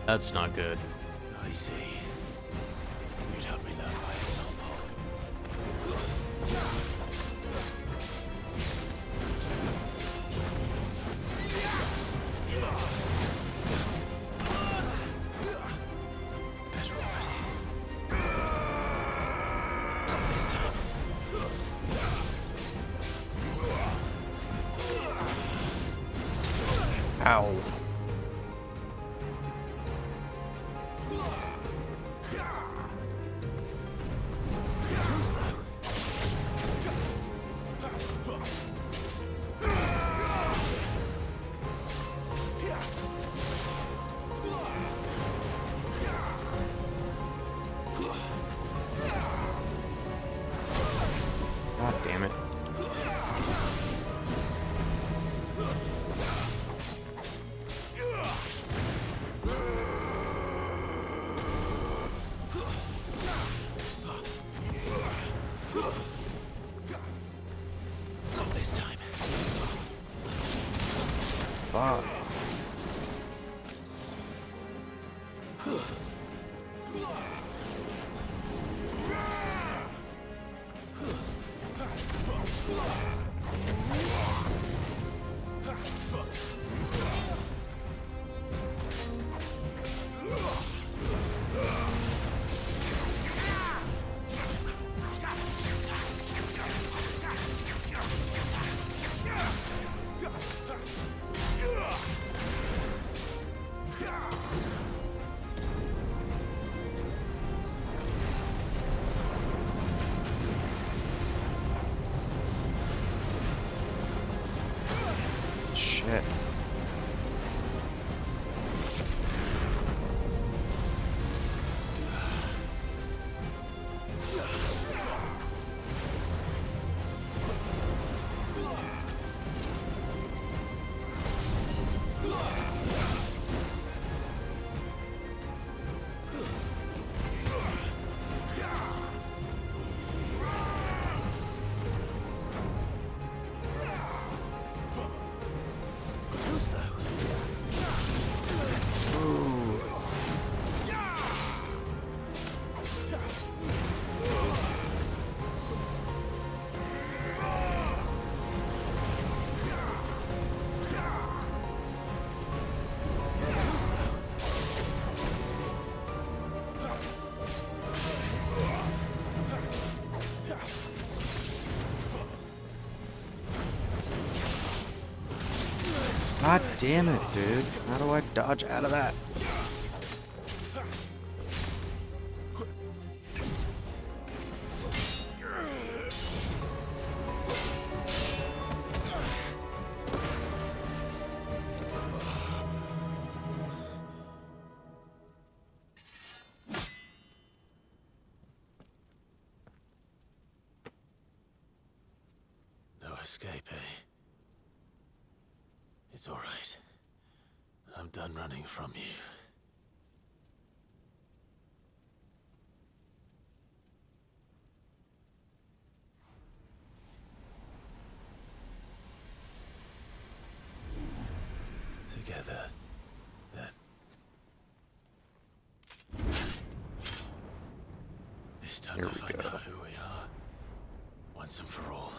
That's not good. I see. You'd have me learn by example. That's right. Not this time. Ow. God damn it. Not this time. Fuck. Shit. Dost thou? God damn it, dude. How do I dodge out of that? No escape, eh? It's all right. I'm done running from you. Together, then. It's time Here to we find go. out who we are, once and for all.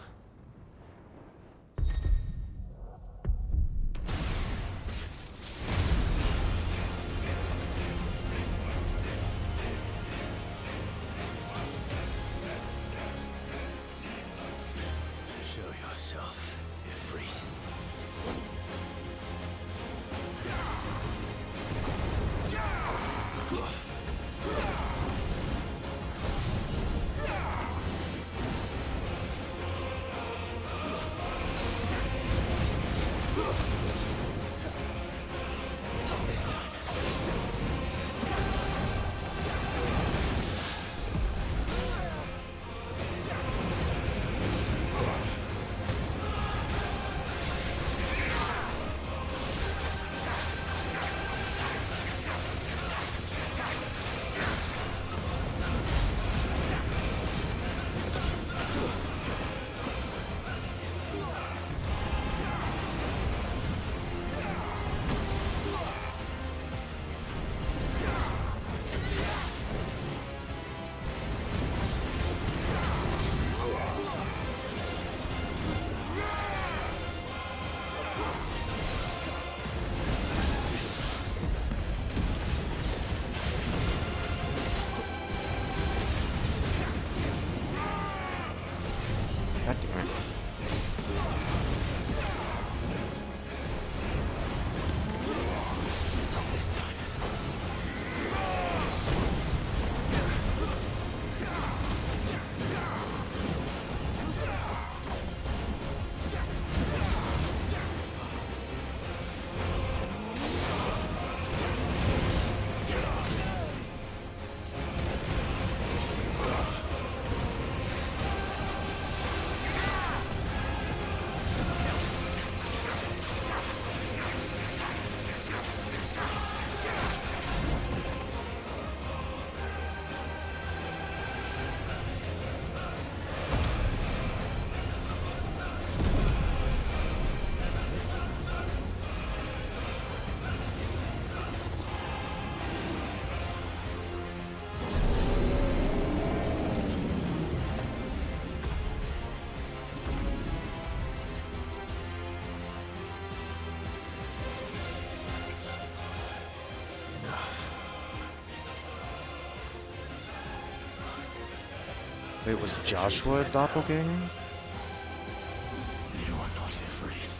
Show yourself, Ifrit. God damn it. Wait, was Joshua a doppelganger? You are not Ifrit.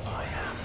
I am.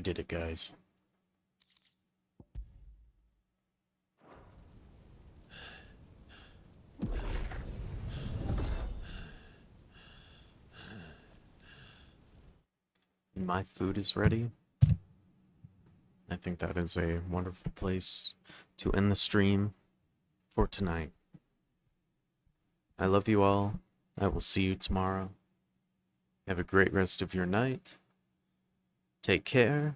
We did it, guys. My food is ready. I think that is a wonderful place to end the stream for tonight. I love you all. I will see you tomorrow. Have a great rest of your night. Take care.